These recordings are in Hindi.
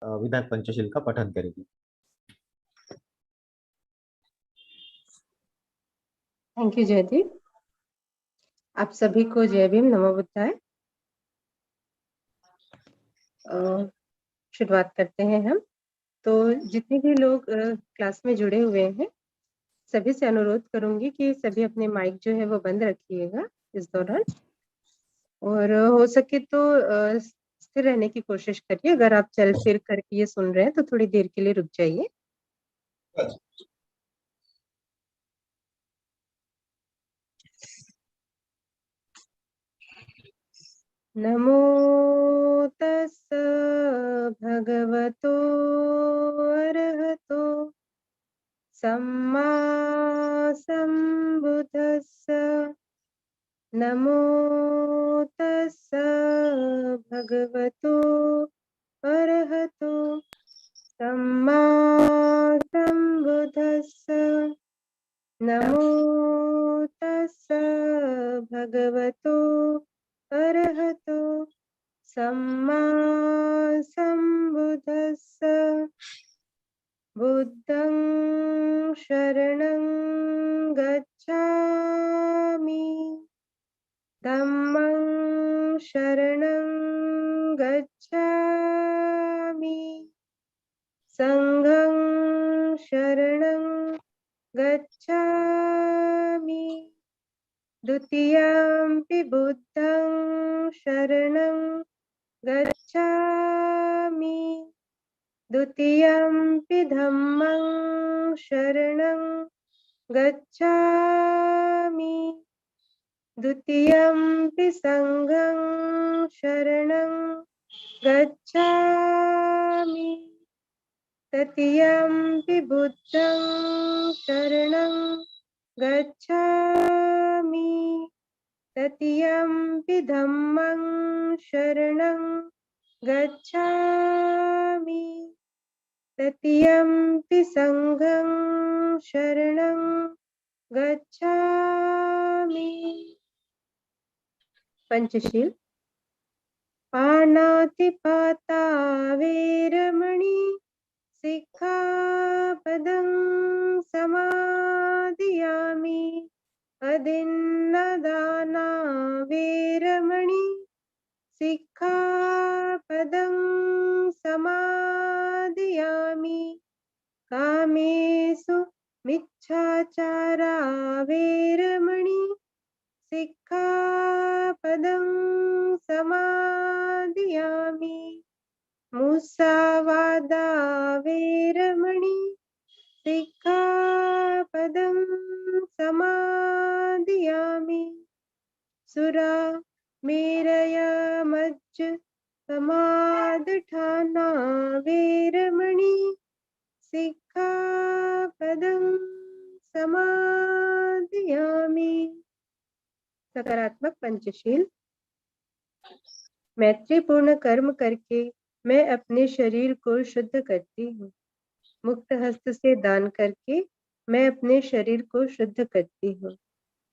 विधायक पंचशील का पठन करेगी। Thank you Jaideep. आप सभी को जय भीम, नमो बुद्धाय। शुरुआत करते हैं हम। तो जितने भी लोग क्लास में जुड़े हुए हैं, सभी से अनुरोध करूंगी कि सभी अपने माइक जो है वो बंद रखिएगा इस दौरान, और हो सके तो स्थिर रहने की कोशिश करिए। अगर आप चल फिर करके ये सुन रहे हैं तो थोड़ी देर के लिए रुक जाइए। नमो तस्स भगवतो अरहतो सम्मा संबुद्धस्स। नमो तस्स भगवतो अरहतो सम्मा संबुद्धस्स। नमो तस्स भगवतो अरहतो सम्मा संबुद्धस्स। बुद्धं शरणं गच्छामि, धम्मं शरणं गच्छामि, संघं शरणं गच्छामि, द्वितीयंपि बुद्धं शरणं गच्छामि, द्वितीयंपि धम्मं शरणं गच्छामि, द्वितीयंपि संघं शरणं गच्छामि, तृतीयंपि बुद्धं शरणं गच्छामि, तृतीयंपि धम्मं शरणं गच्छामि, तृतीयंपि संघं शरणं गच्छामि। पंचशील। पाणातिपाता वेरमणि सिक्खापदं समादियामि। अदिन्नदाना वेरमणि सिक्खापदं समादियामि। कामेषु मिच्छाचारा वेरमणि सिक्खापदं समादियामि। मुसावादा वेरमणि सिक्खापदं समादियामि। सुरा मेरय मज्ज समादठाना वेरमणि सिक्खापदं समादियामि। सकारात्मक पंचशील। मैत्रीपूर्ण कर्म करके मैं अपने शरीर को शुद्ध करती हूँ। मुक्त हस्त से दान करके मैं अपने शरीर को शुद्ध करती हूँ।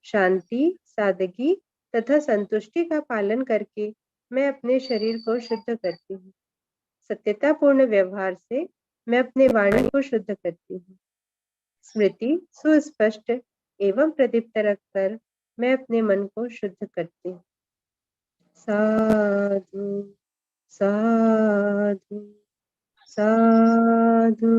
शांति, सादगी तथा संतुष्टि का पालन करके मैं अपने शरीर को शुद्ध करती हूँ। सत्यतापूर्ण व्यवहार से मैं अपने वाणी को शुद्ध करती हूँ। स्मृति सुस्पष्ट एवं प्रदीप्त रखकर मैं अपने मन को शुद्ध करती हूँ। साधु साधु साधु।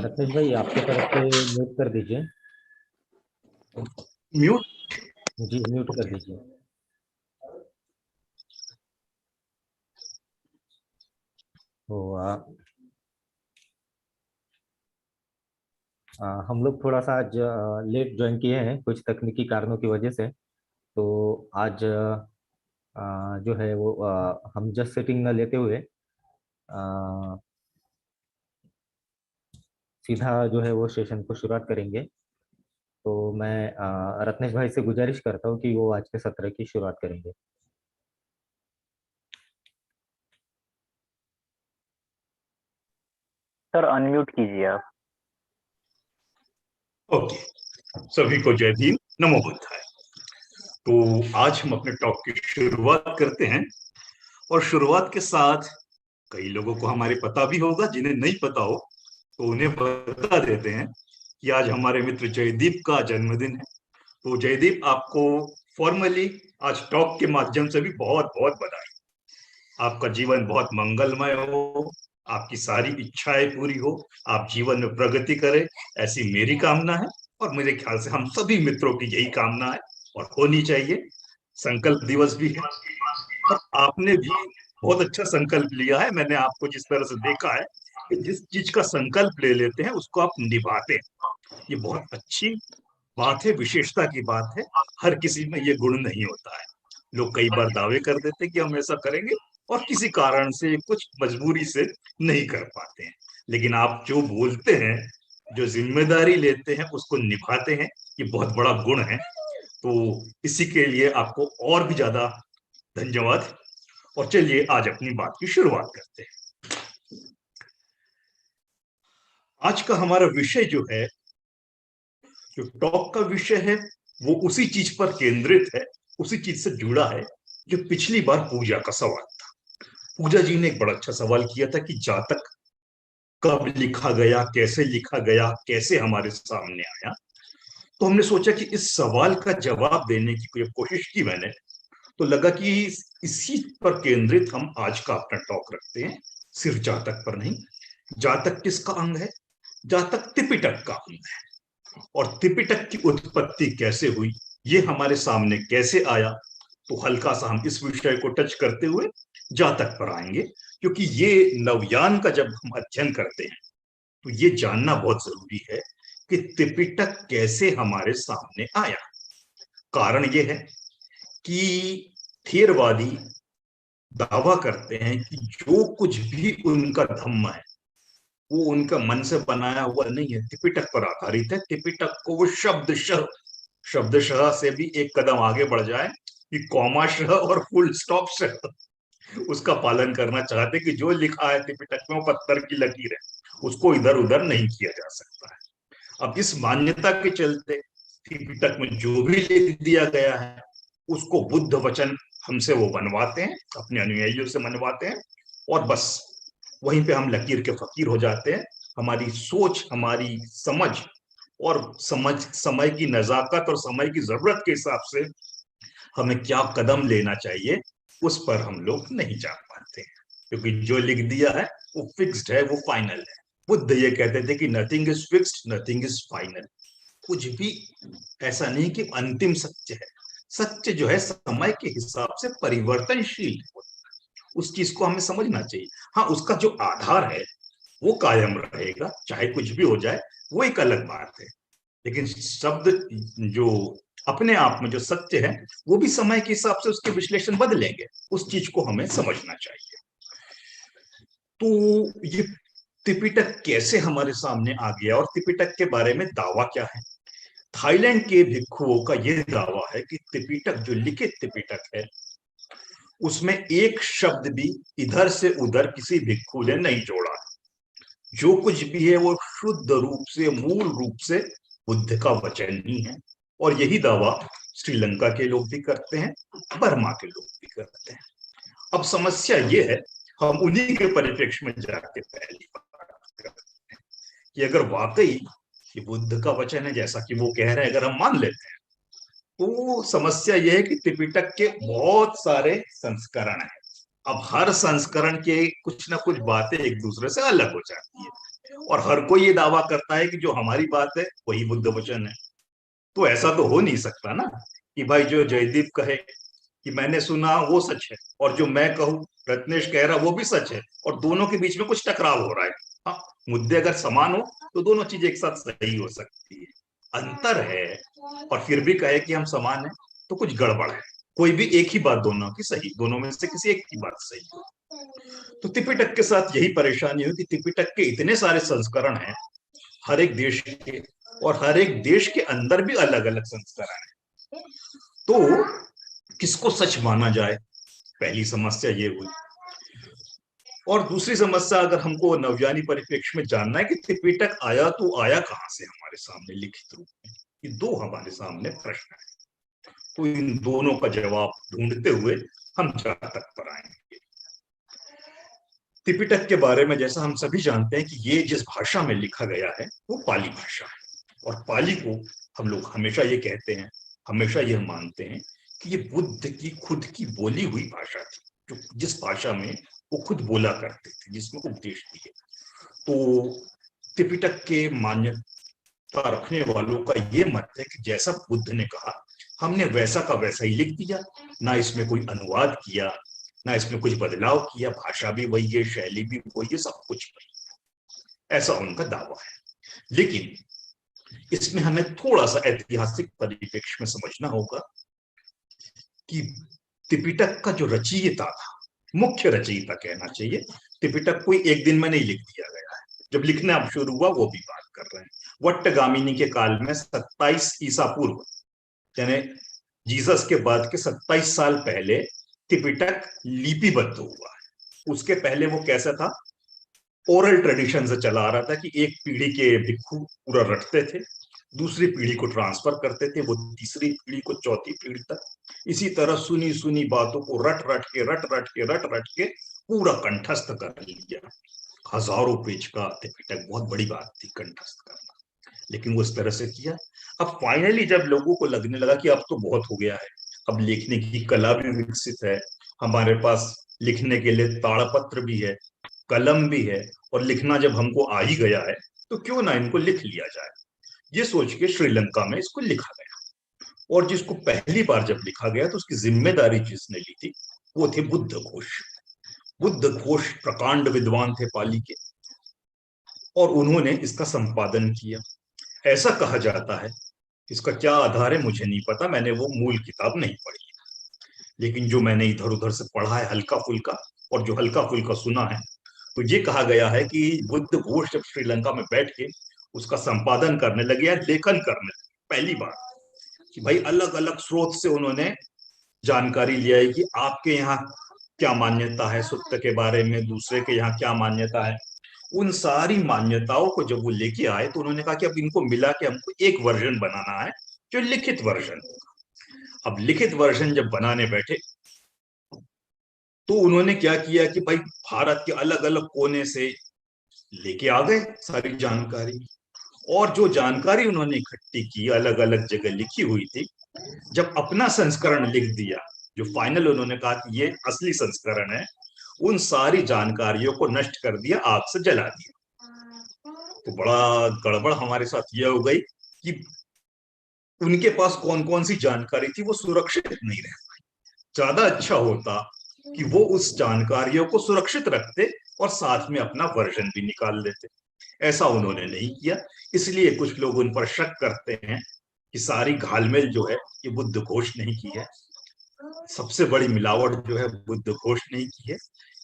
रत्नेश भाई, आपके तरफ से म्यूट कर दीजिए। म्यूट? जी, म्यूट कर दीजिए। तो हम लोग थोड़ा सा आज लेट ज्वाइन किए हैं कुछ तकनीकी कारणों की वजह से। तो आज जो है वो हम जस्ट सेटिंग न लेते हुए सीधा जो है वो सेशन को शुरुआत करेंगे। तो मैं रत्नेश भाई से गुजारिश करता हूँ कि वो आज के सत्र की शुरुआत करेंगे। सर अनम्यूट कीजिए आप। ओके, सभी को जय भीम, नमो बुद्धाय। तो आज हम अपने टॉक की शुरुआत करते हैं, और शुरुआत के साथ कई लोगों को हमारे पता भी होगा, जिन्हें नहीं पता हो तो उन्हें बता देते हैं कि आज हमारे मित्र जयदीप का जन्मदिन है। तो जयदीप, आपको फॉर्मली आज टॉक के माध्यम से भी बहुत बहुत बधाई। आपका जीवन बहुत मंगलमय हो, आपकी सारी इच्छाएं पूरी हो, आप जीवन में प्रगति करें, ऐसी मेरी कामना है। और मेरे ख्याल से हम सभी मित्रों की यही कामना है और होनी चाहिए। संकल्प दिवस भी है, और आपने भी बहुत अच्छा संकल्प लिया है। मैंने आपको जिस तरह से देखा है कि जिस चीज का संकल्प ले लेते हैं उसको आप निभाते हैं, ये बहुत अच्छी बात है, विशेषता की बात है। हर किसी में ये गुण नहीं होता है। लोग कई बार दावे कर देते हैं कि हम ऐसा करेंगे, और किसी कारण से, कुछ मजबूरी से नहीं कर पाते हैं। लेकिन आप जो बोलते हैं, जो जिम्मेदारी लेते हैं, उसको निभाते हैं, ये बहुत बड़ा गुण है। तो इसी के लिए आपको और भी ज्यादा धन्यवाद। और चलिए आज अपनी बात की शुरुआत करते हैं। आज का हमारा विषय जो है, जो टॉक का विषय है, वो उसी चीज पर केंद्रित है, उसी चीज से जुड़ा है जो पिछली बार पूजा का सवाल था। पूजा जी ने एक बड़ा अच्छा सवाल किया था कि जातक कब लिखा गया, कैसे लिखा गया, कैसे हमारे सामने आया। तो हमने सोचा कि इस सवाल का जवाब देने की जब कोशिश की मैंने, तो लगा कि इसी पर केंद्रित हम आज का अपना टॉक रखते हैं, सिर्फ जातक पर नहीं। जातक किसका अंग है? जातक त्रिपिटक का अंग है। और त्रिपिटक की उत्पत्ति कैसे हुई, ये हमारे सामने कैसे आया, तो हल्का सा हम इस विषय को टच करते हुए जातक पर आएंगे। क्योंकि ये नवयान का जब हम अध्ययन करते हैं तो ये जानना बहुत जरूरी है कि त्रिपिटक कैसे हमारे सामने आया। कारण ये है कि थेरवादी दावा करते हैं कि जो कुछ भी उनका धम्म है वो उनका मन से बनाया हुआ नहीं है, त्रिपिटक पर आधारित है। त्रिपिटक को वो शब्दशः से भी एक कदम आगे बढ़ जाए कि कॉमाशः और फुल स्टॉप शः उसका पालन करना चाहते कि जो लिखा है त्रिपिटक में वो पत्थर की लकीर है, उसको इधर उधर नहीं किया जा सकता है। अब इस मान्यता के चलते त्रिपिटक में जो भी लिख दिया गया है उसको बुद्ध वचन हमसे वो बनवाते हैं, अपने अनुयायियों से मनवाते हैं, और बस वहीं पे हम लकीर के फकीर हो जाते हैं। हमारी सोच, हमारी समझ, और समय की नजाकत और समय की जरूरत के हिसाब से हमें क्या कदम लेना चाहिए, उस पर हम लोग नहीं जा पाते हैं। क्योंकि जो लिख दिया है वो फिक्स्ड है, वो फाइनल है। बुद्ध ये कहते थे कि nothing is fixed, nothing is final. कुछ भी ऐसा नहीं कि अंतिम सत्य है। सत्य जो है समय के हिसाब से परिवर्तनशील है, उस चीज को हमें समझना चाहिए। हाँ, उसका जो आधार है वो कायम रहेगा, चाहे कुछ भी हो जाए, वो एक अलग बात है। लेकिन शब्द जो अपने आप में जो सत्य है वो भी समय के हिसाब से उसके विश्लेषण बदलेंगे, उस चीज को हमें समझना चाहिए। तो ये त्रिपिटक कैसे हमारे सामने आ गया, और त्रिपिटक के बारे में दावा क्या है? थाईलैंड के भिक्षुओं का यह दावा है कि त्रिपिटक, जो लिखित त्रिपिटक है, उसमें एक शब्द भी इधर से उधर किसी भिक्षु ने नहीं जोड़ा। जो कुछ भी है वो शुद्ध रूप से, मूल रूप से बुद्ध का वचन ही है। और यही दावा श्रीलंका के लोग भी करते हैं, बर्मा के लोग भी करते हैं। अब समस्या ये है, हम उन्हीं के परिप्रेक्ष्य में जाके पहली बात करते हैं कि अगर वाकई ये बुद्ध का वचन है जैसा कि वो कह रहे हैं, अगर हम मान लेते हैं, तो समस्या यह है कि त्रिपिटक के बहुत सारे संस्करण हैं। अब हर संस्करण के कुछ ना कुछ बातें एक दूसरे से अलग हो जाती है, और हर कोई ये दावा करता है कि जो हमारी बात है वही बुद्ध वचन है। तो ऐसा तो हो नहीं सकता ना कि भाई जो जयदीप कहे कि मैंने सुना वो सच है, और जो मैं कहूँ, रत्नेश कह रहा वो भी सच है, और दोनों के बीच में कुछ टकराव हो रहा है। हाँ, मुद्दे अगर समान हो तो दोनों चीजें एक साथ सही हो सकती है। अंतर है और फिर भी कहे कि हम समान है, तो कुछ गड़बड़ है। कोई भी एक ही बात दोनों की सही, दोनों में से किसी एक की बात सही हो। तो त्रिपिटक के साथ यही परेशानी हुई कि त्रिपिटक के इतने सारे संस्करण हैं हर एक देश के, और हर एक देश के अंदर भी अलग अलग संस्करण हैं। तो किसको सच माना जाए, पहली समस्या ये हुई। और दूसरी समस्या अगर हमको नवजानी परिप्रेक्ष्य में जानना है कि त्रिपिटक आया तो आया कहां से हमारे सामने लिखित रूप में, ये दो हमारे सामने प्रश्न है। तो इन दोनों का जवाब ढूंढते हुए हम जातक पर आएंगे। त्रिपिटक के बारे में जैसा हम सभी जानते हैं कि ये जिस भाषा में लिखा गया है वो पाली भाषा है, और पाली को हम लोग हमेशा ये कहते हैं, हमेशा यह मानते हैं कि ये बुद्ध की खुद की बोली हुई भाषा थी, जो जिस भाषा में वो खुद बोला करते थे, जिसमें उपदेश दिए। तो त्रिपिटक के मान्यता रखने वालों का ये मत है कि जैसा बुद्ध ने कहा हमने वैसा का वैसा ही लिख दिया, ना इसमें कोई अनुवाद किया, ना इसमें कुछ बदलाव किया, भाषा भी वही है, शैली भी वही है, सब कुछ वही, ऐसा उनका दावा है। लेकिन इसमें हमें थोड़ा सा ऐतिहासिक परिप्रेक्ष्य में समझना होगा कि त्रिपिटक का जो रचयिता था, मुख्य रचयिता कहना चाहिए, त्रिपिटक कोई एक दिन में नहीं लिख दिया गया है। जब लिखना अब शुरू हुआ वो भी बात कर रहे हैं, वट्टगामिनी के काल में 27 ईसा पूर्व, यानी जीसस के बाद के 27 साल पहले त्रिपिटक लिपिबद्ध हुआ है। उसके पहले वो कैसा था, ओरल ट्रेडिशन से चला आ रहा था कि एक पीढ़ी के भिक्षु पूरा रटते थे, दूसरी पीढ़ी को ट्रांसफर करते थे, वो तीसरी पीढ़ी को, चौथी पीढ़ी तक, इसी तरह सुनी सुनी बातों को रट रट के पूरा कंठस्थ कर लिया। हजारों पेज का त्रिपिटक, बहुत बड़ी बात थी कंठस्थ करना, लेकिन वो इस तरह से किया। अब फाइनली जब लोगों को लगने लगा कि अब तो बहुत हो गया है, अब लिखने की कला भी विकसित है, हमारे पास लिखने के लिए ताड़पत्र भी है, कलम भी है, और लिखना जब हमको आ ही गया है तो क्यों ना इनको लिख लिया जाए, ये सोच के श्रीलंका में इसको लिखा गया। और जिसको पहली बार जब लिखा गया तो उसकी जिम्मेदारी जिसने ली थी वो थे बुद्ध घोष। बुद्ध घोष प्रकांड विद्वान थे पाली के, और उन्होंने इसका संपादन किया। ऐसा कहा जाता है, इसका क्या आधार है मुझे नहीं पता, मैंने वो मूल किताब नहीं पढ़ी, लेकिन जो मैंने इधर उधर से पढ़ा है हल्का फुल्का, और जो हल्का फुल्का सुना है, तो ये कहा गया है कि बुद्ध घोष जब श्रीलंका में बैठ के उसका संपादन करने लगे या लेखन करने लगे पहली बार, कि भाई अलग अलग स्रोत से उन्होंने जानकारी लिया है कि आपके यहाँ क्या मान्यता है सुत्त के बारे में, दूसरे के यहाँ क्या मान्यता है। उन सारी मान्यताओं को जब वो लेके आए तो उन्होंने कहा कि अब इनको मिला के हमको एक वर्जन बनाना है जो लिखित वर्जन होगा। अब लिखित वर्जन जब बनाने बैठे तो उन्होंने क्या किया कि भाई भारत के अलग अलग कोने से लेके आ गए सारी जानकारी, और जो जानकारी उन्होंने इकट्ठी की अलग अलग जगह लिखी हुई थी, जब अपना संस्करण लिख दिया, जो फाइनल उन्होंने कहा कि ये असली संस्करण है, उन सारी जानकारियों को नष्ट कर दिया, आग से जला दिया। तो बड़ा गड़बड़ हमारे साथ यह हो गई कि उनके पास कौन कौन सी जानकारी थी वो सुरक्षित नहीं रह पाई। ज्यादा अच्छा होता कि वो उस जानकारियों को सुरक्षित रखते और साथ में अपना वर्जन भी निकाल लेते। ऐसा उन्होंने नहीं किया, इसलिए कुछ लोग उन पर शक करते हैं कि सारी घालमेल जो है ये बुद्ध घोष नहीं की है, सबसे बड़ी मिलावट जो है बुद्ध घोष नहीं की है।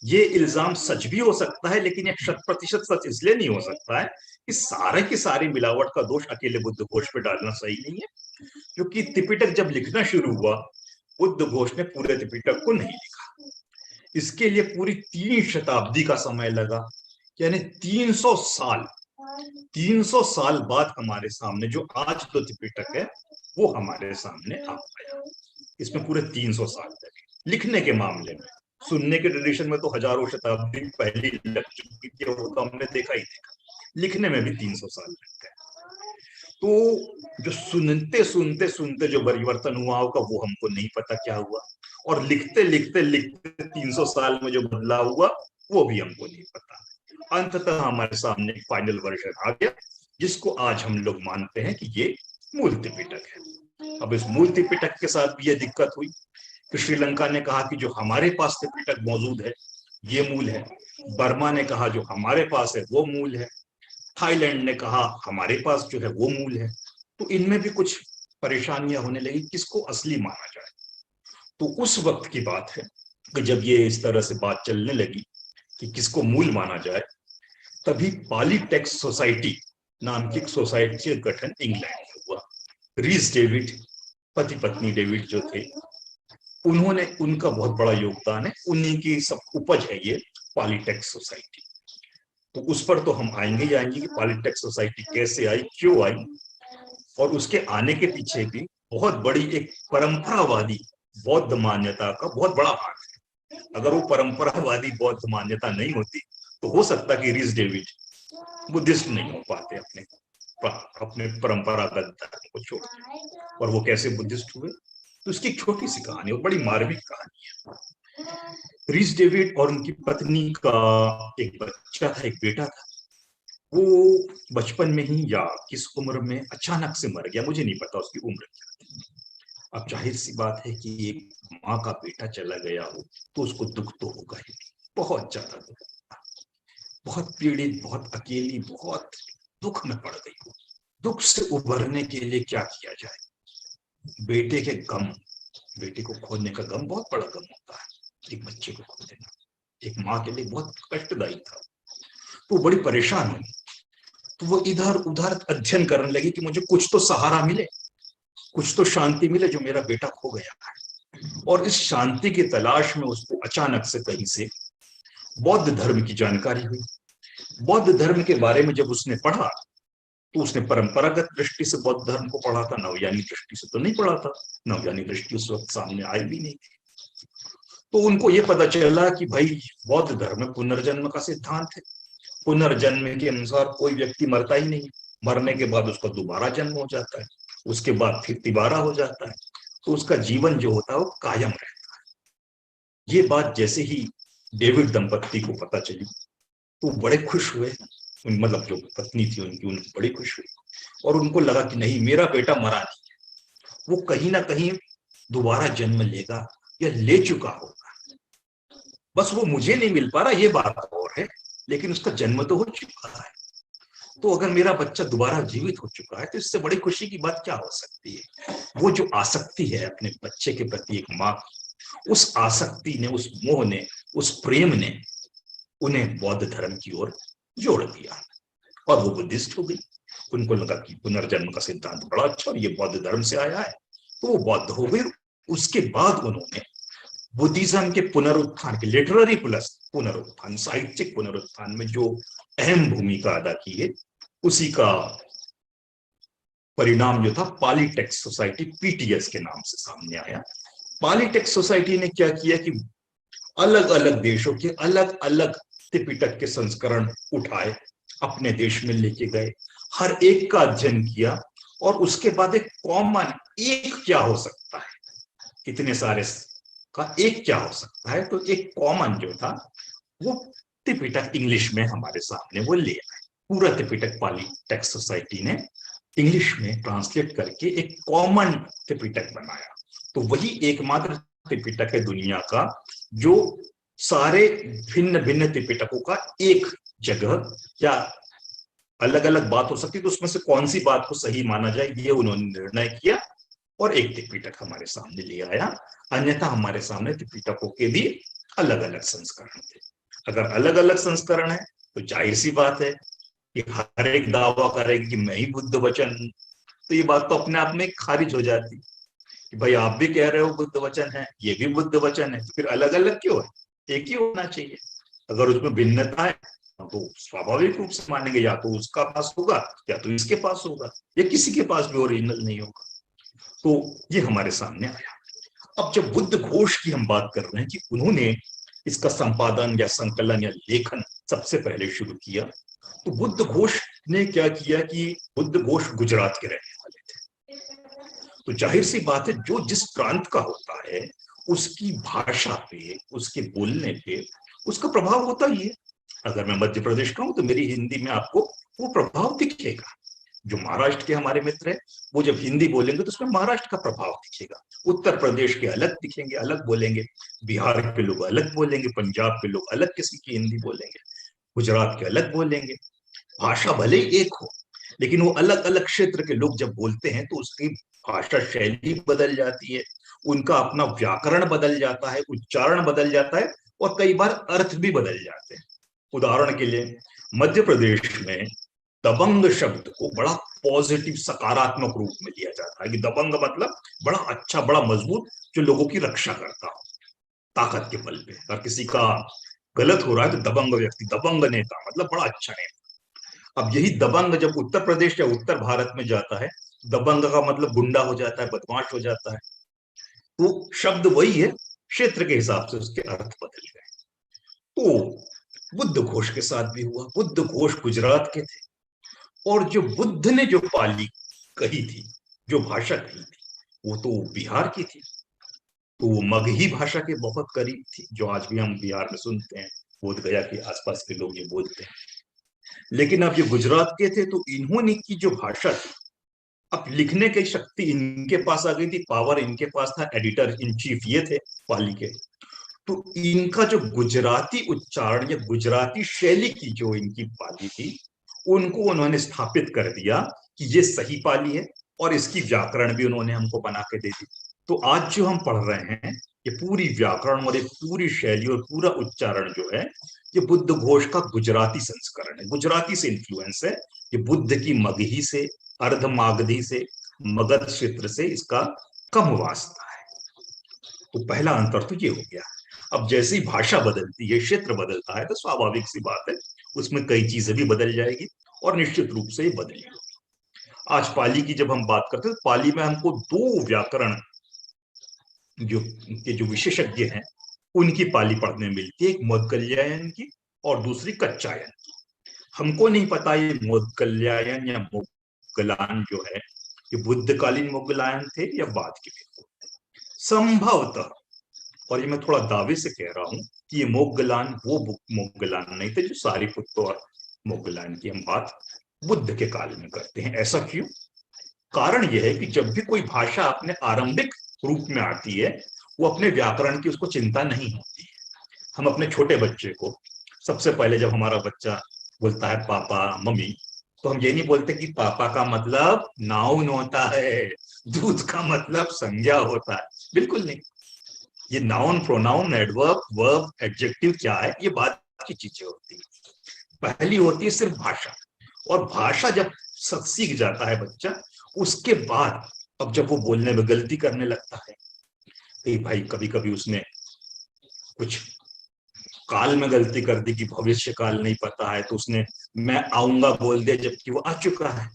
ये इल्जाम सच भी हो सकता है, लेकिन ये 100% सच इसलिए नहीं हो सकता है कि सारे की सारी मिलावट का दोष अकेले बुद्ध घोष पे डालना सही नहीं है, क्योंकि त्रिपिटक जब लिखना शुरू हुआ बुद्ध घोष ने पूरे त्रिपिटक को नहीं लिखा, इसके लिए पूरी 3 शताब्दी का समय लगा, यानी 300 साल बाद हमारे सामने जो आज तो त्रिपिटक है वो हमारे सामने आ पाया। इसमें पूरे 300 साल लगे लिखने के मामले में। सुनने के ट्रेडिशन में तो हजारों शताब्दी पहले लग चुकी थी, वो तो हमने देखा ही देखा, लिखने में भी 300 साल लग गए। तो जो सुनते सुनते सुनते जो परिवर्तन हुआ होगा वो हमको नहीं पता क्या हुआ, और लिखते लिखते लिखते 300 साल में जो बदलाव हुआ वो भी हमको नहीं पता। अंततः हमारे सामने एक फाइनल वर्जन आ गया जिसको आज हम लोग मानते हैं कि ये मूल त्रिपिटक है। अब इस मूल त्रिपिटक के साथ भी ये दिक्कत हुई कि श्रीलंका ने कहा कि जो हमारे पास त्रिपिटक मौजूद है ये मूल है, बर्मा ने कहा जो हमारे पास है वो मूल है, थाईलैंड ने कहा हमारे पास जो है वो मूल है। तो इनमें भी कुछ परेशानियां होने लगी, किसको असली माना जाए। तो उस वक्त की बात है कि जब ये इस तरह से बात चलने लगी कि किसको मूल माना जाए, तभी पाली टेक्स्ट सोसाइटी नाम की एक सोसाइटी का गठन इंग्लैंड में हुआ। रीस डेविड, पति पत्नी डेविड जो थे, उन्होंने, उनका बहुत बड़ा योगदान है, उन्हीं की सब उपज है ये पॉलिटेक्स सोसाइटी। तो उस पर तो हम आएंगे ही आएंगे कि पॉलिटेक्स सोसाइटी कैसे आई, क्यों आई, और उसके आने के पीछे भी बहुत बड़ी एक परंपरावादी बौद्ध मान्यता का बहुत बड़ा हाथ है। अगर वो परंपरावादी बौद्ध मान्यता नहीं होती तो हो सकता कि रीस डेविड बुद्धिस्ट नहीं हो पाते अपने अपने परंपरागत धर्म को छोड़, और वो कैसे बुद्धिस्ट हुए। तो उसकी एक छोटी सी कहानी और बड़ी मार्मिक कहानी है। रीस डेविड और उनकी पत्नी का एक बच्चा था, एक बेटा था। वो बचपन में ही या किस उम्र में अचानक से मर गया, मुझे नहीं पता उसकी उम्र क्या थी। अब जाहिर सी बात है कि एक माँ का बेटा चला गया हो तो उसको दुख तो होगा ही, बहुत ज्यादा दुख, बहुत पीड़ित, बहुत अकेली, बहुत दुख में पड़ गई हो। दुख से उभरने के लिए क्या किया जाए? बेटे के गम, बेटे को खोने का गम बहुत बड़ा गम होता है। एक बच्चे को खो देना एक माँ के लिए बहुत कष्टदायी था। तो बड़ी परेशान हुई, तो वो इधर उधर अध्ययन करने लगी कि मुझे कुछ तो सहारा मिले, कुछ तो शांति मिले, जो मेरा बेटा खो गया है। और इस शांति की तलाश में उसको अचानक से कहीं से बौद्ध धर्म की जानकारी हुई। बौद्ध धर्म के बारे में जब उसने पढ़ा तो उसने परंपरागत दृष्टि से बौद्ध धर्म को पढ़ा था, नवयानी दृष्टि से तो नहीं पढ़ा था। नवयानी दृष्टि उस वक्त सामने आई भी नहीं थी। तो उनको ये पता चला कि भाई बौद्ध धर्म में पुनर्जन्म का सिद्धांत है। पुनर्जन्म के अनुसार कोई व्यक्ति मरता ही नहीं, मरने के बाद उसका दोबारा जन्म हो जाता है, उसके बाद फिर तिबारा हो जाता है, तो उसका जीवन जो होता है वो कायम रहता है। ये बात जैसे ही डेविड दंपत्ति को पता चली तो बड़े खुश हुए। मतलब जो पत्नी थी उनकी बड़ी खुश हुई, और उनको लगा कि नहीं, मेरा बेटा मरा नहीं है, वो कहीं ना कहीं दोबारा जन्म लेगा या ले चुका होगा, बस वो मुझे नहीं मिल पा रहा, ये बात और है, लेकिन उसका जन्म तो हो चुका है। तो अगर मेरा बच्चा दोबारा जीवित हो चुका है तो इससे बड़ी खुशी की बात क्या हो सकती है। वो जो आसक्ति है अपने बच्चे के प्रति एक माँ की, उस आसक्ति ने, उस मोह ने, उस प्रेम ने उन्हें बौद्ध धर्म की ओर जोड़ दिया, और वो बुद्धिस्ट हो गई। उनको लगा कि पुनर्जन्म का सिद्धांत बड़ा अच्छा और ये बौद्ध धर्म से आया है, तो वो बौद्ध हो गई। उसके बाद उन्होंने बुद्धिज्म के पुनरुत्थान के, लिटरेरी प्लस पुनरुत्थान, साहित्यिक पुनरुत्थान में जो अहम भूमिका अदा की है, उसी का परिणाम जो था पॉलिटेक्स सोसाइटी, पीटीएस के नाम से सामने आया। पॉलिटेक्स सोसाइटी ने क्या किया कि अलग अलग देशों के अलग अलग त्रिपिटक के संस्करण उठाए, अपने देश में लेके गए, हर एक का अध्ययन किया, और उसके बाद एक कॉमन, एक क्या हो सकता है, इतने सारे का एक क्या हो सकता है, तो एक कॉमन जो था वो त्रिपिटक इंग्लिश में हमारे सामने वो ले आए। पूरा त्रिपिटक पॉलिटेक्स सोसाइटी ने इंग्लिश में ट्रांसलेट करके एक कॉमन त्रिपिटक बनाया। तो वही एकमात्र त्रिपिटक है दुनिया का जो सारे भिन्न भिन्न त्रिपिटकों का एक जगह, या अलग अलग बात हो सकती है तो उसमें से कौन सी बात को सही माना जाए ये उन्होंने निर्णय किया, और एक त्रिपिटक हमारे सामने ले आया। अन्यथा हमारे सामने त्रिपिटकों के भी अलग अलग संस्करण थे। अगर अलग अलग संस्करण है तो जाहिर सी बात है कि हर एक दावा करेगी कि मैं ही बुद्ध वचन, तो ये बात तो अपने आप में खारिज हो जाती कि भाई आप भी कह रहे हो बुद्ध वचन है, ये भी बुद्ध वचन है, तो फिर अलग अलग क्यों है, एक ही होना चाहिए। अगर उसमें भिन्नता है तो स्वाभाविक रूप से मानेंगे या तो उसका पास होगा या तो इसके पास होगा, या किसी के पास भी ओरिजिनल नहीं होगा। तो ये हमारे सामने आया। अब जब बुद्ध घोष की हम बात कर रहे हैं कि उन्होंने इसका संपादन या संकलन या लेखन सबसे पहले शुरू किया, तो बुद्ध घोष ने क्या किया कि बुद्ध घोष गुजरात के रहने वाले थे। तो जाहिर सी बात है जो जिस प्रांत का होता है उसकी भाषा पे, उसके बोलने पे उसका प्रभाव होता ही है। अगर मैं मध्य प्रदेश का हूं तो मेरी हिंदी में आपको वो प्रभाव दिखेगा। जो महाराष्ट्र के हमारे मित्र हैं वो जब हिंदी बोलेंगे तो उसमें महाराष्ट्र का प्रभाव दिखेगा। उत्तर प्रदेश के अलग दिखेंगे, अलग बोलेंगे, बिहार के लोग अलग बोलेंगे, पंजाब के लोग अलग किसी की हिंदी बोलेंगे, गुजरात के अलग बोलेंगे। भाषा भले ही एक हो लेकिन वो अलग अलग क्षेत्र के लोग जब बोलते हैं तो उसकी भाषा शैली बदल जाती है, उनका अपना व्याकरण बदल जाता है, उच्चारण बदल जाता है, और कई बार अर्थ भी बदल जाते हैं। उदाहरण के लिए मध्य प्रदेश में दबंग शब्द को बड़ा पॉजिटिव, सकारात्मक रूप में लिया जाता है कि दबंग मतलब बड़ा अच्छा, बड़ा मजबूत, जो लोगों की रक्षा करता हो ताकत के बल पे। और किसी का गलत हो रहा है तो दबंग व्यक्ति, दबंग नेता मतलब बड़ा अच्छा नेता। अब यही दबंग जब उत्तर प्रदेश या उत्तर भारत में जाता है, दबंग का मतलब गुंडा हो जाता है, बदमाश हो जाता है। तो शब्द वही है, क्षेत्र के हिसाब से उसके अर्थ बदल गए। तो बुद्ध घोष के साथ भी हुआ। बुद्ध घोष गुजरात के थे, और जो बुद्ध ने जो पाली कही थी, जो भाषा कही थी, वो तो बिहार की थी। तो वो मगही भाषा के बहुत करीब थी, जो आज भी हम बिहार में सुनते हैं, बोध गया के आसपास के लोग ये बोलते हैं। लेकिन अब ये गुजरात के थे, तो इन्होंने की जो भाषा थी, अब लिखने की शक्ति इनके पास आ गई थी, पावर इनके पास था, एडिटर इन चीफ ये थे पाली के। तो इनका जो गुजराती उच्चारण या गुजराती शैली की जो इनकी पाली थी, उनको उन्होंने स्थापित कर दिया कि ये सही पाली है, और इसकी व्याकरण भी उन्होंने हमको बना के दे दी। तो आज जो हम पढ़ रहे हैं, ये पूरी व्याकरण और एक पूरी शैली और पूरा उच्चारण जो है, ये बुद्ध घोष का गुजराती संस्करण है, गुजराती से इन्फ्लुएंस है। ये बुद्ध की मगही से, अर्ध मागधी से, मगध क्षेत्र से इसका कम वास्ता है। तो पहला अंतर तो ये हो गया। अब जैसे ही भाषा बदलती है, क्षेत्र बदलता है, तो स्वाभाविक सी बात है उसमें कई चीजें भी बदल जाएगी, और निश्चित रूप से ये बदलेगी। आज पाली की जब हम बात करते हैं, तो पाली में हमको दो व्याकरण जो विशेषज्ञ हैं, उनकी पाली पढ़ने में मिलती है, एक मौद्गल्यायन की और दूसरी कच्चायन की। हमको नहीं पता ये मौद्गल्यायन या मोगलान जो है, ये बुद्धकालीन मोगलायन थे या बाद के थे। संभवतः, और ये मैं थोड़ा दावे से कह रहा हूं, कि ये मोगलान वो मोगलान नहीं थे जो सारिपुत्त और मोगलान की हम बात बुद्ध के काल में करते हैं। ऐसा क्यों? कारण यह है कि जब भी कोई भाषा अपने आरंभिक रूप में आती है, वो अपने व्याकरण की उसको चिंता नहीं होती है। हम अपने छोटे बच्चे को सबसे पहले, जब हमारा बच्चा बोलता है पापा मम्मी, तो हम ये नहीं बोलते कि पापा का मतलब नाउन होता है, दूध का मतलब संज्ञा होता है। बिल्कुल नहीं। ये noun, pronoun, adverb, verb, adjective क्या है, ये बात की चीजें होती है। पहली होती है सिर्फ भाषा, और भाषा जब सीख जाता है बच्चा, उसके बाद अब जब वो बोलने में गलती करने लगता है, कि भाई कभी कभी उसने कुछ काल में गलती कर दी कि भविष्य काल नहीं पता है, तो उसने मैं आऊंगा बोल दिया जबकि वो आ चुका है,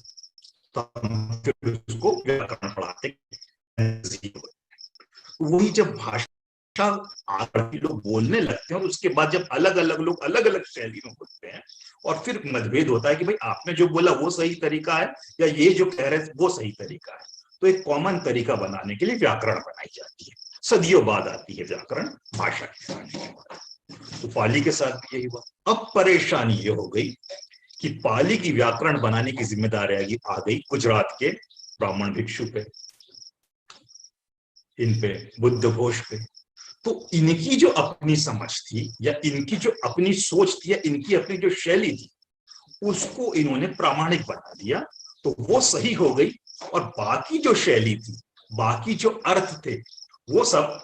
तो हम फिर उसको व्याकरण पढ़ाते हैं। वही जब भाषा आगे लोग बोलने लगते हैं, और उसके बाद जब अलग अलग लोग अलग अलग शैली में बोलते हैं, और फिर मतभेद होता है कि भाई आपने जो बोला वो सही तरीका है, या ये जो कह रहे वो सही तरीका है, तो एक कॉमन तरीका बनाने के लिए व्याकरण बनाई जाती है। सदियों बाद आती है व्याकरण भाषा के आने के बाद। तो पाली के साथ भी यही हुआ। अब परेशानी ये हो गई कि पाली की व्याकरण बनाने की जिम्मेदारी आ गई गुजरात के ब्राह्मण भिक्षु पे, इन पे, बुद्ध घोष पे। तो इनकी जो अपनी समझ थी, या इनकी जो अपनी सोच थी, या इनकी अपनी जो शैली थी, उसको इन्होंने प्रामाणिक बना दिया, तो वो सही हो गई। और बाकी जो शैली थी, बाकी जो अर्थ थे, वो सब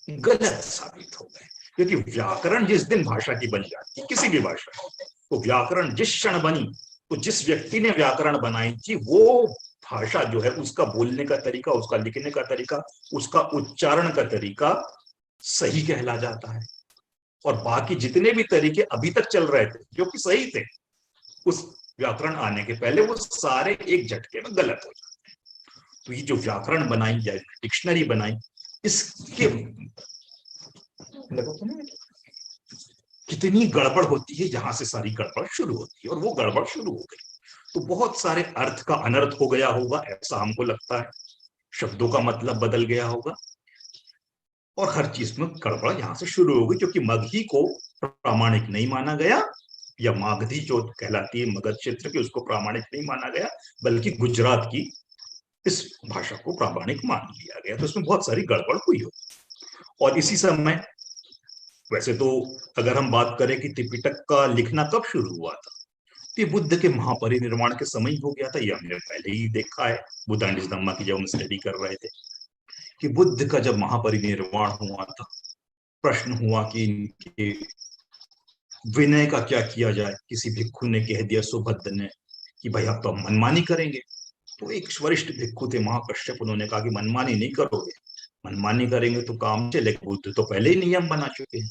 गलत साबित हो गए। क्योंकि व्याकरण जिस दिन भाषा की बन जाती है, किसी भी भाषा की, तो व्याकरण जिस क्षण बनी, तो जिस व्यक्ति ने व्याकरण बनाई थी, वो भाषा जो है, उसका बोलने का तरीका, उसका लिखने का तरीका, उसका उच्चारण का तरीका सही कहला जाता है। और बाकी जितने भी तरीके अभी तक चल रहे थे, जो कि सही थे उस व्याकरण आने के पहले, वो सारे एक झटके में गलत हो जाते हैं। तो ये जो व्याकरण बनाई या डिक्शनरी बनाई, इसके कितनी गड़बड़ होती है, यहां से सारी गड़बड़ शुरू होती है, और वो गड़बड़ शुरू हो गई। तो बहुत सारे अर्थ का अनर्थ हो गया होगा, ऐसा हमको लगता है। शब्दों का मतलब बदल गया होगा, और हर चीज में गड़बड़ यहां से शुरू हो गई, क्योंकि मगही को प्रामाणिक नहीं माना गया, या मागधी जो कहलाती है मगध क्षेत्र की, उसको प्रामाणिक नहीं माना गया, बल्कि गुजरात की इस भाषा को प्रामाणिक मान लिया गया। तो इसमें बहुत सारी गड़बड़ हुई हो। और इसी समय, वैसे तो अगर हम बात करें कि त्रिपिटक का लिखना कब शुरू हुआ था, तो ये बुद्ध के महापरिनिर्वाण के समय ही हो गया था। ये हमने पहले ही देखा है, बुद्ध एंड हिज धम्मा की जब हम स्टडी कर रहे थे, कि बुद्ध का जब महापरिनिर्वाण हुआ था, प्रश्न हुआ कि इनके विनय का क्या किया जाए। किसी भिक्खु ने कह दिया, सुभद्र ने, कि भाई आप तो मनमानी करेंगे। तो एक वरिष्ठ भिक्खु थे महाकश्यप, उन्होंने कहा कि मनमानी नहीं करोगे, मनमानी करेंगे तो काम चलेगा, बुद्ध तो पहले ही नियम बना चुके हैं।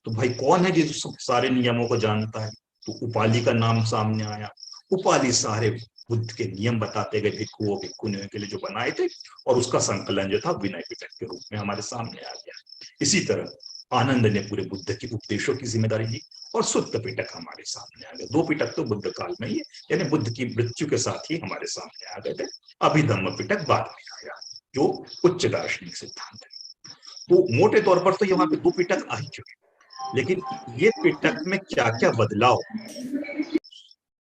तो भाई कौन है जो सारे नियमों को जानता है? तो उपाली का नाम सामने आया। उपाली सारे बुद्ध के नियम बताते गए भिक्षुओं भिक्षुणियों के लिए जो बनाए थे, और उसका संकलन जो था विनय पिटक के रूप में हमारे सामने आ गया। इसी तरह आनंद ने पूरे बुद्ध के उपदेशों की जिम्मेदारी ली, और सुत्त पिटक हमारे सामने आ गए। दो पिटक तो बुद्ध काल में ही, यानी बुद्ध की मृत्यु के साथ ही हमारे सामने आ गए थे। अभिधम्म पिटक बाद में आया, जो उच्च दार्शनिक सिद्धांत है। तो मोटे तौर पर तो यहाँ पे दो पिटक आ ही चुके, लेकिन ये पिटक में क्या क्या बदलाव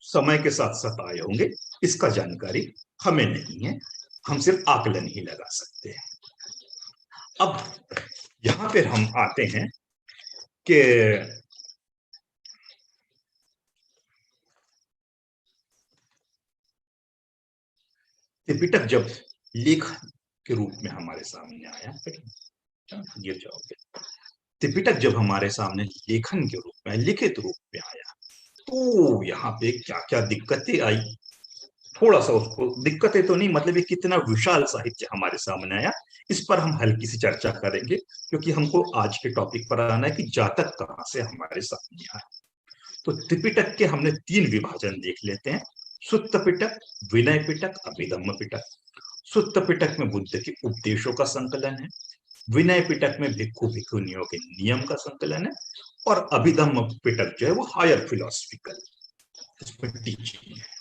समय के साथ साथ आए होंगे, इसका जानकारी हमें नहीं है। हम सिर्फ आकलन ही लगा सकते हैं। अब यहां पर हम आते हैं कि त्रिपिटक जब लेखन के रूप में हमारे सामने आया, गिर जाओगे, त्रिपिटक जब हमारे सामने लेखन के रूप में, लिखित रूप में आया, तो यहाँ पे क्या क्या दिक्कतें आई, थोड़ा सा उसको, दिक्कतें तो नहीं, मतलब ये कितना विशाल साहित्य हमारे सामने आया, इस पर हम हल्की सी चर्चा करेंगे, क्योंकि हमको आज के टॉपिक पर आना है कि जातक कहां से हमारे सामने आया। तो त्रिपिटक के हमने 3 विभाजन देख लेते हैं: सुत्त पिटक, विनय पिटक, अभिधम्म पिटक। सुत्त पिटक में बुद्ध के उपदेशों का संकलन है, विनय पिटक में भिक्षु भिक्षुनियों के नियम का संकलन है, और अभिधम्म पिटक जो है वो हायर फिलोसफिकल, इसमें टीचिंग है।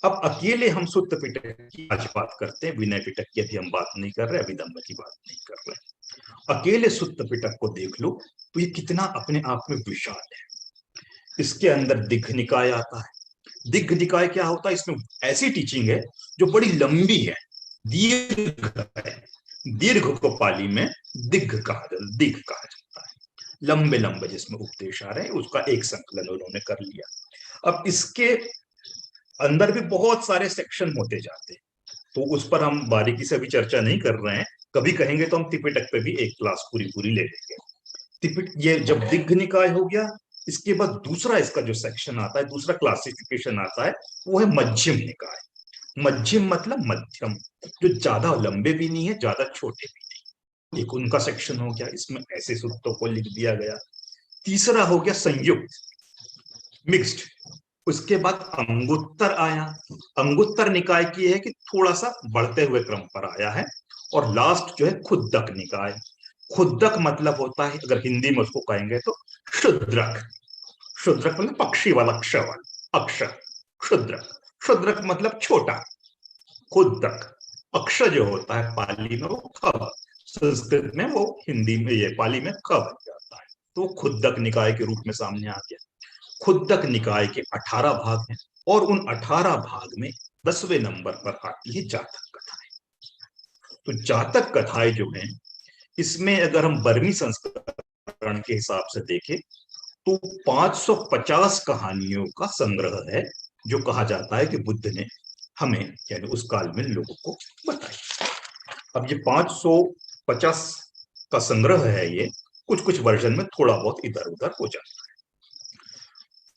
अब अकेले हम सुत्त पिटक की आज बात करते हैं, विनय पिटक की अभी हम बात नहीं कर रहे, अभिधम्म की बात नहीं कर रहे। अकेले सुत्त पिटक को देख लो तो ये कितना अपने आप में विशाल है। इसके अंदर दिग्घ निकाय आता है। दिग्घ निकाय क्या होता है? इसमें ऐसी टीचिंग है जो बड़ी लंबी है, दीर्घ है। दीर्घ को पाली में दिग्घ कहा जाता है। लंबे लंबे जिसमें उपदेश आ रहे हैं, उसका एक संकलन उन्होंने कर लिया। अब इसके अंदर भी बहुत सारे सेक्शन होते जाते हैं, तो उस पर हम बारीकी से अभी चर्चा नहीं कर रहे हैं। कभी कहेंगे तो हम त्रिपिटक पे भी एक क्लास पूरी ले लेंगे। ये जब दिग्घ निकाय हो गया, इसके बाद दूसरा इसका जो सेक्शन आता है, दूसरा क्लासिफिकेशन आता है, वो है मध्यम निकाय। मध्यम मतलब मध्यम, जो ज्यादा लंबे भी नहीं है, ज्यादा छोटे भी नहीं, एक उनका सेक्शन हो गया। इसमें ऐसे सूत्रों को लिख दिया गया। तीसरा हो गया संयुक्त, मिक्स्ड। उसके बाद अंगुत्तर आया। अंगुत्तर निकाय की है कि थोड़ा सा बढ़ते हुए क्रम पर आया है। और लास्ट जो है खुद्दक निकाय। खुद्दक मतलब होता है, अगर हिंदी में उसको कहेंगे तो क्षुद्रक। क्षुद्रक मतलब पक्षी वाला क्षर, अक्षर, क्षुद्रक। क्षुद्रक मतलब छोटा। खुद्दक, अक्षर जो होता है पाली में वो ख, संस्कृत में वो हिंदी में, ये पाली में ख बन जाता है, तो खुद्दक निकाय के रूप में सामने आ गया। खुद्दक निकाय के 18 भाग हैं, और उन 18 भाग में 10वें नंबर पर आती है जातक कथाएं। तो जातक कथाएं जो हैं, इसमें अगर हम बर्मी संस्करण के हिसाब से देखें तो 550 कहानियों का संग्रह है, जो कहा जाता है कि बुद्ध ने हमें, यानी उस काल में लोगों को बताई। अब ये 550 का संग्रह है, ये कुछ कुछ वर्जन में थोड़ा बहुत इधर उधर हो जाता है।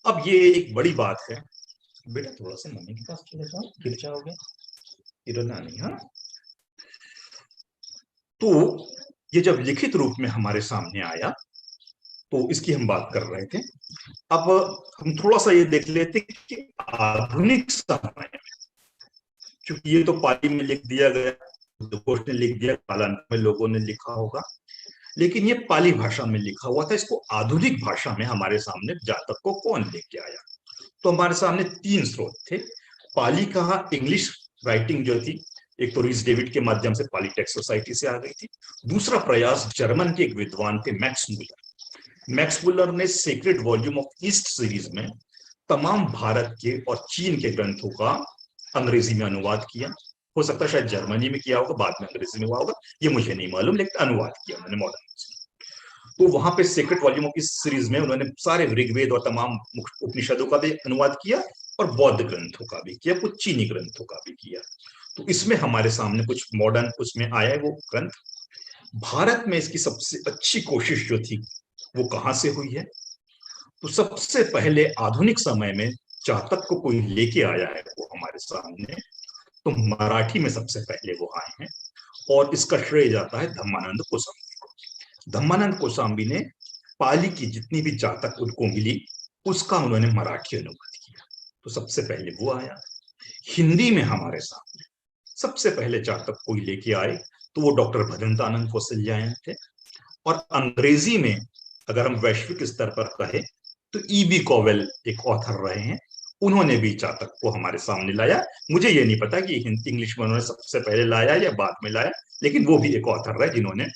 अब ये एक बड़ी बात है। बेटा थोड़ा सा मम्मी के पास चले जाओ, गिर जाओगे, गिरना नहीं। हाँ, तो ये जब लिखित रूप में हमारे सामने आया, तो इसकी हम बात कर रहे थे। अब हम थोड़ा सा ये देख लेते कि आधुनिक समय में, क्योंकि ये तो पाली में लिख दिया गया, बुद्धघोष ने लिख दिया, कालांतर में लोगों ने लिखा होगा, लेकिन ये पाली भाषा में लिखा हुआ था। इसको आधुनिक भाषा में हमारे सामने जातक को कौन लेके आया? तो हमारे सामने 3 स्रोत थे। पाली का इंग्लिश राइटिंग जो थी, एक तो रीस डेविड के माध्यम से पाली टेक्स्ट सोसाइटी से आ गई थी। दूसरा प्रयास जर्मन के एक विद्वान थे, मैक्स मुलर। मैक्स मुलर ने sacred volume of east series में तमाम भारत के और चीन के ग्रंथों का अंग्रेजी में अनुवाद किया। हो सकता है शायद जर्मनी में किया होगा, बाद में अंग्रेजी में हुआ होगा, ये मुझे नहीं मालूम, लेकिन अनुवाद किया उन्होंने मॉडर्न। तो वहां पे सेक्रेड वॉल्यूम ऑफ इस सीरीज में उन्होंने सारे ऋग्वेद और तमाम उपनिषदों का भी अनुवाद किया, और बौद्ध ग्रंथों का भी किया, कुछ चीनी ग्रंथों का भी किया। तो इसमें हमारे सामने कुछ मॉडर्न उसमें आया है वो ग्रंथ। भारत में इसकी सबसे अच्छी कोशिश जो थी वो कहां से हुई है? तो सबसे पहले आधुनिक समय में जातक को कोई लेके आया है वो हमारे सामने, तो मराठी में सबसे पहले वो आए हैं, और इसका श्रेय जाता है धम्मानंद कोसांबी को। धम्मानंद कोसांबी ने पाली की जितनी भी जातक उनको मिली उसका उन्होंने मराठी अनुवाद किया। तो सबसे पहले वो आया। हिंदी में हमारे सामने सबसे पहले जातक कोई लेके आए तो वो डॉक्टर भदंतानंद कौशल्यायन थे। और अंग्रेजी में अगर हम वैश्विक स्तर पर कहें तो ईबी कॉवेल एक ऑथर रहे हैं, उन्होंने भी जातक को हमारे सामने लाया। मुझे ये नहीं पता कि हिंदी इंग्लिश में उन्होंने सबसे पहले लाया या बाद में लाया, लेकिन वो भी एक ऑथर रहे जिन्होंने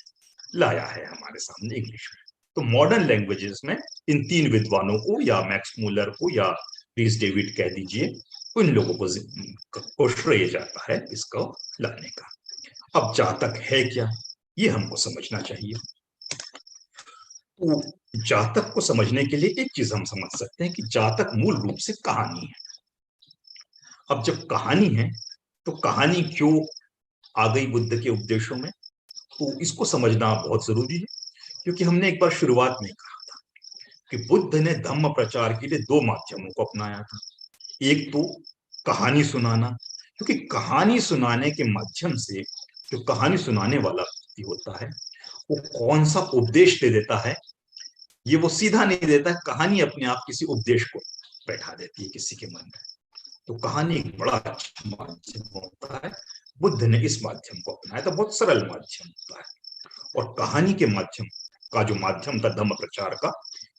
लाया है हमारे सामने इंग्लिश में। तो मॉडर्न लैंग्वेजेस में इन तीन विद्वानों को या मैक्स मूलर को या रीस डेविड कह दीजिए, उन लोगों को श्रेय जाता है इसको लाने का। अब जातक है क्या, ये हमको समझना चाहिए। तो जातक को समझने के लिए एक चीज हम समझ सकते हैं कि जातक मूल रूप से कहानी है। अब जब कहानी है तो कहानी क्यों आ गई बुद्ध के उपदेशों में, तो इसको समझना बहुत जरूरी है। क्योंकि हमने एक बार शुरुआत में कहा था कि बुद्ध ने धम्म प्रचार के लिए दो माध्यमों को अपनाया था। एक तो कहानी सुनाना, क्योंकि कहानी सुनाने के माध्यम से जो कहानी सुनाने वाला व्यक्ति होता है वो कौन सा उपदेश दे देता है, ये वो सीधा नहीं देता है, कहानी अपने आप किसी उपदेश को बैठा देती है किसी के मन में। तो कहानी एक बड़ा अच्छा माध्यम होता है। बुद्ध ने इस माध्यम को अपनाया था, बहुत सरल माध्यम होता है। और कहानी के माध्यम का जो माध्यम था धम्म प्रचार का,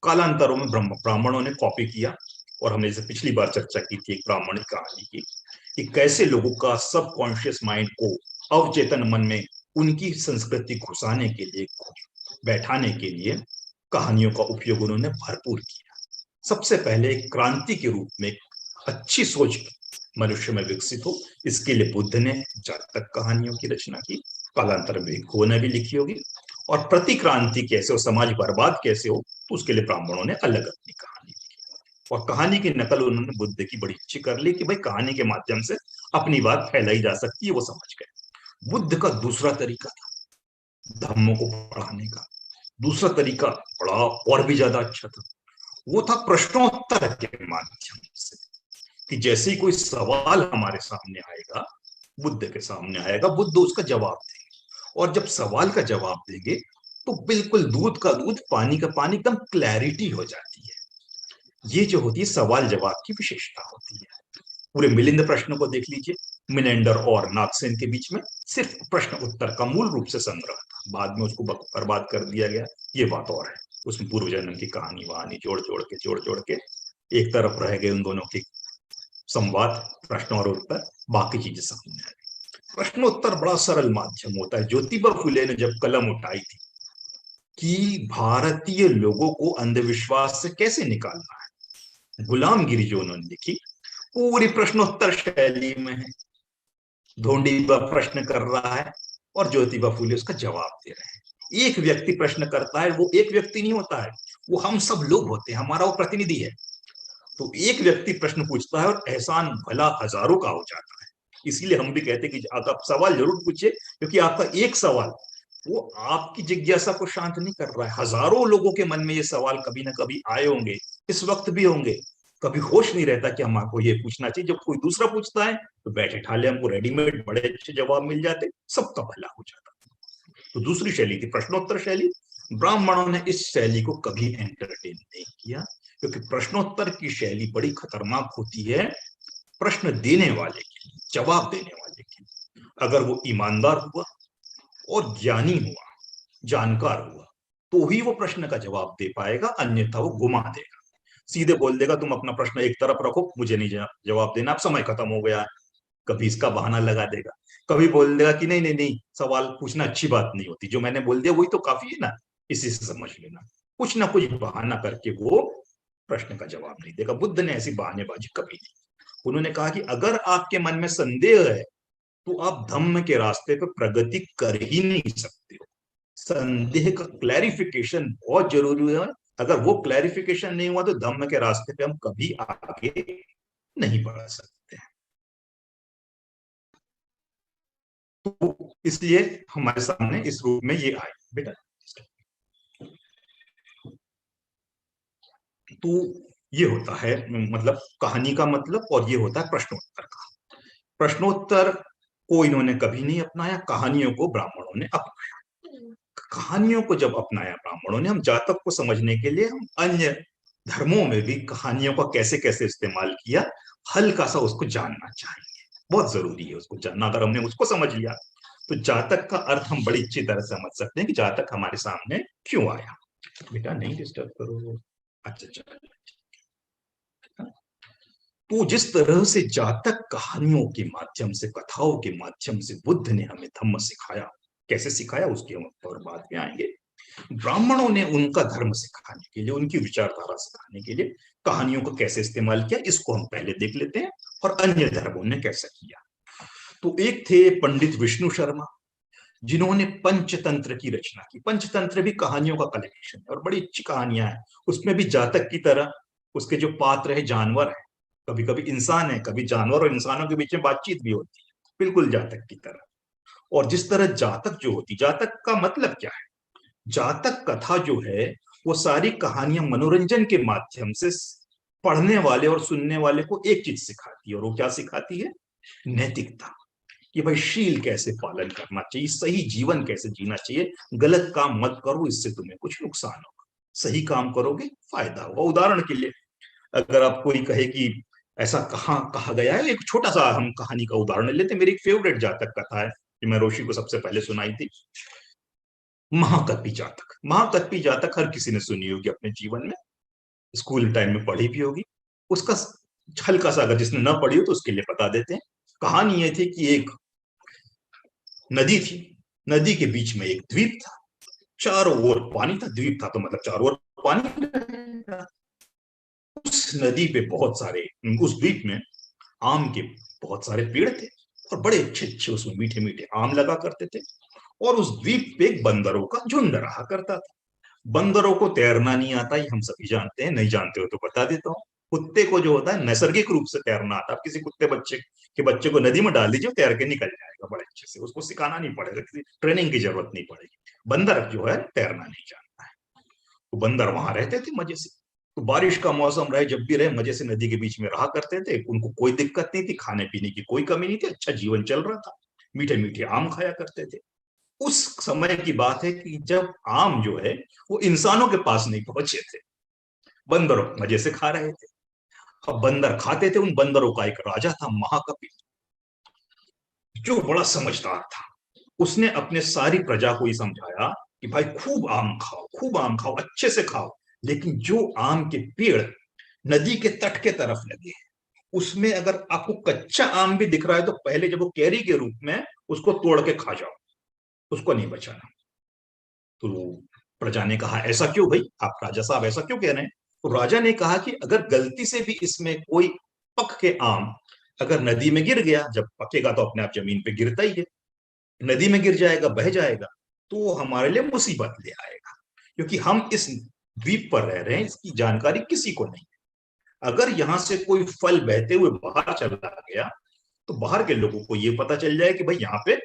कालांतरों में ब्राह्मणों ने कॉपी किया। और हमने जैसे पिछली बार चर्चा की थी एक ब्राह्मणी कहानी की, कि कैसे लोगों का सबकॉन्शियस माइंड को अवचेतन मन में उनकी संस्कृति घुसाने के लिए, बैठाने के लिए कहानियों का उपयोग उन्होंने भरपूर किया। सबसे पहले एक क्रांति के रूप में अच्छी सोच मनुष्य में विकसित हो, इसके लिए बुद्ध ने जातक कहानियों की रचना की। कालांतर में भिक्खुओं ने भी लिखी होगी। और प्रतिक्रांति कैसे हो, समाज बर्बाद कैसे हो, तो उसके लिए ब्राह्मणों ने अलग अपनी कहानी लिखी। और कहानी की नकल उन्होंने बुद्ध की बड़ी अच्छी कर ली कि भाई कहानी के माध्यम से अपनी बात फैलाई जा सकती है, वो समझ गए। बुद्ध का दूसरा तरीका था धम्मों को पढ़ाने का। दूसरा तरीका बड़ा और भी ज्यादा अच्छा था, वो था प्रश्नोत्तर के माध्यम से। कि जैसे ही कोई सवाल हमारे सामने आएगा, बुद्ध के सामने आएगा, बुद्ध उसका जवाब देंगे। और जब सवाल का जवाब देंगे तो बिल्कुल दूध का दूध पानी का पानी, एकदम क्लैरिटी हो जाती है। ये जो होती है सवाल जवाब की विशेषता होती है। पूरे मिलिंद प्रश्न को देख लीजिए, मिनेंडर और नागसेन के बीच में सिर्फ प्रश्न उत्तर का मूल रूप से संग्रह था, बाद में उसको बर्बाद कर दिया गया, ये बात और है। उसमें पूर्व जन्म की कहानी वहानी जोड़ जोड़ के एक तरफ रह गए उन दोनों के संवाद, प्रश्न और उत्तर, बाकी चीजें सामने आ गई। प्रश्नोत्तर बड़ा सरल माध्यम होता है। ज्योतिबा फुले ने जब कलम उठाई थी कि भारतीय लोगों को अंधविश्वास से कैसे निकालना है, गुलामगिरी जो उन्होंने लिखी पूरी प्रश्नोत्तर शैली में है। ढोंडीबा प्रश्न कर रहा है और ज्योतिबा फुले उसका जवाब दे रहे हैं। एक व्यक्ति प्रश्न करता है, वो एक व्यक्ति नहीं होता है, वो हम सब लोग होते हैं, हमारा वो प्रतिनिधि है। तो एक व्यक्ति प्रश्न पूछता है और एहसान भला हजारों का हो जाता है। इसीलिए हम भी कहते हैं कि आप सवाल जरूर पूछिए, क्योंकि आपका एक सवाल वो आपकी जिज्ञासा को शांत नहीं कर रहा है। हजारों लोगों के मन में ये सवाल कभी ना कभी आए होंगे, इस वक्त भी होंगे। कभी होश नहीं रहता कि हमको ये पूछना चाहिए। जब कोई दूसरा पूछता है तो बैठे ठाले हमको रेडीमेड बड़े अच्छे जवाब मिल जाते, सबका भला हो जाता। तो दूसरी शैली थी प्रश्नोत्तर शैली। ब्राह्मणों ने इस शैली को कभी एंटरटेन नहीं किया, क्योंकि प्रश्नोत्तर की शैली बड़ी खतरनाक होती है प्रश्न देने वाले के लिए, जवाब देने वाले के लिए। अगर वो ईमानदार हुआ और ज्ञानी हुआ, जानकार हुआ, तो ही वो प्रश्न का जवाब दे पाएगा, अन्यथा वो घुमा देगा। सीधे बोल देगा तुम अपना प्रश्न एक तरफ रखो, मुझे नहीं जवाब देना, अब समय खत्म हो गया है। कभी इसका बहाना लगा देगा, कभी बोल देगा कि नहीं नहीं नहीं, सवाल पूछना अच्छी बात नहीं होती, जो मैंने बोल दिया वही तो काफी है ना, इसी से समझ लेना। कुछ ना कुछ बहाना करके वो प्रश्न का जवाब नहीं देगा। बुद्ध ने ऐसी बहानेबाजी कभी नहीं। उन्होंने कहा कि अगर आपके मन में संदेह है तो आप धम्म के रास्ते पर प्रगति कर ही नहीं सकते हो। संदेह का क्लैरिफिकेशन बहुत जरूरी है। अगर वो क्लैरिफिकेशन नहीं हुआ तो धम्म के रास्ते पे हम कभी आगे नहीं बढ़ सकते हैं। तो इसलिए हमारे सामने इस रूप में ये आए बेटा। तो ये होता है मतलब कहानी का मतलब, और ये होता है प्रश्नोत्तर का। प्रश्नोत्तर को इन्होंने कभी नहीं अपनाया, कहानियों को ब्राह्मणों ने अपनाया। कहानियों को जब अपनाया ब्राह्मणों ने, हम जातक को समझने के लिए हम अन्य धर्मों में भी कहानियों का कैसे कैसे इस्तेमाल किया, हल्का सा उसको जानना चाहिए, बहुत जरूरी है उसको जानना। अगर हमने उसको समझ लिया तो जातक का अर्थ हम बड़ी अच्छी तरह समझ सकते हैं कि जातक हमारे सामने क्यों आया। बेटा नहीं डिस्टर्ब करो। अच्छा अच्छा। तो जिस तरह से जातक कहानियों के माध्यम से, कथाओं के माध्यम से बुद्ध ने हमें धम्म सिखाया, कैसे सिखाया उसके हम और बाद में आएंगे। ब्राह्मणों ने उनका धर्म सिखाने के लिए, उनकी विचारधारा सिखाने के लिए कहानियों को कैसे इस्तेमाल किया, इसको हम पहले देख लेते हैं, और अन्य धर्मों ने कैसे किया। तो एक थे पंडित विष्णु शर्मा, जिन्होंने पंचतंत्र की रचना की। पंचतंत्र भी कहानियों का कलेक्शन है और बड़ी अच्छी कहानियां हैं। उसमें भी जातक की तरह उसके जो पात्र है जानवर है, कभी कभी इंसान है, कभी जानवर और इंसानों के बीच में बातचीत भी होती है, बिल्कुल जातक की तरह। और जिस तरह जातक जो होती, जातक का मतलब क्या है, जातक कथा जो है वो सारी कहानियां मनोरंजन के माध्यम से पढ़ने वाले और सुनने वाले को एक चीज सिखाती है, और वो क्या सिखाती है, नैतिकता, कि भाई शील कैसे पालन करना चाहिए, सही जीवन कैसे जीना चाहिए, गलत काम मत करो, इससे तुम्हें कुछ नुकसान होगा, सही काम करोगे फायदा होगा। उदाहरण के लिए अगर आप कोई कहे कि ऐसा कहाँ कहा गया है, एक छोटा सा हम कहानी का उदाहरण लेते हैं। मेरी एक फेवरेट जातक कथा है कि मैं रोशी को सबसे पहले सुनाई थी, महाकत्पी जातक। महाकत्पी जातक हर किसी ने सुनी होगी अपने जीवन में, स्कूल टाइम में पढ़ी भी होगी। उसका हल्का सा अगर जिसने न पढ़ी हो तो उसके लिए बता देते हैं। कहानी ये थी कि एक नदी थी, नदी के बीच में एक द्वीप था, चारों ओर पानी था, द्वीप था तो मतलब चारों ओर पानी था। उस नदी पे बहुत सारे, उस द्वीप में आम के बहुत सारे पेड़ थे, और बड़े अच्छे अच्छे उसमें मीठे मीठे आम लगा करते थे। और उस द्वीप पे एक बंदरों का झुंड रहा करता था। बंदरों को तैरना नहीं आता, ये हम सभी जानते हैं, नहीं जानते हो तो बता देता हूँ। कुत्ते को जो होता है नैसर्गिक रूप से तैरना आता है। आप किसी कुत्ते बच्चे को नदी में डाल दीजिए, तैर के निकल जाएगा बड़े अच्छे से, उसको सिखाना नहीं पड़ेगा, किसी ट्रेनिंग की जरूरत नहीं पड़ेगी। बंदर जो है तैरना नहीं जानता है। तो बंदर वहां रहते थे मजे से, तो बारिश का मौसम रहे जब भी रहे मजे से नदी के बीच में रहा करते थे। उनको कोई दिक्कत नहीं थी, खाने पीने की कोई कमी नहीं थी, अच्छा जीवन चल रहा था, मीठे मीठे आम खाया करते थे। उस समय की बात है कि जब आम जो है वो इंसानों के पास नहीं पहुंचे थे, बंदरों मजे से खा रहे थे। अब बंदर खाते थे, उन बंदरों का एक राजा था महाकपि, जो बड़ा समझदार था। उसने अपने सारी प्रजा को ही समझाया कि भाई खूब आम खाओ, खूब आम खाओ, अच्छे से खाओ, लेकिन जो आम के पेड़ नदी के तट के तरफ लगे हैं, उसमें अगर आपको कच्चा आम भी दिख रहा है तो पहले जब वो कैरी के रूप में उसको तोड़ के खा जाओ, उसको नहीं बचाना। तो प्रजा ने कहा ऐसा क्यों भाई, आप राजा साहब ऐसा क्यों कह रहे हैं। तो राजा ने कहा कि अगर गलती से भी इसमें कोई पक के आम अगर नदी में गिर गया, जब पकेगा तो अपने आप जमीन पे गिरता ही है, नदी में गिर जाएगा, बह जाएगा, तो वो हमारे लिए मुसीबत ले आएगा, क्योंकि हम इस द्वीप पर रह रहे हैं, इसकी जानकारी किसी को नहीं। अगर यहां से कोई फल बहते हुए बाहर चला गया तो बाहर के लोगों को ये पता चल जाए कि भाई यहाँ पे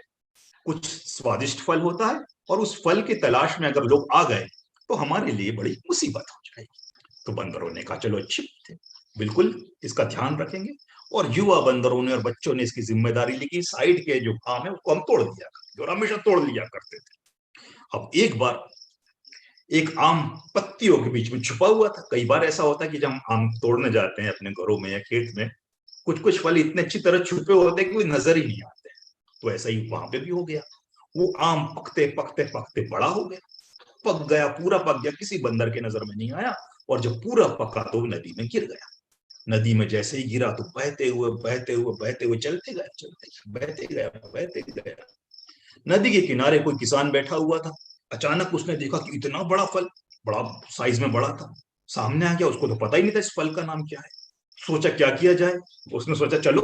कुछ स्वादिष्ट फल होता है, और उस फल की तलाश में अगर लोग आ गए तो हमारे लिए बड़ी मुसीबत हो जाएगी। तो बंदरों ने कहा चलो अच्छी बात है, बिल्कुल इसका ध्यान रखेंगे। और युवा बंदरों ने और बच्चों ने इसकी जिम्मेदारी ली कि साइड के जो आम है उसको हम तोड़ दिया करते, और हमेशा तोड़ लिया करते थे। अब एक बार एक आम पत्तियों के बीच में छुपा हुआ था। कई बार ऐसा होता है कि जब हम आम तोड़ने जाते हैं अपने घरों में या खेत में, कुछ कुछ फल इतने अच्छी तरह छुपे होते हैं कि कोई नजर ही नहीं आते। तो ऐसा ही वहां पे भी हो गया। वो आम पकते पकते पकते बड़ा हो गया, पक गया, पूरा पक गया, किसी बंदर के नजर में नहीं आया। और जब पूरा पका तो वो नदी में गिर गया। नदी में जैसे ही गिरा तो बहते हुए बहते हुए बहते हुए चलते गए, चलते बहते गया, बहते गया। नदी के किनारे कोई किसान बैठा हुआ था। अचानक उसने देखा कि इतना बड़ा फल, बड़ा साइज में बड़ा था, सामने आ गया। उसको तो पता ही नहीं था इस फल का नाम क्या है। सोचा क्या किया जाए। उसने सोचा चलो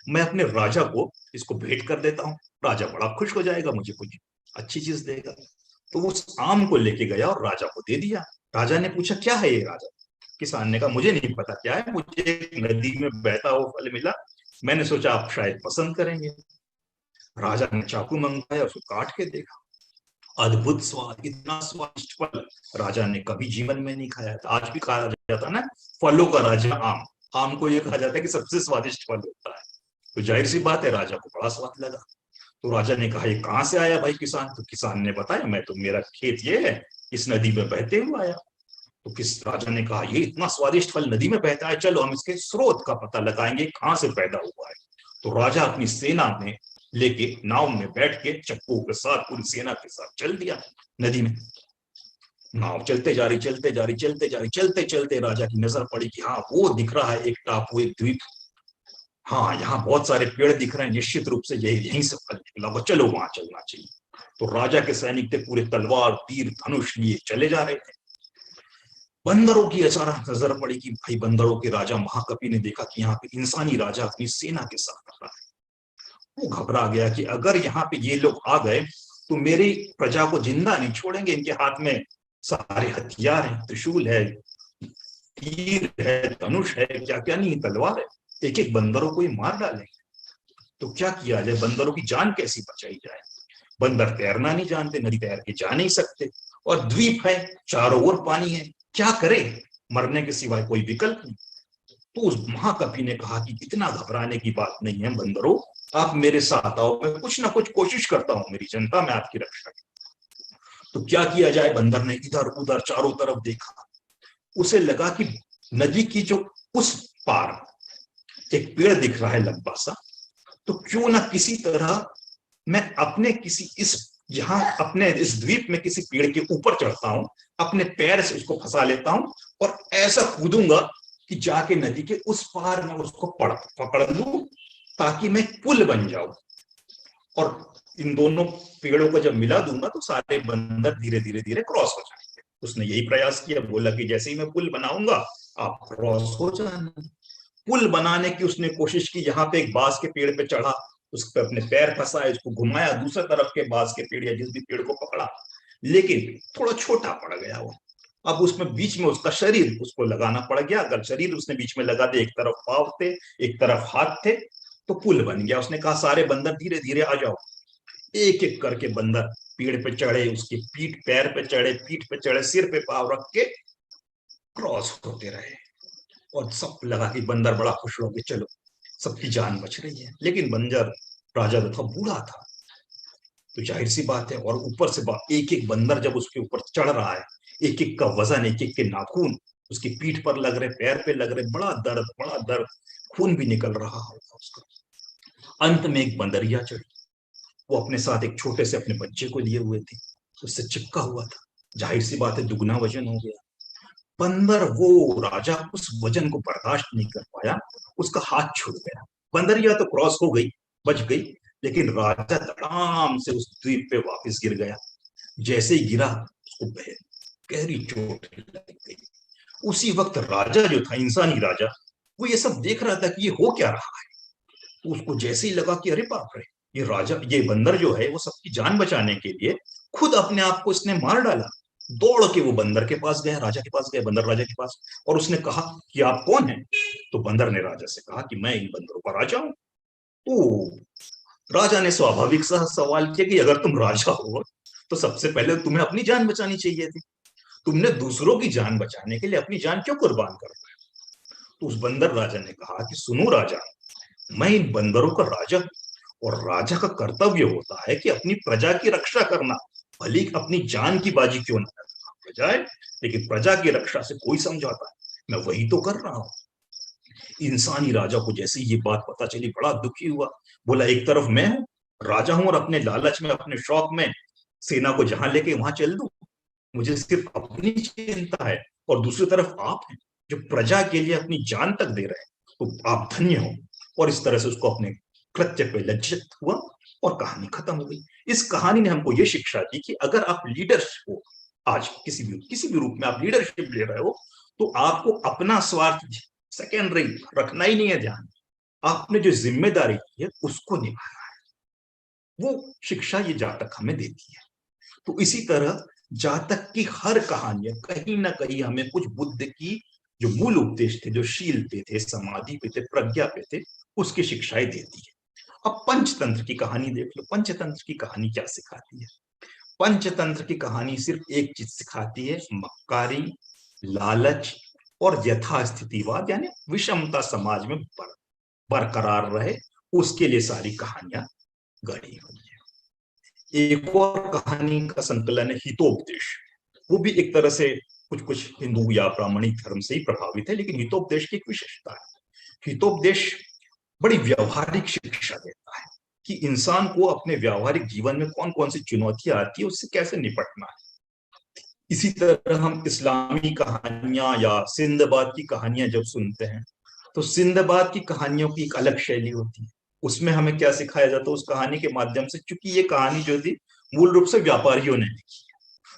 मैं अपने राजा को इसको भेंट कर देता हूँ, राजा बड़ा खुश हो जाएगा, मुझे कुछ अच्छी चीज देगा। तो उस आम को लेके गया और राजा को दे दिया। राजा ने पूछा क्या है ये। राजा किसान ने कहा मुझे नहीं पता क्या है, मुझे एक नदी में बहता हुआ फल मिला, मैंने सोचा आप शायद पसंद करेंगे। राजा ने चाकू मंगवाया, उसको काट के देखा, अद्भुत स्वाद, इतना स्वादिष्ट फल राजा ने कभी जीवन में नहीं खाया था। आज भी कहा जाता है ना, फलों का राजा आम, आम को यह कहा जाता है कि सबसे स्वादिष्ट फल होता है। तो जाहिर सी बात है राजा को बड़ा स्वाद लगा। तो राजा ने कहा, ये कहाँ से आया भाई किसान? तो किसान ने बताया, मैं तो, मेरा खेत ये है, इस नदी में बहते हुए आया। तो किस राजा ने कहा, ये इतना स्वादिष्ट फल नदी में बहता है, चलो हम इसके स्रोत का पता लगाएंगे, कहाँ से पैदा हुआ है। तो राजा अपनी सेना में लेके नाव में बैठ के चप्पू के साथ पूरी सेना के साथ चल दिया नदी में। नाव चलते जा रही, चलते जा रही, चलते जा रही, चलते चलते राजा की नजर पड़ी कि हाँ, वो दिख रहा है एक टापू, एक द्वीप। हाँ, यहाँ बहुत सारे पेड़ दिख रहे हैं, निश्चित रूप से यहीं से फल निकला होगा, चलो वहां चलना चाहिए। तो राजा के सैनिक थे, पूरे तलवार तीर धनुष लिए चले जा रहे थे। बंदरों की अचानक नजर पड़ी कि भाई, बंदरों के राजा महाकपि ने देखा कि यहाँ पे इंसानी राजा अपनी सेना के साथ आ रहा है। वो घबरा गया कि अगर यहाँ पे ये लोग आ गए तो मेरी प्रजा को जिंदा नहीं छोड़ेंगे, इनके हाथ में सारे हथियार हैं, त्रिशूल है, तीर है, धनुष है, क्या क्या नहीं, तलवार है, एक एक बंदरों को ये मार डालेंगे। तो क्या किया जाए, बंदरों की जान कैसी बचाई जाए? बंदर तैरना नहीं जानते, नदी तैर के जा नहीं सकते, और द्वीप है, चारों ओर पानी है, क्या करे? मरने के सिवाय कोई विकल्प नहीं। तो उस महाकवि ने कहा कि इतना घबराने की बात नहीं है बंदरों, आप मेरे साथ आओ, मैं कुछ ना कुछ कोशिश करता हूं, मेरी जनता में आपकी रक्षा की। तो क्या किया जाए? बंदर ने इधर उधर चारों तरफ देखा, उसे लगा कि नदी की जो उस पार एक पेड़ दिख रहा है लंबा सा, तो क्यों ना किसी तरह मैं अपने किसी इस यहाँ अपने इस द्वीप में किसी पेड़ के ऊपर चढ़ता हूं, अपने पैर से उसको फंसा लेता हूं और ऐसा कूदूंगा कि जाके नदी के उस पार में उसको पकड़ लूं, ताकि मैं पुल बन जाऊं, और इन दोनों पेड़ों को जब मिला दूंगा तो सारे बंदर धीरे धीरे धीरे क्रॉस हो जाएंगे। उसने यही प्रयास किया, बोला कि जैसे ही मैं पुल बनाऊंगा आप क्रॉस हो जाना। पुल बनाने की उसने कोशिश की, यहाँ पे एक बांस के पेड़ पे चढ़ा, उस पर अपने पैर फंसाए, उसको घुमाया, दूसरे तरफ के बांस के पेड़ या जिस भी पेड़ को पकड़ा, लेकिन थोड़ा छोटा पड़ गया वो। अब उसमें बीच में उसका शरीर उसको लगाना पड़ गया। अगर शरीर उसने बीच में लगा दे, एक तरफ पांव थे, एक तरफ हाथ थे, तो पुल बन गया। उसने कहा, सारे बंदर धीरे धीरे आ जाओ। एक एक करके बंदर पेड़ पे चढ़े, उसकी पीठ पैर पे चढ़े, पीठ पे चढ़े, सिर पे पाव रख के क्रॉस होते रहे, और सब लगा कि बंदर बड़ा खुश हो गया, चलो सबकी जान बच रही है। लेकिन बंदर राजा जो था बूढ़ा था, तो जाहिर सी बात है, और ऊपर से एक एक बंदर जब उसके ऊपर चढ़ रहा है, एक एक का वजन, एक एक के नाखून उसकी पीठ पर लग रहे, पैर पे लग रहे, बड़ा दर्द, बड़ा दर्द, खून भी निकल रहा होगा उसका। अंत में एक बंदरिया चढ़ी, वो अपने साथ एक छोटे से अपने बच्चे को लिए हुए थे, उससे चिपका हुआ था। जाहिर सी बात है, दुगना वजन हो गया। बंदर, वो राजा उस वजन को बर्दाश्त नहीं कर पाया, उसका हाथ छूट गया। बंदरिया तो क्रॉस हो गई, बच गई, लेकिन राजा धड़ाम से उस द्वीप पे वापस गिर गया। जैसे ही गिरा, उसको गहरी चोट लग गई। उसी वक्त राजा जो था, इंसानी राजा, वो ये सब देख रहा था कि ये हो क्या रहा है। तो उसको जैसे ही लगा कि अरे बाप रे, ये राजा, ये बंदर जो है, वो सबकी जान बचाने के लिए खुद अपने आप को इसने मार डाला। दौड़ के वो बंदर के पास गया, राजा के पास गया, बंदर राजा के पास, और उसने कहा कि आप कौन हैं? तो बंदर ने राजा से कहा कि मैं इन बंदरों का राजा हूं। तो राजा ने स्वाभाविक सा सवाल किया कि अगर तुम राजा हो तो सबसे पहले तुम्हें अपनी जान बचानी चाहिए थी, तुमने दूसरों की जान बचाने के लिए अपनी जान क्यों कुर्बान कर पाए? तो उस बंदर राजा ने कहा कि सुनो राजा, मैं इन बंदरों का राजा हूं, और राजा का कर्तव्य होता है कि अपनी प्रजा की रक्षा करना, भले अपनी जान की बाजी क्यों न करना जाए, लेकिन प्रजा की रक्षा से कोई समझौता है, मैं वही तो कर रहा हूं। इंसानी राजा को जैसे ये बात पता चली, बड़ा दुखी हुआ। बोला, एक तरफ मैं हूं, राजा हूं, और अपने लालच में, अपने शौक में सेना को जहां लेके वहां चल दूं, मुझे सिर्फ अपनी चिंता है, और दूसरी तरफ आप हैं जो प्रजा के लिए अपनी जान तक दे रहे हैं, तो आप धन्य हो। और इस तरह से उसको अपने कृत्य पे लज्जित हुआ, और कहानी खत्म हो गई। इस कहानी ने हमको ये शिक्षा दी कि अगर आप लीडरशिप हो, आज किसी भी रूप में आप लीडरशिप ले रहे हो, तो आपको अपना स्वार्थ सेकेंडरी रखना ही नहीं है ध्यान, आपने जो जिम्मेदारी की है उसको निभाना है। वो शिक्षा ये जातक हमें देती है। तो इसी तरह जातक की हर कहानी कहीं ना कहीं हमें कुछ बुद्ध की जो मूल उपदेश थे, जो शील पे थे, समाधि पे थे, प्रज्ञा पे थे, उसकी शिक्षाएं देती है। अब पंचतंत्र की कहानी देख लो। पंचतंत्र की कहानी क्या सिखाती है? पंचतंत्र की कहानी सिर्फ एक चीज सिखाती है, मक्कारी, लालच और यथास्थितिवाद, यानी विषमता समाज में बरकरार रहे, उसके लिए सारी कहानियां गढ़ी हुई है। एक और कहानी का संकलन है हितोपदेश। वो भी एक तरह से कुछ कुछ हिंदू या प्रामाणिक धर्म से ही प्रभावित है, लेकिन हितोपदेश की एक विशेषता है। हितोपदेश बड़ी व्यवहारिक शिक्षा देता है कि इंसान को अपने व्यवहारिक जीवन में कौन कौन सी चुनौतियां आती है, उससे कैसे निपटना है। इसी तरह हम इस्लामी कहानियां या सिंदबाद की कहानियां जब सुनते हैं, तो सिंदबाद की कहानियों की एक अलग शैली होती है। उसमें हमें क्या सिखाया जाता है उस कहानी के माध्यम से, क्योंकि ये कहानी जो थी मूल रूप से व्यापारियों ने लिखी है,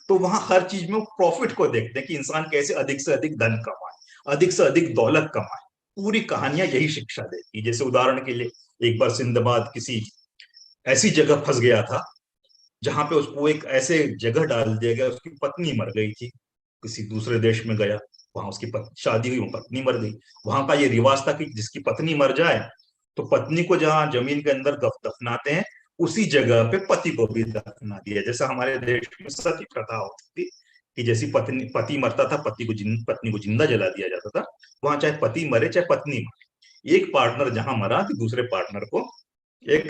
तो वहां हर चीज में वो प्रॉफिट को देखते हैं कि इंसान कैसे अधिक से अधिक धन कमाए, अधिक से अधिक दौलत कमाए। पूरी कहानियां यही शिक्षा देती है। जैसे उदाहरण के लिए, एक बार सिंदबाद किसी ऐसी जगह फंस गया था जहां पे उसको एक ऐसे जगह डाल दिया गया, उसकी पत्नी मर गई थी, किसी दूसरे देश में गया, वहां उसकी शादी हुई, पत्नी मर गई। वहां का ये रिवाज था कि जिसकी पत्नी मर जाए तो पत्नी को जहां जमीन के अंदर दफनाते हैं, उसी जगह पे पति को भी दफना दिया। जैसा हमारे देश में सती प्रथा होती थी कि जैसी पति मरता था, पत्नी को जिंदा जला दिया जाता था, वहां चाहे पति मरे चाहे पत्नी मरे, एक पार्टनर जहां मरा कि दूसरे पार्टनर को एक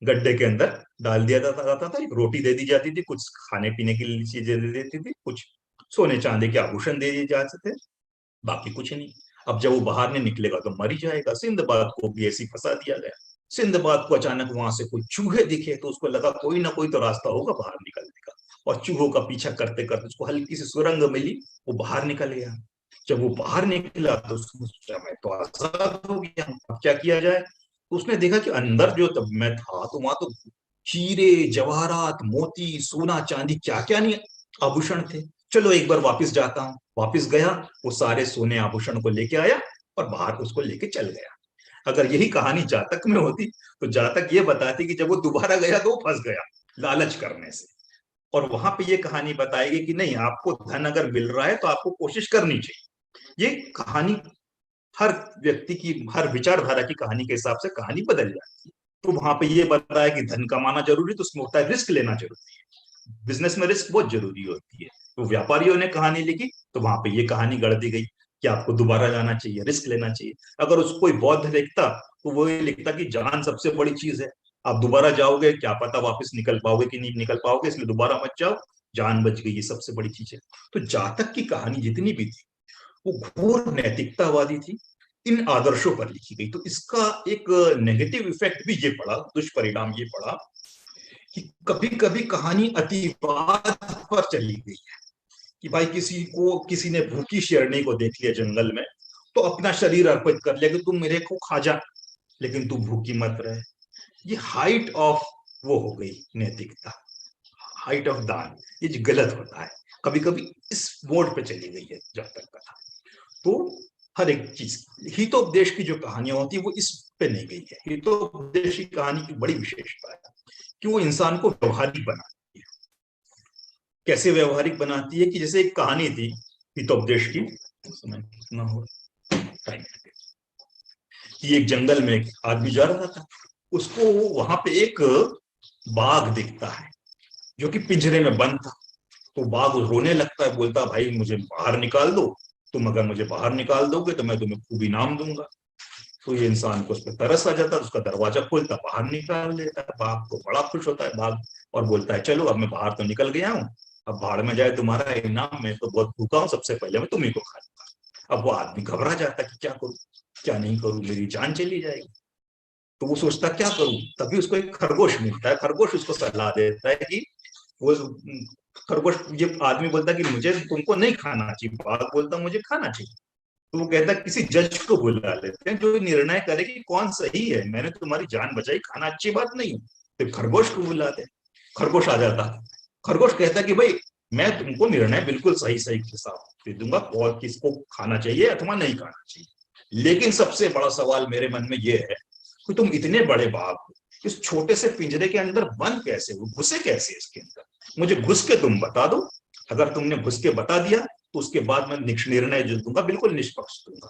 गड्ढे के अंदर डाल दिया जाता था। एक रोटी दे दी जाती थी, कुछ खाने पीने की चीजें दे देती थी, कुछ सोने चांदी के आभूषण दे दिए जाते थे, बाकी कुछ नहीं। अब जब वो बाहर नहीं निकलेगा तो मर ही जाएगा। सिंदबाद को भी ऐसी फंसा दिया गया। सिंदबाद को अचानक वहां से कोई चूहे दिखे, तो उसको लगा कोई ना कोई तो रास्ता होगा बाहर निकलने का, और चूहों का पीछा करते करते उसको हल्की सी सुरंग मिली, वो बाहर निकल गया। जब वो बाहर निकला तो उसने सोचा मैं तो आजाद हो गया, अब क्या किया जाए। तो उसने देखा कि अंदर जो तब मैं था तो वहां तो हीरे जवाहरात मोती सोना चांदी क्या क्या नहीं आभूषण थे। चलो एक बार वापस जाता हूँ। वापस गया, वो सारे सोने आभूषण को लेके आया और बाहर उसको लेके चल गया। अगर यही कहानी जातक में होती तो जातक ये बताती कि जब वो दोबारा गया तो वो फंस गया लालच करने से। और वहां पे ये कहानी बताएगी कि नहीं, आपको धन अगर मिल रहा है तो आपको कोशिश करनी चाहिए। ये कहानी हर व्यक्ति की, हर विचारधारा की कहानी के हिसाब से कहानी बदल जाती है। तो वहां पे ये बताया कि धन कमाना जरूरी, तो उसमें होता है रिस्क लेना जरूरी है। बिजनेस में रिस्क बहुत जरूरी होती है। तो व्यापारियों ने कहानी लिखी तो वहां पे ये कहानी गढ़ दी गई कि आपको दोबारा जाना चाहिए, रिस्क लेना चाहिए। अगर उसको कोई बौद्ध लिखता तो वो ये लिखता कि जान सबसे बड़ी चीज है, आप दोबारा जाओगे क्या पता वापस निकल पाओगे कि नहीं निकल पाओगे, इसलिए दोबारा मत जाओ, जान बच गई, ये सबसे बड़ी चीज है। तो जातक की कहानी जितनी भी थी वो घोर नैतिकतावादी थी, इन आदर्शों पर लिखी गई। तो इसका एक नेगेटिव इफेक्ट भी ये पड़ा, दुष्परिणाम ये पड़ा कि कभी कभी कहानी अतिवाद पर चली गई है कि भाई किसी ने भूखी शेरनी को देख लिया जंगल में, तो अपना शरीर अर्पित कर लिया कि तुम मेरे को खा जा, लेकिन तू भूखी मत रहे। ये हाइट ऑफ वो हो गई नैतिकता, हाइट ऑफ दान, ये जो गलत होता है कभी कभी इस मोड पे चली गई है जब तक कथा। तो हर एक चीज हितोपदेश की जो कहानियां होती है वो इस पे नहीं गई है। हितोपदेश की कहानी की बड़ी विशेषता है कि वो इंसान को व्यवहारिक बनाती है। कैसे व्यवहारिक बनाती है कि जैसे एक कहानी थी हितोपदेश की, समय कितना हो टाइम, कि एक जंगल में एक आदमी जा रहा था, उसको वहां पे एक बाघ दिखता है जो कि पिंजरे में बंद था। तो बाघ रोने लगता है, बोलता भाई मुझे बाहर निकाल दो, तुम अगर मुझे बाहर निकाल दोगे तो मैं तुम्हें खूब इनाम दूंगा। तो ये इंसान को उस पर तरस आ जाता है, उसका दरवाजा खोलता, बाहर निकाल देता है। बाघ को बड़ा खुश होता है बाघ, और बोलता है चलो अब मैं बाहर तो निकल गया हूँ, अब बाहर में जाए तुम्हारा इनाम, मैं तो बहुत भूखा हूँ, सबसे पहले मैं तुम्ही को खा लूंगा। अब वो आदमी घबरा जाता है कि क्या करूं, क्या नहीं करूं, मेरी जान चली जाएगी। तो वो सोचता क्या करूं, तभी उसको एक खरगोश मिलता है। खरगोश उसको सलाह देता है कि वो खरगोश, ये आदमी बोलता है कि मुझे तुमको नहीं खाना चाहिए, बाघ बोलता मुझे खाना चाहिए। तो वो कहता है किसी जज को बुला लेते हैं जो निर्णय करे कि कौन सही है, मैंने तुम्हारी जान बचाई, खाना अच्छी बात नहीं है। तो खरगोश को बुलाते हैं, खरगोश आ जाता है। खरगोश कहता है कि भाई मैं तुमको निर्णय बिल्कुल सही सही के साथ दे दूंगा, और किसको खाना चाहिए अथवा नहीं खाना चाहिए, लेकिन सबसे बड़ा सवाल मेरे मन में ये है कि तुम इतने बड़े बाघ हो, इस छोटे से पिंजरे के अंदर बंद कैसे हो, घुसे कैसे इसके अंदर, मुझे घुस के तुम बता दो। अगर तुमने घुस के बता दिया तो उसके बाद मैं निर्णय जो दूंगा बिल्कुल निष्पक्ष दूंगा।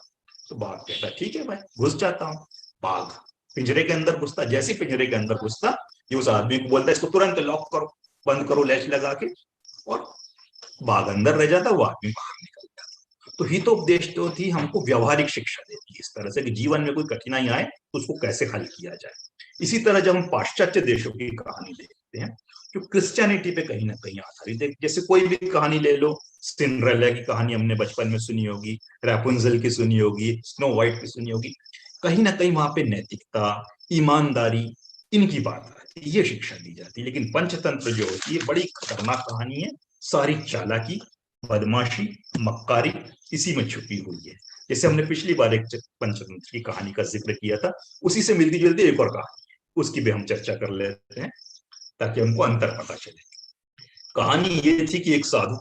तो बाघ कहता है ठीक है भाई, घुस जाता हूँ। बाघ पिंजरे के अंदर घुसता, जैसे पिंजरे के अंदर घुसता, ये उस आदमी को बोलता है इसको तुरंत लॉक करो, बंद करो लैच लगा के, और बाघ अंदर रह जाता, वो आदमी बाहर निकल जाता। तो हितोपदेश तो थी हमको व्यवहारिक शिक्षा देती है इस तरह से कि जीवन में कोई कठिनाई आए तो उसको कैसे हल किया जाए। इसी तरह जब हम पाश्चात्य देशों की कहानी देखते हैं जो क्रिश्चियनिटी पे कहीं ना कहीं आधारित है, जैसे कोई भी कहानी ले लो, सिंड्रेला की कहानी हमने बचपन में सुनी होगी, रैपुंजल की सुनी होगी, स्नो व्हाइट की सुनी होगी, कहीं ना कहीं वहां पे नैतिकता, ईमानदारी, इनकी बात आती है, ये शिक्षा दी जाती है। लेकिन पंचतंत्र जो होती है बड़ी खतरनाक कहानी है, सारी चालाकी, बदमाशी, मक्कारी इसी में छुपी हुई है। जैसे हमने पिछली बार एक पंचतंत्र की कहानी का जिक्र किया था, उसी से मिलती जुलती एक और कहानी, उसकी भी हम चर्चा कर लेते हैं ताकि हमको अंतर पता चले। कहानी ये थी कि एक साधु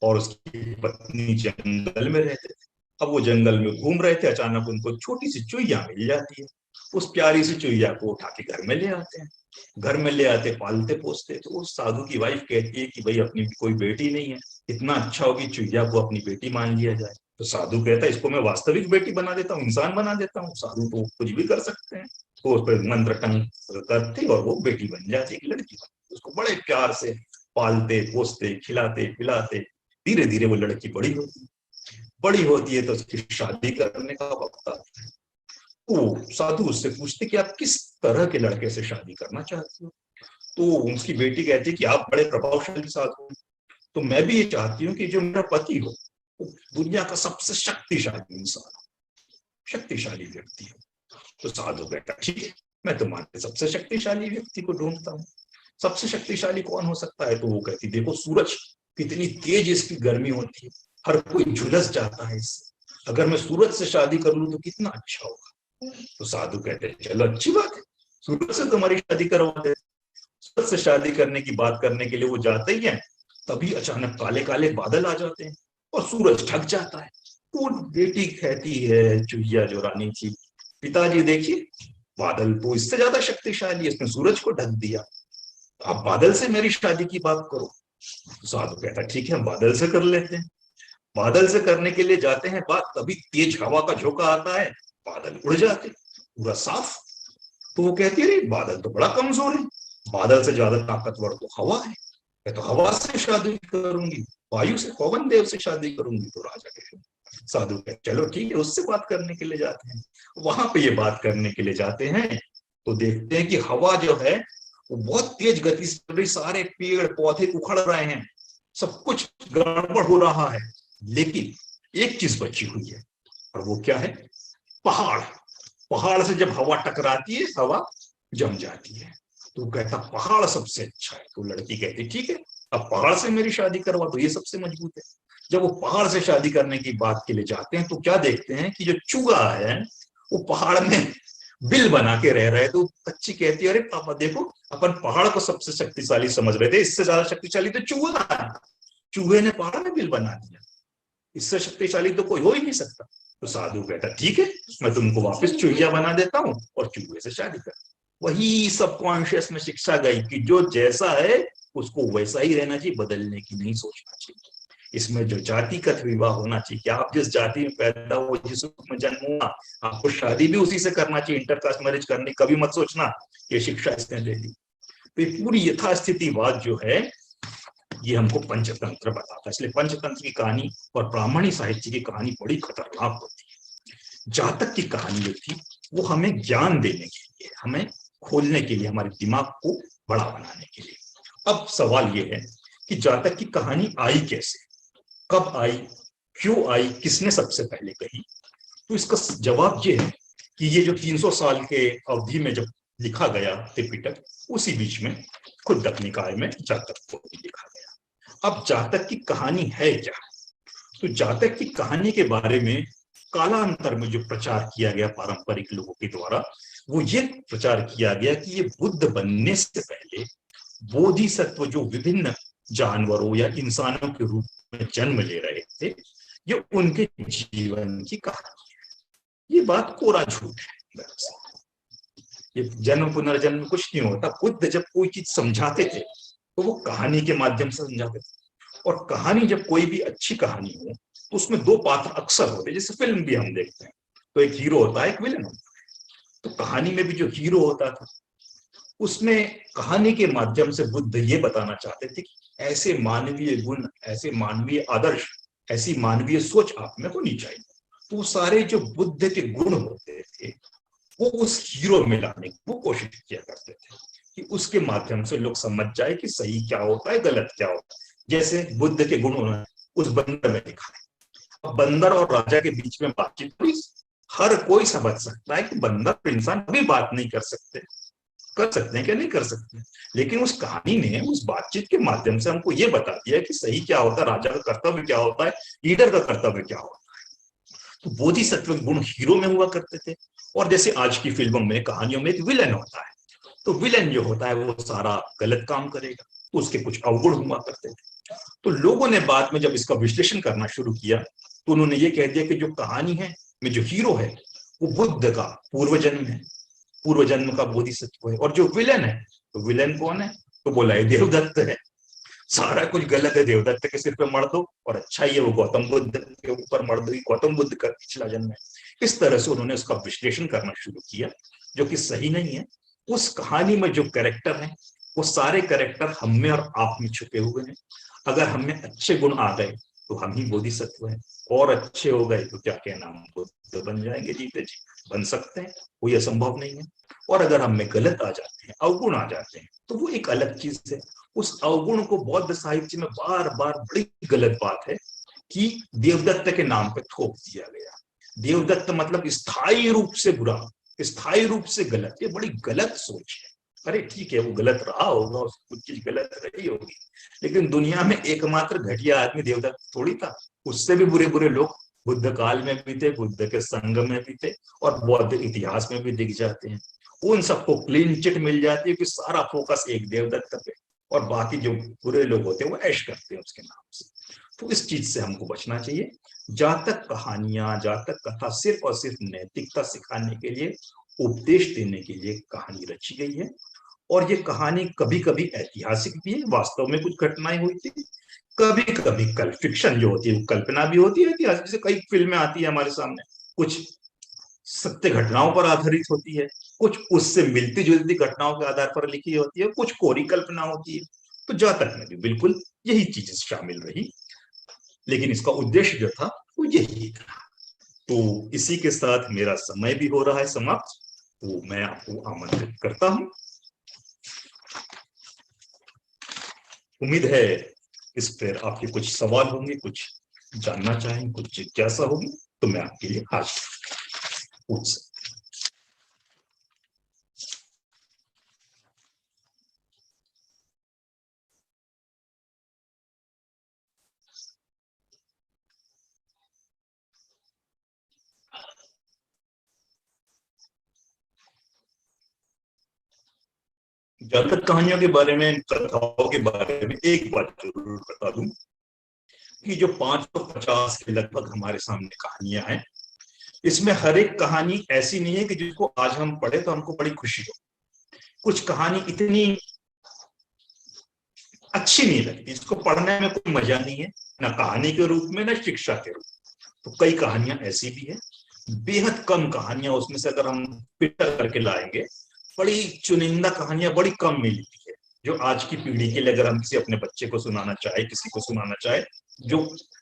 और उसकी पत्नी जंगल में रहते थे। अब वो जंगल में घूम रहे थे, अचानक उनको छोटी सी चुईया मिल जाती है। उस प्यारी सी चुईया को उठा के घर में ले आते हैं। घर में ले आते, पालते पोसते, तो उस साधु की वाइफ कहती है कि भाई अपनी कोई बेटी नहीं है, इतना अच्छा हो कि चुईया को अपनी बेटी मान लिया जाए। तो साधु कहता है इसको मैं वास्तविक बेटी बना देता हूँ, इंसान बना देता हूँ। साधु तो कुछ भी कर सकते हैं। तो उस पर मंत्र टंग करते और वो बेटी बन जाती है, लड़की। उसको बड़े प्यार से पालते पोसते, खिलाते पिलाते, धीरे धीरे वो लड़की बड़ी होती है तो उसकी शादी करने का वक्त आता है। तो साधु उससे पूछते कि आप किस तरह के लड़के से शादी करना चाहते हो। तो उसकी बेटी कहती है कि आप बड़े प्रभावशाली साधु हैं, तो मैं भी ये चाहती हूँ कि जो मेरा पति हो वो दुनिया का सबसे शक्तिशाली इंसान हो, शक्तिशाली व्यक्ति हो। तो साधु कहता ठीक है, मैं तुम्हारे सबसे शक्तिशाली व्यक्ति को ढूंढता हूँ। सबसे शक्तिशाली कौन हो सकता है? तो वो कहती देखो सूरज, कितनी तेज इसकी गर्मी होती है, हर कोई झुलस जाता है इससे। अगर मैं सूरज से शादी कर लूं तो कितना अच्छा होगा। तो साधु कहते हैं चलो अच्छी बात है, सूरज से तुम्हारी शादी करवा दे। सूरज से शादी करने की बात करने के लिए वो जाते ही हैं, तभी अचानक काले काले बादल आ जाते हैं और सूरज ढक जाता है। तो बेटी कहती है, चुहिया जो रानी थी, पिताजी देखिए बादल तो इससे ज्यादा शक्तिशाली है, इसने सूरज को ढक दिया, आप बादल से मेरी शादी की बात करो। साधु कहता ठीक है हम बादल से कर लेते हैं। बादल से करने के लिए जाते हैं बात, तभी तेज हवा का झोंका आता है, बादल उड़ जाते पूरा साफ। तो वो कहती है बादल तो बड़ा कमजोर है, बादल से ज्यादा ताकतवर तो हवा है, मैं तो हवा से शादी करूंगी, वायु से, पवन देव से शादी करूंगी। तो राजा कहते साधु कहते चलो ठीक है, उससे बात करने के लिए जाते हैं। वहां पे ये बात करने के लिए जाते हैं तो देखते हैं कि हवा जो है वो बहुत तेज गति से, सारे पेड़ पौधे उखड़ रहे हैं, सब कुछ गड़बड़ हो रहा है, लेकिन एक चीज बची हुई है, और वो क्या है? पहाड़। पहाड़ से जब हवा टकराती है हवा जम जाती है। तो कहता पहाड़ सबसे अच्छा है। तो लड़की कहती ठीक है, अब पहाड़ से मेरी शादी करवा दो, ये सबसे मजबूत है। जब वो पहाड़ से शादी करने की बात के लिए जाते हैं तो क्या देखते हैं कि जो चूहा है वो पहाड़ में बिल बना के रह रहे। तो बच्ची कहती है अरे पापा देखो, अपन पहाड़ को सबसे शक्तिशाली समझ रहे थे, इससे ज्यादा शक्तिशाली तो चूहा है, चूहे ने पहाड़ में बिल बना दिया, इससे शक्तिशाली तो कोई हो ही नहीं सकता। तो साधु कहता ठीक है, मैं तुमको वापस चूहिया बना देता हूँ और चूहे से शादी कर। वही सबकॉन्शियस में शिक्षा गई कि जो जैसा है उसको वैसा ही रहना चाहिए, बदलने की नहीं सोचना चाहिए। इसमें जो जातिगत विवाह होना चाहिए कि आप जिस जाति में पैदा हो, जिस में जन्म हुआ, आपको शादी भी उसी से करना चाहिए, इंटरकास्ट मैरिज करने कभी मत सोचना। ये शिक्षा इसने दे दी। तो ये पूरी यथास्थितिवाद जो है ये हमको पंचतंत्र बताता है। इसलिए पंचतंत्र की कहानी और ब्राह्मणी साहित्य की कहानी बड़ी खतरनाक होती है। जातक की कहानी जो थी वो हमें ज्ञान देने के लिए, हमें खोलने के लिए, हमारे दिमाग को बड़ा बनाने के लिए। अब सवाल ये है कि जातक की कहानी आई कैसे, कब आई, क्यों आई, किसने सबसे पहले कही? तो इसका जवाब ये है कि ये जो 300 साल के अवधि में जब लिखा गया त्रिपिटक, उसी बीच में खुद्दक निकाय में जातक को भी लिखा गया। अब जातक की कहानी है क्या? तो जातक की कहानी के बारे में कालांतर में जो प्रचार किया गया पारंपरिक लोगों के द्वारा, वो ये प्रचार किया गया कि ये बुद्ध बनने से पहले बोधिसत्व जो विभिन्न जानवरों या इंसानों के रूप में जन्म ले रहे थे, ये उनके जीवन की कहानी है। ये बात कोरा झूठ है। ये जन्म पुनर्जन्म कुछ नहीं होता। बुद्ध जब कोई चीज समझाते थे तो वो कहानी के माध्यम से समझाते थे, और कहानी जब कोई भी अच्छी कहानी हो तो उसमें दो पात्र अक्सर होते, जैसे फिल्म भी हम देखते हैं तो एक हीरो होता है, एक विलन होता है। तो कहानी में भी जो हीरो होता था उसमें कहानी के माध्यम से बुद्ध ये बताना चाहते थे कि ऐसे मानवीय गुण, ऐसे मानवीय आदर्श, ऐसी मानवीय सोच आप में होनी चाहिए। तो सारे जो बुद्ध के गुण होते थे वो उस हीरो में लाने की वो कोशिश किया करते थे कि उसके माध्यम से लोग समझ जाए कि सही क्या होता है, गलत क्या होता है। जैसे बुद्ध के गुण उन्होंने उस बंदर में दिखाए। अब बंदर और राजा के बीच में बातचीत हुई, हर कोई समझ सकता है कि बंदर और इंसान कभी बात नहीं कर सकते। कर सकते हैं क्या? नहीं कर सकते। लेकिन उस कहानी ने उस बातचीत के माध्यम से हमको ये बता दिया कि सही क्या होता है, राजा का कर्तव्य क्या होता है, लीडर का कर्तव्य क्या होता है। तो बोधिसत्व गुण हीरो में हुआ करते थे। और जैसे आज की फिल्मों में, कहानियों में एक विलन होता है, तो विलन जो होता है वो सारा गलत काम करेगा, तो उसके कुछ अवगुण हुआ करते थे। तो लोगों ने बाद में जब इसका विश्लेषण करना शुरू किया, तो उन्होंने ये कह दिया कि जो कहानी है में जो हीरो है वो बुद्ध का पूर्व जन्म है, पूर्व जन्म का बोधिसत्व है। और जो विलन है, तो विलन कौन है? तो बोला है देवदत्त है। सारा कुछ गलत है, देवदत्त के सिर पे मर दो, और अच्छा ही है वो गौतम बुद्ध के ऊपर मर दो, गौतम बुद्ध का पिछला जन्म है। इस तरह से उन्होंने उसका विश्लेषण करना शुरू किया, जो कि सही नहीं है। उस कहानी में जो कैरेक्टर है, वो सारे कैरेक्टर हम में और आप में छुपे हुए हैं। अगर हम में अच्छे गुण आ गए तो हम ही बोधिसत्व हैं, और अच्छे हो गए तो क्या कहना, हम बुद्ध बन जाएंगे, जीते जी बन सकते हैं, कोई असंभव नहीं है। और अगर हम में गलत आ जाते हैं, अवगुण आ जाते हैं, तो वो एक अलग चीज है। उस अवगुण को बौद्ध साहित्य में बार बार, बड़ी गलत बात है कि देवदत्त के नाम पे थोप दिया गया। देवदत्त मतलब स्थायी रूप से बुरा, स्थायी रूप से गलत, ये बड़ी गलत सोच है। अरे ठीक है, वो गलत रहा होगा, उसकी कुछ चीज गलत रही होगी, लेकिन दुनिया में एकमात्र घटिया आदमी देवदत्त थोड़ी था। उससे भी बुरे बुरे लोग बुद्ध काल में भी थे, बुद्ध के संग में भी थे, और बौद्ध इतिहास में भी दिख जाते हैं। उन सबको क्लीन चिट मिल जाती है कि सारा फोकस एक देवदत्त पे, और बाकी जो बुरे लोग होते हैं वो ऐश करते हैं उसके नाम से। तो इस चीज से हमको बचना चाहिए। जातक कहानियां, जातक कथा सिर्फ और सिर्फ नैतिकता सिखाने के लिए, उपदेश देने के लिए कहानी रची गई है। और ये कहानी कभी कभी ऐतिहासिक भी है, वास्तव में कुछ घटनाएं हुई थी। कभी कभी कल फिक्शन जो होती है वो कल्पना भी होती है ऐतिहासिक, जैसे कई फिल्में आती है हमारे सामने, कुछ सत्य घटनाओं पर आधारित होती है, कुछ उससे मिलती जुलती घटनाओं के आधार पर लिखी होती है, कुछ कोरी कल्पना होती है। तो जातक में भी बिल्कुल यही चीज शामिल रही, लेकिन इसका उद्देश्य जो था वो यही था। तो इसी के साथ मेरा समय भी हो रहा है समाप्त, तो मैं आपको आमंत्रित करता हूं। उम्मीद है इस पर आपके कुछ सवाल होंगे, कुछ जानना चाहेंगे, कुछ जिज्ञासा होगी, तो मैं आपके लिए हाजिर पूछ सकता हूं। जातक कहानियों के बारे में, कथाओं के बारे में एक बात जरूर बता दूं कि जो 550 के लगभग हमारे सामने कहानियां हैं, इसमें हर एक कहानी ऐसी नहीं है कि जिसको आज हम पढ़े तो हमको बड़ी खुशी हो। कुछ कहानी इतनी अच्छी नहीं लगती, इसको पढ़ने में कोई मजा नहीं है, ना कहानी के रूप में, ना शिक्षा के रूप में। तो कई कहानियां ऐसी भी है, बेहद कम कहानियां उसमें से अगर हम फिल्टर करके लाएंगे, बड़ी चुनिंदा कहानियां बड़ी कम मिलती है, जो आज की पीढ़ी के लिए अगर हम किसी अपने बच्चे को सुनाना चाहे, किसी को सुनाना चाहे, जो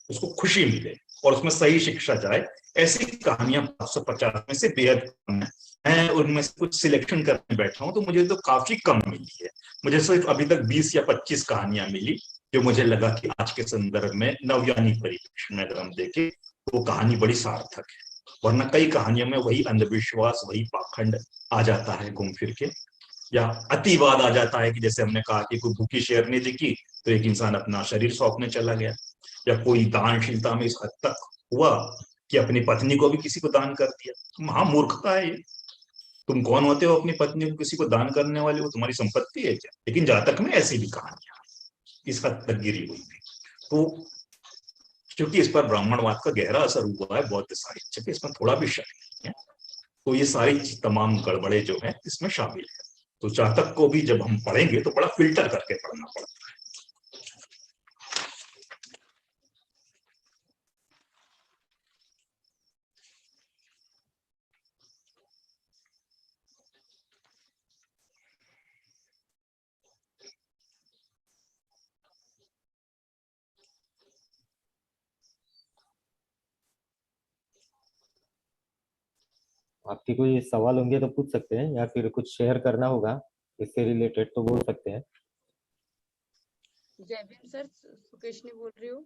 उसको खुशी मिले और उसमें सही शिक्षा जाए, ऐसी कहानियां 550 में से बेहद कम है। मैं उनमें से कुछ सिलेक्शन करने बैठा हूं तो मुझे तो काफी कम मिली है। मुझे सिर्फ अभी तक 20 या 25 कहानियां मिली, जो मुझे लगा कि आज के संदर्भ में, नवयानी परिप्रेक्ष्य में अगर हम देखें, तो वो कहानी बड़ी सार्थक है। वरना कई कहानियों में वही अंधविश्वास, वही पाखंड आ जाता है घूम फिर के, या अतिवाद आ जाता है कि जैसे हमने कहा कि कोई भूखी शेरनी दिखी तो एक इंसान अपना शरीर सौंपने चला गया, या कोई दानशीलता में इस हद तक हुआ कि अपनी पत्नी को भी किसी को दान कर दिया। महामूर्खता है ये। तुम कौन होते हो अपनी पत्नी को किसी को दान करने वाले? वो तुम्हारी संपत्ति है क्या? लेकिन जातक में ऐसी भी कहानियां इस हद तक गिरी हुई थी। तो क्योंकि इस पर ब्राह्मणवाद का गहरा असर हुआ है बौद्ध साहित्य पे, इसमें थोड़ा भी शक नहीं है। तो ये सारी तमाम गड़बड़े जो है इसमें शामिल है। तो जातक को भी जब हम पढ़ेंगे तो बड़ा फिल्टर करके पढ़ना पड़ता आपके कोई सवाल होंगे तो पूछ सकते हैं, या फिर कुछ शेयर करना होगा इससे रिलेटेड तो बोल सकते हैं। जय भीम सर, सुकेशनी बोल रही हूँ।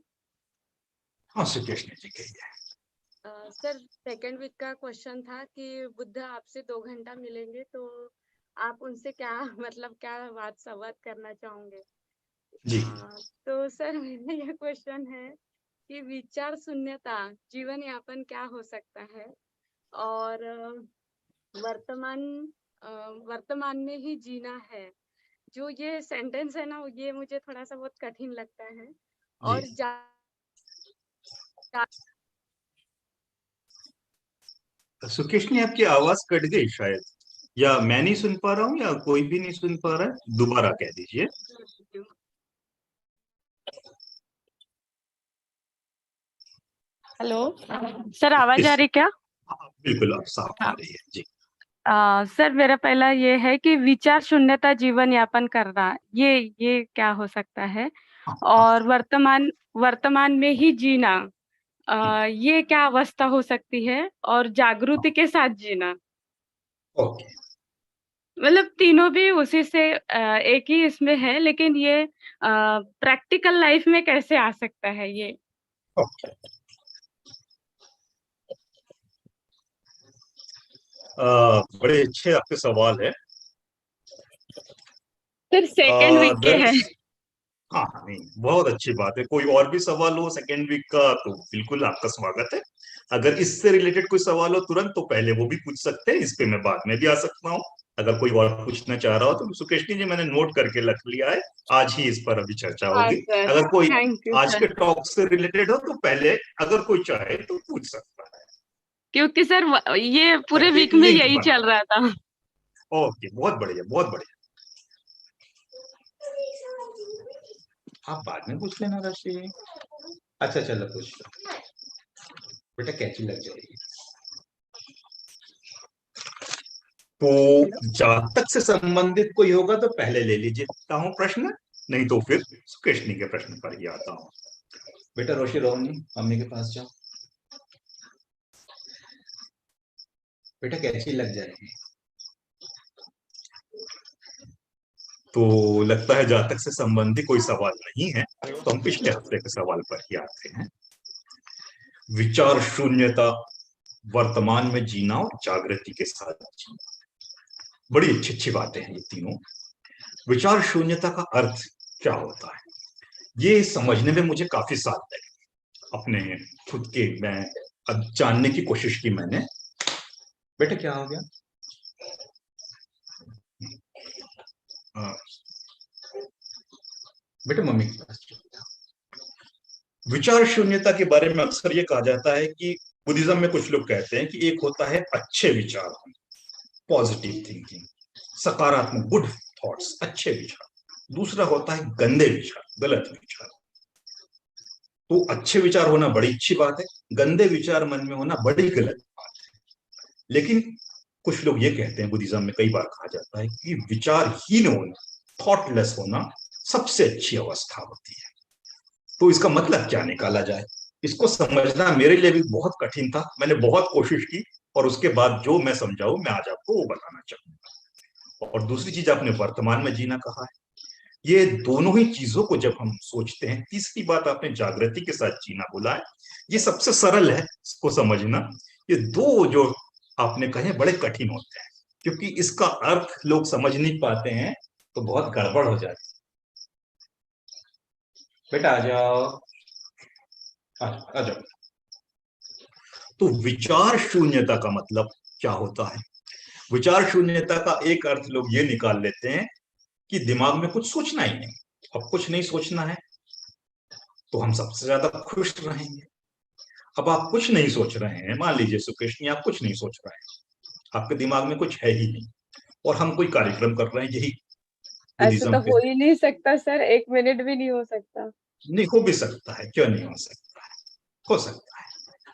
हाँ सुकेश जी कहिए। सर, सेकेंड वीक का क्वेश्चन था कि बुद्ध आपसे 2 घंटा मिलेंगे तो आप उनसे क्या मतलब क्या बात संवाद करना चाहोगे? जी तो सर मेरा यह क्वेश्चन है कि विचार शून्यता जीवन यापन क्या हो सकता है, और वर्तमान वर्तमान में ही जीना है। जो ये सेंटेंस है ना, ये मुझे थोड़ा सा बहुत कठिन लगता है। जी और सुकेश जी आपकी आवाज कट गई शायद, या मैं नहीं सुन पा रहा हूँ या कोई भी नहीं सुन पा रहा है, दोबारा कह दीजिए। हेलो सर, आवाज आ रही क्या? हाँ, बिल्कुल आप साफ आ रही है जी। सर, मेरा पहला ये है कि विचार शून्यता जीवन यापन करना, ये क्या हो सकता है? हाँ हाँ। और वर्तमान में ही जीना, ये क्या अवस्था हो सकती है? और जागृति के साथ जीना, ओके मतलब तीनों भी उसी से एक ही इसमें है, लेकिन ये प्रैक्टिकल लाइफ में कैसे आ सकता है ये? ओके। बड़े अच्छे आपके सवाल है। सर सेकेंड वीक के है। हाँ हाँ, नहीं बहुत अच्छी बात है। कोई और भी सवाल हो सेकेंड वीक का तो बिल्कुल आपका स्वागत है। अगर इससे रिलेटेड कोई सवाल हो तुरंत तो पहले वो भी पूछ सकते हैं, इस पे मैं बाद में भी आ सकता हूँ। अगर कोई और पूछना चाह रहा हो तो सुकेशनी जी मैंने नोट करके रख लिया है, आज ही इस पर अभी चर्चा हाँ होगी। सर, अगर कोई थैंक यू आज सर। के टॉक से रिलेटेड हो तो पहले अगर कोई चाहे तो पूछ सकता है। क्योंकि सर ये पूरे एक वीक में लिंक यही बना। चल रहा था। ओके बहुत बढ़िया बहुत बढ़िया। आप बाद में पूछ लेना राशि। अच्छा चलो पूछ लो बेटा, कैची लग जाएगी। तो जातक से संबंधित कोई होगा तो पहले ले लीजिए हूँ प्रश्न, नहीं तो फिर सुकेशनी के प्रश्न पर ही आता हूँ। बेटा रोशी रोहनी मम्मी के पास जाओ, बेटा कैची लग जाएगी। तो लगता है जातक से संबंधित कोई सवाल नहीं है, तो हम पिछले हफ्ते के सवाल पर ही आते हैं। विचार शून्यता, वर्तमान में जीना और जागृति के साथ जीना, बड़ी अच्छी अच्छी बातें हैं ये तीनों। विचार शून्यता का अर्थ क्या होता है ये समझने में मुझे काफी साल लगे। अपने खुद के मैं अब जानने की कोशिश की मैंने। बेटा क्या हो गया? बेटा मम्मी के पास। विचार शून्यता के बारे में अक्सर ये कहा जाता है कि बुद्धिज्म में कुछ लोग कहते हैं कि एक होता है अच्छे विचार, पॉजिटिव थिंकिंग, सकारात्मक गुड थॉट्स, अच्छे विचार। दूसरा होता है गंदे विचार, गलत विचार। तो अच्छे विचार होना बड़ी अच्छी बात है, गंदे विचार मन में होना बड़ी गलत बात है। लेकिन कुछ लोग ये कहते हैं, बुद्धिज्म में कई बार कहा जाता है कि विचारहीन होना, थॉटलेस होना सबसे अच्छी अवस्था होती है। तो इसका मतलब क्या निकाला जाए, इसको समझना मेरे लिए भी बहुत कठिन था। मैंने बहुत कोशिश की और उसके बाद जो मैं समझाऊं मैं आज आपको वो बताना चाहूंगा। और दूसरी चीज आपने वर्तमान में जीना कहा है, ये दोनों ही चीजों को जब हम सोचते हैं। तीसरी बात आपने जागृति के साथ जीना बोला है, ये सबसे सरल है इसको समझना। ये दो जो आपने कहे बड़े कठिन होते हैं, क्योंकि इसका अर्थ लोग समझ नहीं पाते हैं तो बहुत गड़बड़ हो जाती है। बेटा आ जाओ, आ जाओ। तो विचार शून्यता का मतलब क्या होता है? विचार शून्यता का एक अर्थ लोग ये निकाल लेते हैं कि दिमाग में कुछ सोचना ही नहीं। अब कुछ नहीं सोचना है तो हम सबसे ज्यादा खुश रहेंगे। अब आप कुछ नहीं सोच रहे हैं, मान लीजिए सुकेश आप कुछ नहीं सोच रहे हैं, आपके दिमाग में कुछ है ही नहीं, और हम कोई कार्यक्रम कर रहे हैं, यही ऐसे बुद्धिज्म तो पे। हो ही नहीं सकता सर, 1 मिनट भी नहीं हो सकता। नहीं हो भी सकता है, क्यों नहीं हो सकता है, हो सकता है।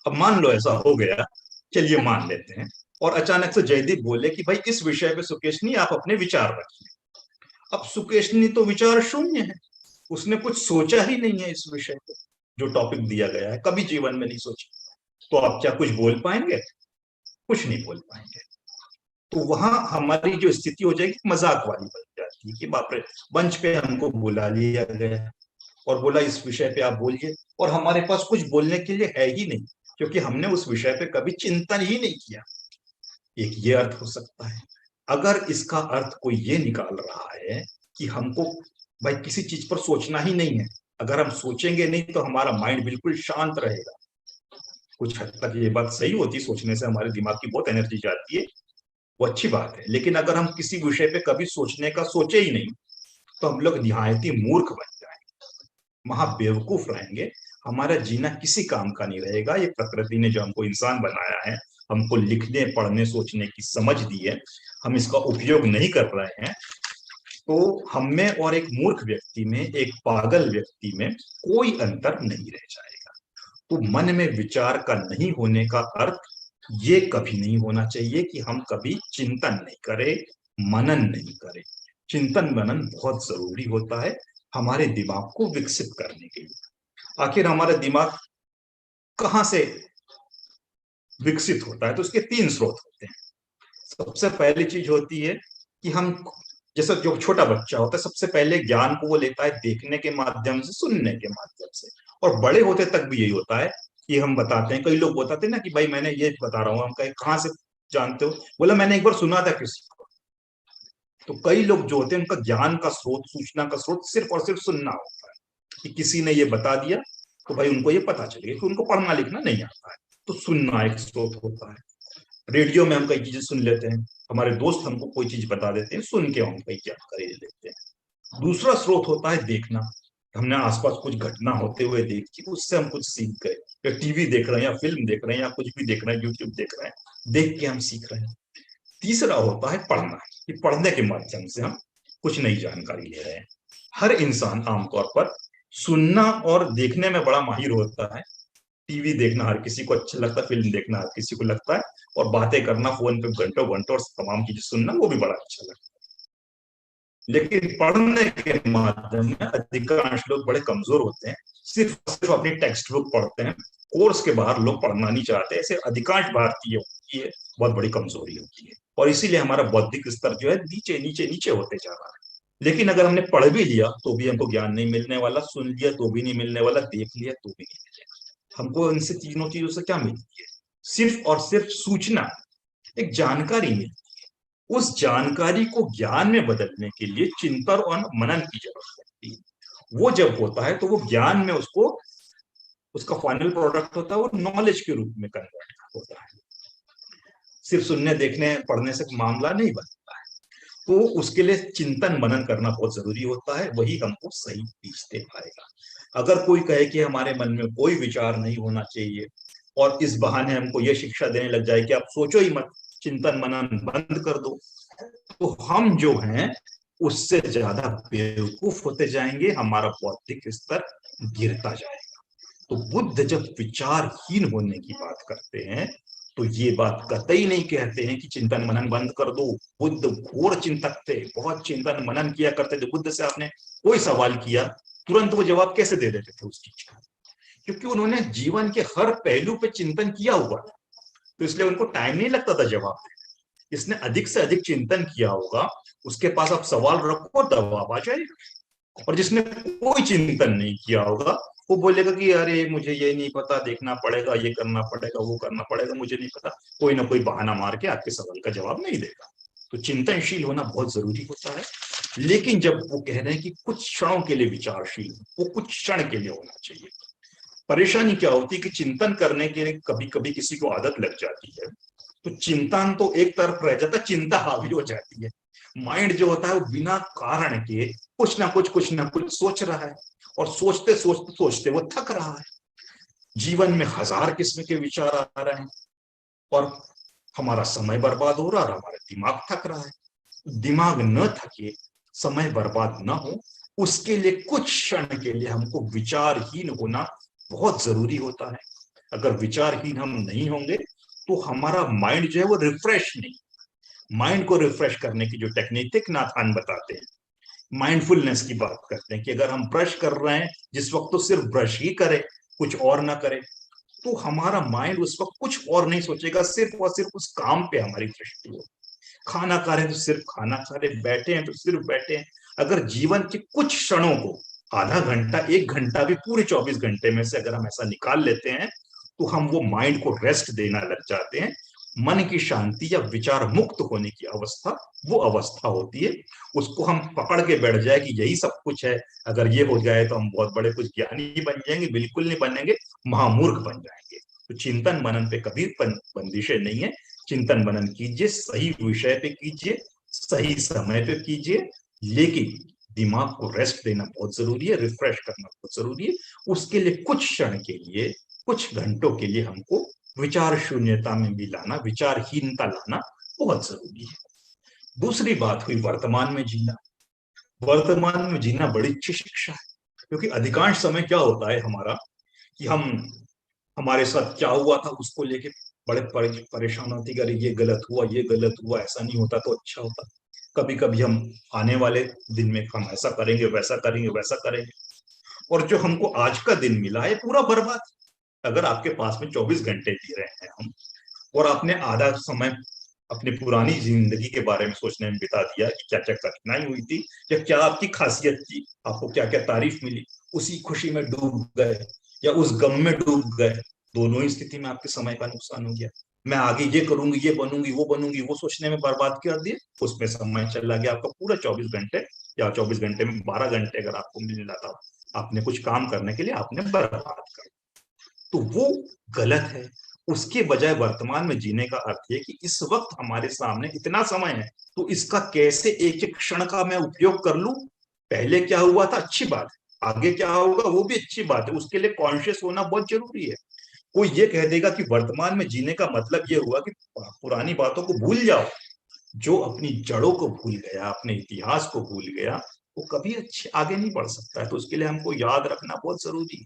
अब मान लो ऐसा हो गया, चलिए मान लेते हैं, और अचानक से जयदीप बोले कि भाई इस विषय पे सुकेशनी आप अपने विचार रखिए। अब सुकेशनी तो विचार शून्य है, उसने कुछ सोचा ही नहीं है इस विषय पे, जो टॉपिक दिया गया है कभी जीवन में नहीं सोचा। तो आप क्या कुछ बोल पाएंगे? कुछ नहीं बोल पाएंगे। तो वहां हमारी जो स्थिति हो जाएगी मजाक वाली बन जाती है कि बाप रे, मंच पे हमको बुला लिया गया और बोला इस विषय पे आप बोलिए, और हमारे पास कुछ बोलने के लिए है ही नहीं, क्योंकि हमने उस विषय पे कभी चिंतन ही नहीं किया। एक ये अर्थ हो सकता है। अगर इसका अर्थ कोई ये निकाल रहा है कि हमको भाई किसी चीज पर सोचना ही नहीं है, अगर हम सोचेंगे नहीं तो हमारा माइंड बिल्कुल शांत रहेगा। कुछ हद तक ये बात सही होती, सोचने से हमारे दिमाग की बहुत एनर्जी जाती है, वो अच्छी बात है। लेकिन अगर हम किसी विषय पे कभी सोचने का सोचे ही नहीं, तो हम लोग निहायत ही मूर्ख बन जाएंगे, महा बेवकूफ रहेंगे। हमारा जीना किसी काम का नहीं रहेगा। ये प्रकृति ने जो हमको इंसान बनाया है, हमको लिखने पढ़ने सोचने की समझ दी है, हम इसका उपयोग नहीं कर रहे हैं, तो हम में और एक मूर्ख व्यक्ति में, एक पागल व्यक्ति में कोई अंतर नहीं रह जाएगा। तो मन में विचार का नहीं होने का अर्थ ये कभी नहीं होना चाहिए कि हम कभी चिंतन नहीं करें, मनन नहीं करें। चिंतन मनन बहुत जरूरी होता है हमारे दिमाग को विकसित करने के लिए। आखिर हमारा दिमाग कहाँ से विकसित होता है? तो उसके तीन स्रोत होते हैं। सबसे पहली चीज होती है कि हम, जैसा जो छोटा बच्चा होता है, सबसे पहले ज्ञान को वो लेता है देखने के माध्यम से, सुनने के माध्यम से, और बड़े होते तक भी यही होता है कि हम बताते हैं। कई लोग बताते हैं ना कि भाई मैंने ये बता रहा हूँ, हम कहे कहाँ से जानते हो? बोला मैंने एक बार सुना था किसी को। तो कई लोग जो होते हैं उनका ज्ञान का स्रोत, सूचना का स्रोत सिर्फ और सिर्फ सुनना होता है, कि किसी ने ये बता दिया तो भाई उनको ये पता चल गया कि उनको पढ़ना लिखना नहीं आता है, तो सुनना एक स्रोत होता है। रेडियो में हम कई चीजें सुन लेते हैं, हमारे दोस्त हमको कोई चीज बता देते हैं, सुन के हम कई जानकारी ले लेते हैं। दूसरा स्रोत होता है देखना। हमने आसपास कुछ घटना होते हुए देखी, उससे हम कुछ सीख गए, या टीवी देख रहे हैं, या फिल्म देख रहे हैं, या कुछ भी देख रहे हैं, यूट्यूब देख रहे हैं, देख के हम सीख रहे हैं। तीसरा होता है पढ़ना, कि पढ़ने के माध्यम से हम कुछ नई जानकारी ले रहे हैं। हर इंसान आमतौर पर सुनना और देखने में बड़ा माहिर होता है। टीवी देखना हर किसी को अच्छा लगता है, फिल्म देखना हर किसी को लगता है, और बातें करना फोन पे घंटों घंटों और तमाम चीजें सुनना वो भी बड़ा अच्छा लगता है। लेकिन पढ़ने के माध्यम में अधिकांश लोग बड़े कमजोर होते हैं, सिर्फ अपनी टेक्स्ट बुक पढ़ते हैं, कोर्स के बाहर लोग पढ़ना नहीं चाहते। ऐसे अधिकांश भारतीयों की ये बहुत बड़ी कमजोरी होती है, और इसीलिए हमारा बौद्धिक स्तर जो है नीचे नीचे नीचे होते जा रहा है। लेकिन अगर हमने पढ़ भी लिया तो भी हमको ज्ञान नहीं मिलने वाला, सुन लिया तो भी नहीं मिलने वाला, देख लिया तो भी नहीं मिलेगा। हमको इनसे तीनों चीजों से क्या मिलती है? सिर्फ और सिर्फ सूचना, एक जानकारी मिलती है। उस जानकारी को ज्ञान में बदलने के लिए चिंतन और मनन की जरूरत पड़ती है। वो जब होता है तो वो ज्ञान में उसको, उसका फाइनल प्रोडक्ट होता है, वो नॉलेज के रूप में कन्वर्ट होता है। सिर्फ सुनने देखने पढ़ने से मामला नहीं बनता है, तो उसके लिए चिंतन मनन करना बहुत जरूरी होता है, वही हमको सही बीज दे पाएगा। अगर कोई कहे कि हमारे मन में कोई विचार नहीं होना चाहिए, और इस बहाने हमको ये शिक्षा देने लग जाए कि आप सोचो ही मत, चिंतन मनन बंद कर दो, तो हम जो हैं उससे ज्यादा बेवकूफ होते जाएंगे, हमारा बौद्धिक स्तर गिरता जाएगा। तो बुद्ध जब विचारहीन होने की बात करते हैं तो ये बात कतई नहीं कहते हैं कि चिंतन मनन बंद कर दो। बुद्ध घोर चिंतक थे, बहुत चिंतन मनन किया करते थे। बुद्ध से आपने कोई सवाल किया, तुरंत वो जवाब कैसे दे देते थे उस चीज का? क्योंकि उन्होंने जीवन के हर पहलू पे चिंतन किया हुआ था, तो इसलिए उनको टाइम नहीं लगता था जवाब देने। इसने अधिक से अधिक चिंतन किया होगा, उसके पास आप सवाल रखो जवाब आ जाएगा। और जिसने कोई चिंतन नहीं किया होगा वो बोलेगा कि अरे मुझे ये नहीं पता, देखना पड़ेगा, ये करना पड़ेगा, वो करना पड़ेगा, मुझे नहीं पता, कोई ना कोई बहाना मार के आपके सवाल का जवाब नहीं देगा। तो चिंतनशील होना बहुत जरूरी होता है। लेकिन जब वो कह रहे हैं कि कुछ क्षणों के लिए विचारशील, वो कुछ क्षण के लिए होना चाहिए। परेशानी क्या होती है कि चिंतन करने के लिए कभी कभी किसी को आदत लग जाती है, तो चिंतन तो एक तरफ रह जाता है, चिंता हावी हो जाती है। माइंड जो होता है वो बिना कारण के कुछ ना कुछ सोच रहा है, और सोचते सोचते सोचते वो थक रहा है। जीवन में हजार किस्म के विचार आ रहे हैं, और हमारा समय बर्बाद हो रहा है, और हमारा दिमाग थक रहा है। दिमाग न थके, समय बर्बाद न हो, उसके लिए कुछ क्षण के लिए हमको विचारहीन होना बहुत जरूरी होता है। अगर विचारहीन हम नहीं होंगे तो हमारा माइंड जो है वो रिफ्रेश नहीं। माइंड को रिफ्रेश करने की जो टेक्निक थी नाथान बताते हैं, माइंडफुलनेस की बात करते हैं कि अगर हम ब्रश कर रहे हैं जिस वक्त, तो सिर्फ ब्रश ही करें, कुछ और ना करें। तो हमारा माइंड उस वक्त कुछ और नहीं सोचेगा, सिर्फ और सिर्फ उस काम पे हमारी दृष्टि हो। खाना खा रहे हैं तो सिर्फ खाना खा रहे, बैठे हैं तो सिर्फ बैठे हैं। अगर जीवन के कुछ क्षणों को, आधा घंटा 1 घंटा भी पूरे 24 घंटे में से अगर हम ऐसा निकाल लेते हैं, तो हम वो माइंड को रेस्ट देना लग जाते हैं। मन की शांति या विचार मुक्त होने की अवस्था वो अवस्था होती है। उसको हम पकड़ के बैठ जाए कि यही सब कुछ है, अगर ये हो जाए तो हम बहुत बड़े कुछ ज्ञानी बन जाएंगे, बिल्कुल नहीं बनेंगे, महामूर्ख बन जाएंगे। तो चिंतन मनन पे कभी बंदिशें नहीं है। चिंतन मनन कीजिए, सही विषय पे कीजिए, सही समय पे कीजिए, लेकिन दिमाग को रेस्ट देना बहुत जरूरी है, रिफ्रेश करना बहुत जरूरी है। उसके लिए कुछ क्षण के लिए, कुछ घंटों के लिए हमको विचार शून्यता में भी लाना, विचारहीनता लाना बहुत जरूरी है। दूसरी बात हुई वर्तमान में जीना। वर्तमान में जीना बड़ी अच्छी शिक्षा है, क्योंकि अधिकांश समय क्या होता है हमारा कि हम, हमारे साथ क्या हुआ था उसको लेके बड़े परेशान होते कि अरे ये गलत हुआ, ये गलत हुआ, ऐसा नहीं होता तो अच्छा होता। कभी कभी हम आने वाले दिन में हम ऐसा करेंगे, वैसा करेंगे, वैसा करेंगे, और जो हमको आज का दिन मिला है पूरा बर्बाद। अगर आपके पास में 24 घंटे जी रहे हैं हम, और आपने आधा समय अपनी पुरानी जिंदगी के बारे में सोचने में बिता दिया कि क्या क्या कठिनाई हुई थी, या क्या आपकी खासियत थी, आपको क्या क्या तारीफ मिली, उसी खुशी में डूब गए या उस गम में डूब गए, दोनों ही स्थिति में आपके समय का नुकसान हो गया। मैं आगे ये करूंगी, ये बनूंगी, वो सोचने में बर्बाद कर दिए, उसमें समय चला गया आपका पूरा 24 घंटे, या 24 घंटे में 12 घंटे अगर आपको मिल रहा था आपने कुछ काम करने के लिए, आपने बर्बाद कर, तो वो गलत है। उसके बजाय वर्तमान में जीने का अर्थ है कि इस वक्त हमारे सामने इतना समय है, तो इसका कैसे एक एक क्षण का मैं उपयोग कर लूं। पहले क्या हुआ था अच्छी बात है, आगे क्या होगा वो भी अच्छी बात है, उसके लिए कॉन्शियस होना बहुत जरूरी है। कोई ये कह देगा कि वर्तमान में जीने का मतलब ये हुआ कि पुरानी बातों को भूल जाओ। जो अपनी जड़ों को भूल गया, अपने इतिहास को भूल गया, वो कभी अच्छे आगे नहीं बढ़ सकता है। तो उसके लिए हमको याद रखना बहुत जरूरी है,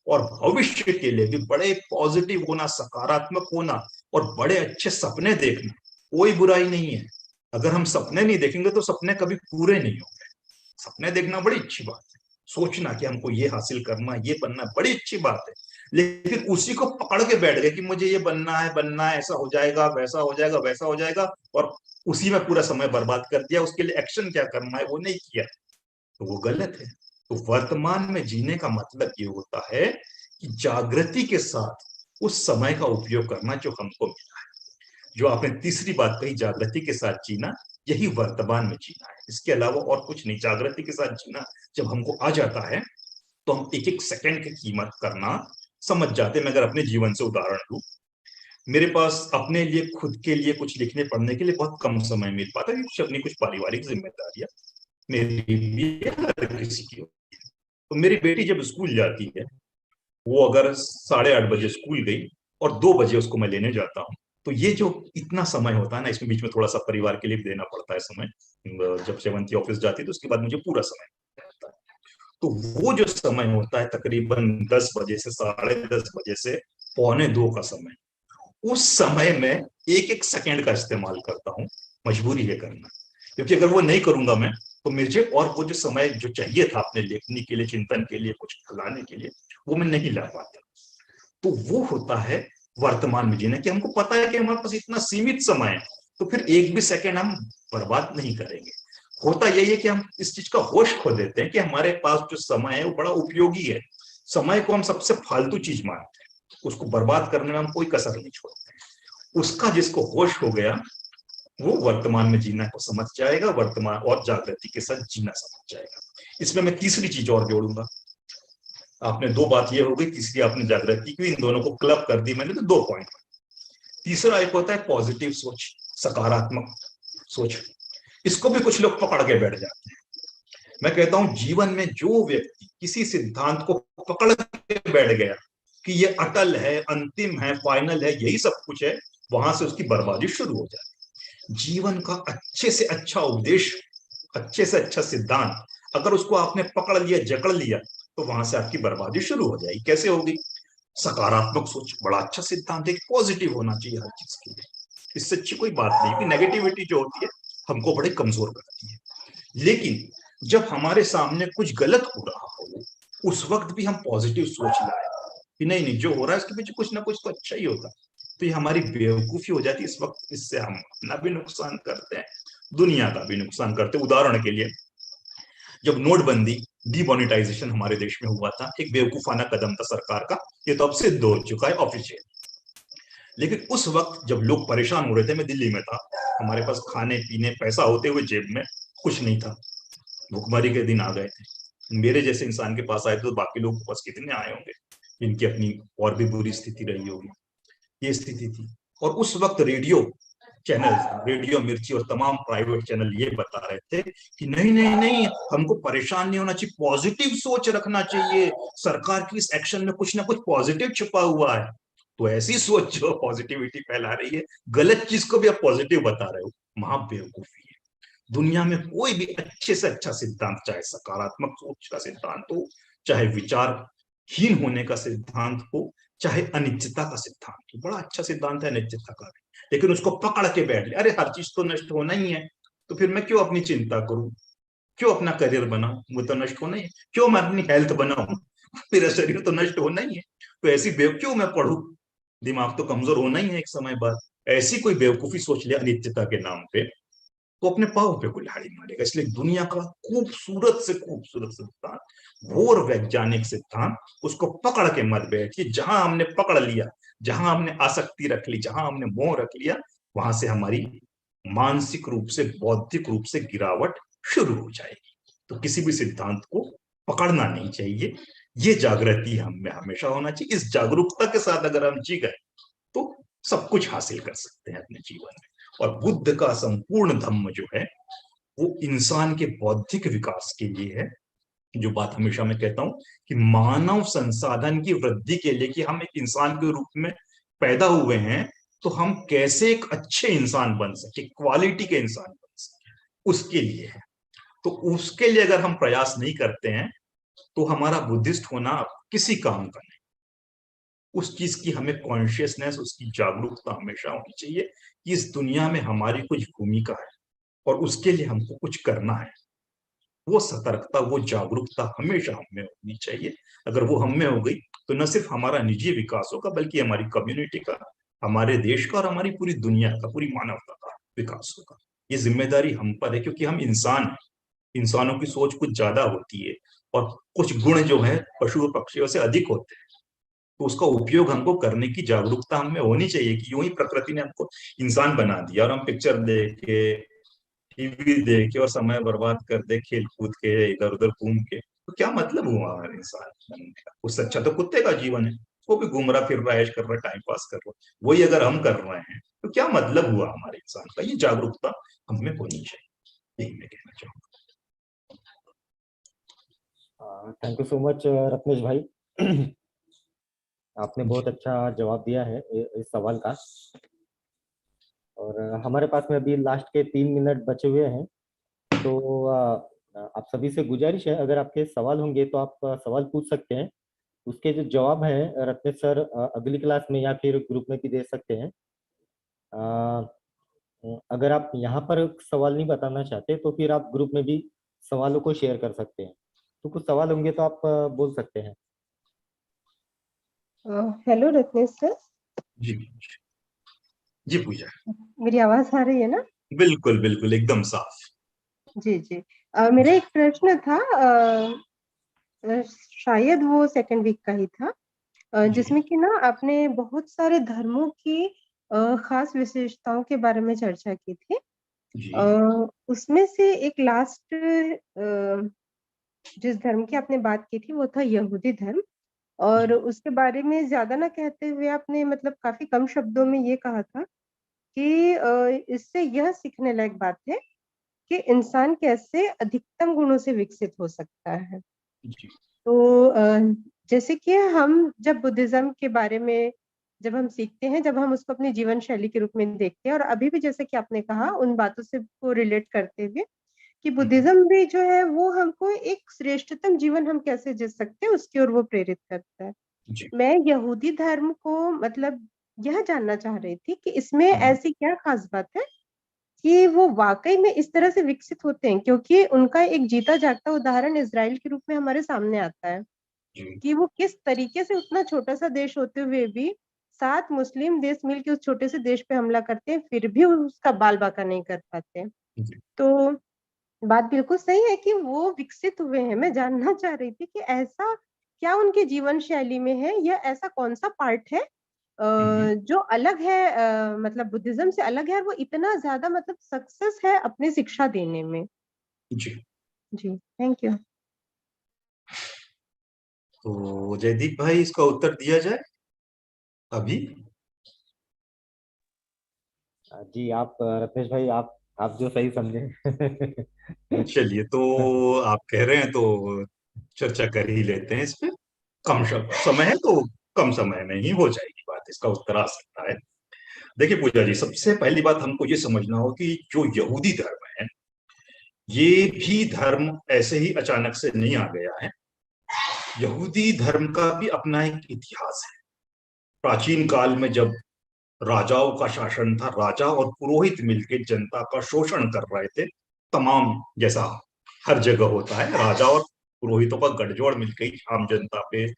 और भविष्य के लिए भी बड़े पॉजिटिव होना, सकारात्मक होना, और बड़े अच्छे सपने देखना कोई बुराई नहीं है। अगर हम सपने नहीं देखेंगे तो सपने कभी पूरे नहीं होंगे। सपने देखना बड़ी अच्छी बात है, सोचना कि हमको ये हासिल करना, ये बनना, बड़ी अच्छी बात है। लेकिन उसी को पकड़ के बैठ गए कि मुझे ये बनना है, बनना है, ऐसा हो जाएगा, वैसा हो जाएगा, वैसा हो जाएगा, और उसी में पूरा समय बर्बाद कर दिया। उसके लिए एक्शन क्या करना है वो नहीं किया, तो वो गलत है। तो वर्तमान में जीने का मतलब ये होता है कि जागृति के साथ उस समय का उपयोग करना जो हमको मिला है। जो आपने तीसरी बात कही, जागृति के साथ जीना, यही वर्तमान में जीना है, इसके अलावा और कुछ नहीं। जागृति के साथ जीना जब हमको आ जाता है तो हम एक एक सेकंड की कीमत करना समझ जाते हैं। मैं अगर अपने जीवन से उदाहरण लूं, मेरे पास अपने लिए, खुद के लिए कुछ लिखने पढ़ने के लिए बहुत कम समय मिल पाता है, क्योंकि अपनी कुछ पारिवारिक जिम्मेदारियां मेरी भी हर किसी की होती है। तो मेरी बेटी जब स्कूल जाती है, वो अगर 8:30 बजे स्कूल गई और 2 बजे उसको मैं लेने जाता हूँ, तो ये जो इतना समय होता है ना, इसमें बीच में थोड़ा सा परिवार के लिए भी देना पड़ता है समय। जब सेवंती ऑफिस जाती है तो उसके बाद मुझे पूरा समय मिलता है। तो वो जो समय होता है तकरीबन 10 बजे से 10:30 बजे से 1:45 का समय, उस समय में एक एक सेकंड का इस्तेमाल करता हूँ। मजबूरी है करना, क्योंकि अगर वो नहीं करूंगा मैं, तो मुझे और वो जो समय जो चाहिए था अपने लेखनी के लिए, चिंतन के लिए, कुछ लाने के लिए, वो मैं नहीं ला पाता। तो वो होता है वर्तमान में जीना, कि हमको पता है कि हमारे पास इतना सीमित समय है, तो फिर एक भी सेकंड हम बर्बाद नहीं करेंगे। होता यही है कि हम इस चीज का होश खो देते हैं कि हमारे पास जो समय है वो बड़ा उपयोगी है। समय को हम सबसे फालतू चीज मानते हैं, उसको बर्बाद करने में हम कोई कसर नहीं छोड़ते हैं। उसका जिसको होश हो गया वो वर्तमान में जीना को समझ जाएगा, वर्तमान और जागृति के साथ जीना समझ जाएगा। इसमें मैं तीसरी चीज और जोड़ूंगा। आपने दो बात ये हो गई, तीसरी आपने जागृति की, इन दोनों को क्लब कर दी मैंने, तो 2 पॉइंट। तीसरा एक होता है पॉजिटिव सोच, सकारात्मक सोच। इसको भी कुछ लोग पकड़ के बैठ जाते हैं। मैं कहता हूं जीवन में जो व्यक्ति किसी सिद्धांत को पकड़ के बैठ गया कि ये अटल है, अंतिम है, फाइनल है, यही सब कुछ है, वहां से उसकी बर्बादी शुरू हो जाती है। जीवन का अच्छे से अच्छा उपदेश, अच्छे से अच्छा सिद्धांत अगर उसको आपने पकड़ लिया, जकड़ लिया, तो वहां से आपकी बर्बादी शुरू हो जाएगी। कैसे होगी? सकारात्मक सोच बड़ा अच्छा सिद्धांत है, पॉजिटिव होना चाहिए हर चीज के लिए, इससे अच्छी कोई बात नहीं। कि नेगेटिविटी जो होती है हमको बड़े कमजोर करती है। लेकिन जब हमारे सामने कुछ गलत हो रहा हो, उस वक्त भी हम पॉजिटिव सोच लाए, कि नहीं नहीं, जो हो रहा है उसके पीछे कुछ ना कुछ तो अच्छा ही होगा। तो ये हमारी बेवकूफी हो जाती है इस वक्त। इससे हम अपना भी नुकसान करते हैं, दुनिया का भी नुकसान करते हैं। उदाहरण के लिए, जब नोटबंदी, डीमोनेटाइजेशन हमारे देश में हुआ था, एक बेवकूफाना कदम था सरकार का, ये तो अब सिद्ध हो चुका है ऑफिशियल। लेकिन उस वक्त जब लोग परेशान हो रहे थे, मैं दिल्ली में था, हमारे पास खाने पीने पैसा होते हुए जेब में कुछ नहीं था, भुखमरी के दिन आ गए थे। मेरे जैसे इंसान के पास आए थे, तो बाकी लोगों के पास कितने आए होंगे, जिनकी अपनी और भी बुरी स्थिति रही होगी। ये स्थिति थी। और उस वक्त रेडियो चैनल, रेडियो मिर्ची और तमाम प्राइवेट चैनल ये बता रहे थे कि नहीं नहीं नहीं, हमको परेशान नहीं होना चाहिए, पॉजिटिव सोच रखना चाहिए, सरकार की इस एक्शन में कुछ ना कुछ पॉजिटिव छुपा हुआ है। तो ऐसी सोच जो पॉजिटिविटी फैला रही है, गलत चीज को भी आप पॉजिटिव बता रहे हो, महाबेवकूफी है। दुनिया में कोई भी अच्छे से अच्छा सिद्धांत, चाहे सकारात्मक सोच का सिद्धांत हो, चाहे विचारहीन होने का सिद्धांत हो, चाहे अनिश्चितता का सिद्धांत हो, बड़ा अच्छा सिद्धांत है अनिश्चितता का भी, लेकिन उसको पकड़ के बैठ ले, अरे हर चीज तो नष्ट होना ही है, तो फिर मैं क्यों अपनी चिंता करूं, क्यों अपना करियर बनाऊं, वो तो नष्ट होना ही है, क्यों मैं अपनी हेल्थ बनाऊं, मेरा शरीर तो नष्ट होना ही है, तो ऐसी क्यों मैं पढ़ू, दिमाग तो कमजोर होना ही है एक समय बाद। ऐसी कोई बेवकूफी सोच ले अनिश्चितता के नाम पे, तो अपने पाँव पे कुल्हाड़ी मारेगा। इसलिए दुनिया का खूबसूरत से खूबसूरत सिद्धांत, घोर वैज्ञानिक सिद्धांत, उसको पकड़ के मत बैठिए। जहां हमने पकड़ लिया, जहां हमने आसक्ति रख ली, जहां हमने मोह रख लिया, वहां से हमारी मानसिक रूप से, बौद्धिक रूप से गिरावट शुरू हो जाएगी। तो किसी भी सिद्धांत को पकड़ना नहीं चाहिए। ये जागृति हमें हमेशा होना चाहिए। इस जागरूकता के साथ अगर हम जी गए, तो सब कुछ हासिल कर सकते हैं अपने जीवन में। और बुद्ध का संपूर्ण धम्म जो है, वो इंसान के बौद्धिक विकास के लिए है। जो बात हमेशा मैं कहता हूं कि मानव संसाधन की वृद्धि के लिए, कि हम एक इंसान के रूप में पैदा हुए हैं, तो हम कैसे एक अच्छे इंसान बन सके, क्वालिटी के इंसान बन सके, उसके लिए है। तो उसके लिए अगर हम प्रयास नहीं करते हैं, तो हमारा बुद्धिस्ट होना किसी काम का नहीं। उस चीज की हमें कॉन्शियसनेस, उसकी जागरूकता हमेशा होनी चाहिए कि इस दुनिया में हमारी कुछ भूमिका है और उसके लिए हमको कुछ करना है। वो सतर्कता, वो जागरूकता हमेशा हमें होनी चाहिए। अगर वो हमें हो गई, तो न सिर्फ हमारा निजी विकास होगा, बल्कि हमारी कम्युनिटी का, हमारे देश का और हमारी पूरी दुनिया का, पूरी मानवता का विकास होगा। ये जिम्मेदारी हम पर है, क्योंकि हम इंसान हैं। इंसानों की सोच कुछ ज्यादा होती है, और कुछ गुण जो है पशु पक्षियों से अधिक होते हैं। तो उसका उपयोग हमको करने की जागरूकता हमें होनी चाहिए कि यूं ही प्रकृति ने हमको इंसान बना दिया और हम पिक्चर देख के, टीवी देख के और समय बर्बाद कर दे खेल कूद के, इधर उधर घूम के, तो क्या मतलब हुआ हमारे इंसान बनने का। उससे अच्छा तो कुत्ते का जीवन है, वो भी घूम रहा फिर रहा, ऐश कर रहा, टाइम पास कर रहा। वही अगर हम कर रहे हैं, तो क्या मतलब हुआ हमारे इंसान का। ये जागरूकता हमें होनी चाहिए, यही मैं कहना चाहूंगा। Thank you so much Ratnesh भाई। आपने बहुत अच्छा जवाब दिया है इस सवाल का। और हमारे पास में अभी लास्ट के 3 मिनट बचे हुए हैं, तो आप सभी से गुजारिश है, अगर आपके सवाल होंगे तो आप सवाल पूछ सकते हैं। उसके जो जवाब है रत्नेश सर अगली क्लास में या फिर ग्रुप में भी दे सकते हैं। अगर आप यहाँ पर सवाल नहीं बताना चाहते तो फिर आप ग्रुप में भी सवालों को शेयर कर सकते हैं। तो कुछ सवाल होंगे तो आप बोल सकते हैं। Hello Ratnesh sir. जी जी पूजा। मेरी आवाज आ रही है ना? बिल्कुल बिल्कुल, एकदम साफ। जी जी। मेरा एक प्रश्न था, शायद वो सेकंड वीक का ही था, जी जिसमें कि ना आपने बहुत सारे धर्मों की खास विशेषताओं के बारे में चर्चा की थी। जी उसमें से एक लास्ट जिस धर्म की आपने बात की थी वो था यहूदी धर्म। और जी उसके बारे में ज्यादा ना कहते हुए आपने मतलब काफी कम शब्दों में ये कहा था कि इससे यह सीखने लायक बात है कि इंसान कैसे अधिकतम गुणों से विकसित हो सकता है। जी तो जैसे कि हम जब बुद्धिज्म के बारे में जब हम सीखते हैं, जब हम उसको अपनी जीवन शैली के रूप में देखते हैं, और अभी भी जैसे कि आपने कहा उन बातों से को रिलेट करते हुए कि बुद्धिज्म भी जो है वो हमको एक श्रेष्ठतम जीवन हम कैसे जी सकते हैं उसकी ओर वो प्रेरित करता है। जी मैं यहूदी धर्म को मतलब यह जानना चाह रही थी कि इसमें ऐसी क्या खास बात है कि वो वाकई में इस तरह से विकसित होते हैं, क्योंकि उनका एक जीता जागता उदाहरण इजराइल के रूप में हमारे सामने आता है। जी कि वो किस तरीके से उतना छोटा सा देश होते हुए भी 7 मुस्लिम देश मिलके उस छोटे से देश पे हमला करते हैं, फिर भी उसका बाल बाका नहीं कर पाते। जी तो बात बिल्कुल सही है कि वो विकसित हुए हैं। मैं जानना चाह रही थी कि ऐसा क्या उनके जीवन शैली में है, या ऐसा कौन-सा पार्ट है जो अलग है, मतलब बुद्धिज़्म से अलग है और वो इतना ज़्यादा मतलब सक्सेस है अपनी शिक्षा देने में? जी। जी, थैंक यू। तो जयदीप भाई, इसका उत्तर दिया जाए अभी? जी आप रत्नेश भाई, आप जो सही समझे। चलिए, तो आप कह रहे हैं तो चर्चा कर ही लेते हैं इस पे। कम समय है तो कम समय में ही हो जाएगी बात, इसका उत्तर आ सकता है। देखिए पूजा जी, सबसे पहली बात हमको ये समझना हो कि जो यहूदी धर्म है, ये भी धर्म ऐसे ही अचानक से नहीं आ गया है। यहूदी धर्म का भी अपना एक इतिहास है। प्राचीन काल में जब राजाओं का शासन था, राजा और पुरोहित मिलकर जनता का शोषण कर रहे थे, तमाम, जैसा हर जगह होता है, राजा और पुरोहितों का गठजोड़ मिलकर ही आम जनता पे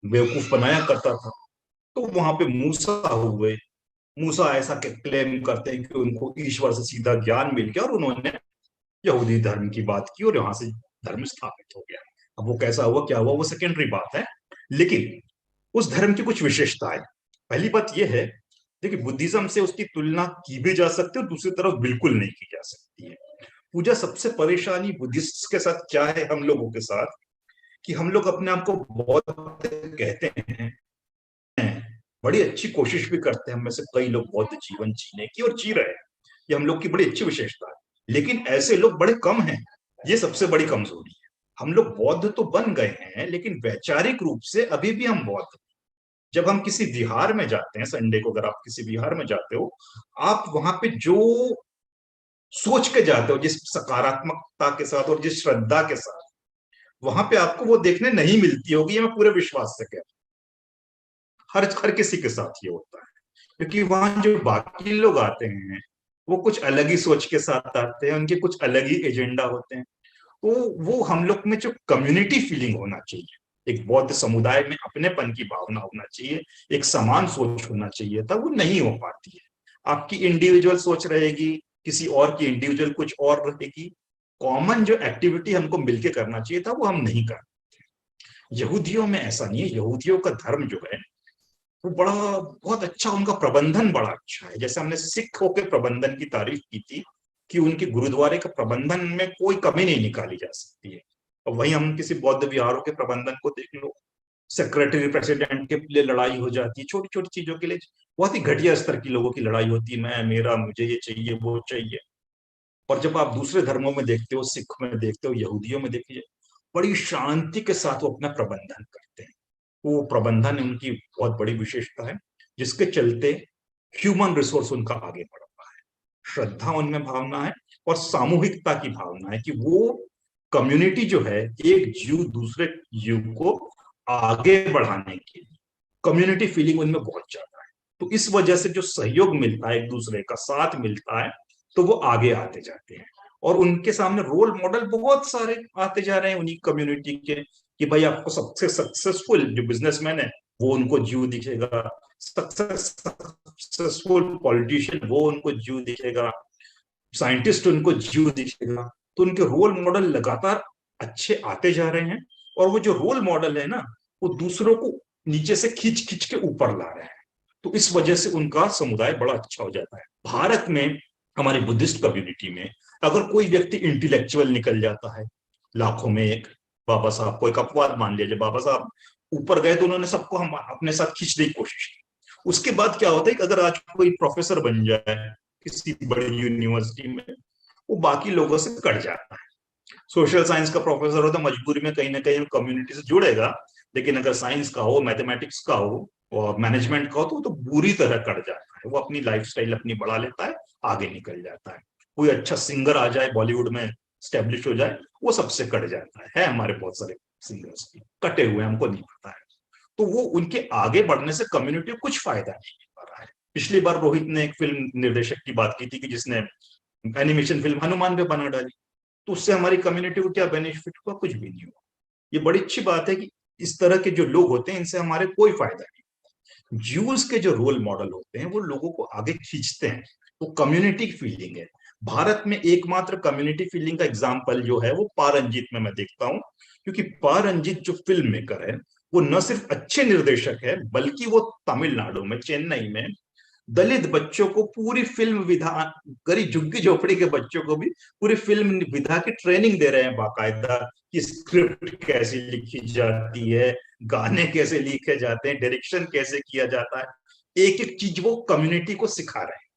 बेवकूफ बनाया करता था। तो वहां पे मूसा हुए। मूसा ऐसा क्लेम करते हैं कि उनको ईश्वर से सीधा ज्ञान मिल गया और उन्होंने यहूदी धर्म की बात की और यहाँ से धर्म स्थापित हो गया। अब वो कैसा हुआ, क्या हुआ, वो सेकेंडरी बात है। लेकिन उस धर्म की कुछ विशेषताएं, पहली बात यह है, देखिए बुद्धिज्म से उसकी तुलना की भी जा सकती है और दूसरी तरफ बिल्कुल नहीं की जा सकती है। पूजा, सबसे परेशानी बुद्धिस्ट के साथ क्या है, हम लोगों के साथ, कि हम लोग अपने आप को बहुत कहते हैं, बड़ी अच्छी कोशिश भी करते हैं, हम में से कई लोग बौद्ध जीवन जीने की, और जी रहे हैं, ये हम लोग की बड़ी अच्छी विशेषता है। लेकिन ऐसे लोग बड़े कम हैं, ये सबसे बड़ी कमजोरी है। हम लोग बौद्ध तो बन गए हैं, लेकिन वैचारिक रूप से अभी भी हम बौद्ध। जब हम किसी विहार में जाते हैं, संडे को अगर आप किसी विहार में जाते हो, आप वहां पे जो सोच के जाते हो, जिस सकारात्मकता के साथ और जिस श्रद्धा के साथ, वहां पे आपको वो देखने नहीं मिलती होगी, ये मैं पूरे विश्वास से कह रहा हूं। हर हर किसी के साथ ये होता है, क्योंकि वहां जो बाकी लोग आते हैं, वो कुछ अलग ही सोच के साथ आते हैं, उनके कुछ अलग ही एजेंडा होते हैं। तो वो हम लोग में जो कम्युनिटी फीलिंग होना चाहिए, एक बौद्ध समुदाय में अपनेपन की भावना होना चाहिए, एक समान सोच होना चाहिए था, वो नहीं हो पाती है। आपकी इंडिविजुअल सोच रहेगी, किसी और की इंडिविजुअल कुछ और रहेगी। कॉमन जो एक्टिविटी हमको मिलके करना चाहिए था, वो हम नहीं करते। यहूदियों में ऐसा नहीं है। यहूदियों का धर्म जो है वो बड़ा, बहुत अच्छा, उनका प्रबंधन बड़ा अच्छा है। जैसे हमने सिखों के प्रबंधन की तारीफ की थी कि उनके गुरुद्वारे के प्रबंधन में कोई कमी नहीं निकाली जा सकती है, और वहीं हम किसी बौद्ध विहारों के प्रबंधन को देख लो, सेक्रेटरी प्रेसिडेंट के लिए लड़ाई हो जाती है, छोटी छोटी चीजों के लिए बहुत ही घटिया स्तर की लोगों की लड़ाई होती है, मैं मेरा, मुझे ये चाहिए, वो चाहिए। और जब आप दूसरे धर्मों में देखते हो, सिख में देखते हो, यहूदियों में देखिए, बड़ी शांति के साथ वो अपना प्रबंधन करते हैं। वो प्रबंधन उनकी बहुत बड़ी विशेषता है, जिसके चलते ह्यूमन रिसोर्स उनका आगे बढ़ रहा है। श्रद्धा उनमें भावना है, और सामूहिकता की भावना है, कि वो कम्युनिटी जो है, एक जीव दूसरे जीव को आगे बढ़ाने के लिए कम्युनिटी फीलिंग उनमें बहुत ज्यादा है। तो इस वजह से जो सहयोग मिलता है, एक दूसरे का साथ मिलता है, तो वो आगे आते जाते हैं। और उनके सामने रोल मॉडल बहुत सारे आते जा रहे हैं उन्हीं कम्युनिटी के, कि भाई आपको सबसे सक्सेसफुल जो बिजनेसमैन है वो उनको जीव दिखेगा, सक्सेसफुल पॉलिटिशियन वो उनको जीव दिखेगा, साइंटिस्ट उनको जीव दिखेगा। तो उनके रोल मॉडल लगातार अच्छे आते जा रहे हैं, और वो जो रोल मॉडल है ना, वो दूसरों को नीचे से खींच खींच के ऊपर ला रहे हैं। तो इस वजह से उनका समुदाय बड़ा अच्छा हो जाता है। भारत में हमारे बुद्धिस्ट कम्युनिटी में अगर कोई व्यक्ति इंटेलेक्चुअल निकल जाता है, लाखों में एक, बाबा साहब को एक अपवाद मान लीजिए, बाबा साहब ऊपर गए तो उन्होंने सबको हम अपने साथ खींचने की कोशिश की। उसके बाद क्या होता है कि अगर आज कोई प्रोफेसर बन जाए किसी बड़ी यूनिवर्सिटी में, वो बाकी लोगों से कट जाता है। सोशल साइंस का प्रोफेसर हो तो मजबूरी में कहीं ना कहीं कम्युनिटी से जुड़ेगा, लेकिन अगर साइंस का हो, मैथमेटिक्स का हो और मैनेजमेंट का हो, तो बुरी तरह कट जाता है। वो अपनी लाइफस्टाइल अपनी बढ़ा लेता है, आगे निकल जाता है। कोई अच्छा सिंगर आ जाए, बॉलीवुड में स्टेब्लिश हो जाए, वो सबसे कट जाता है हमारे बहुत सारे सिंगर्स की कटे हुए, हमको नहीं पता है। तो वो उनके आगे बढ़ने से कम्युनिटी को कुछ फायदा नहीं मिल पा रहा है। पिछली बार रोहित ने एक फिल्म निर्देशक की बात की थी कि जिसने एनिमेशन फिल्म हनुमान पे बना डाली, तो उससे हमारी कम्युनिटी को क्या बेनिफिट हुआ? कुछ भी नहीं हुआ। ये बड़ी अच्छी बात है कि इस तरह के जो लोग होते हैं इनसे हमारे कोई फायदा नहीं। ज्यूज के जो रोल मॉडल होते हैं वो लोगों को आगे खींचते हैं, वो कम्युनिटी फीलिंग है। भारत में एकमात्र कम्युनिटी फीलिंग का एग्जाम्पल जो है वो पा रंजीत में मैं देखता हूँ, क्योंकि पा रंजीत जो फिल्म मेकर है वो न सिर्फ अच्छे निर्देशक है, बल्कि वो तमिलनाडु में चेन्नई में दलित बच्चों को पूरी फिल्म विधा, गरीब झुग्गी झोपड़ी के बच्चों को भी पूरी फिल्म विधा की ट्रेनिंग दे रहे हैं बाकायदा, कि स्क्रिप्ट कैसे लिखी जाती है, गाने कैसे लिखे जाते हैं, डायरेक्शन कैसे किया जाता है, एक एक चीज वो कम्युनिटी को सिखा रहे हैं।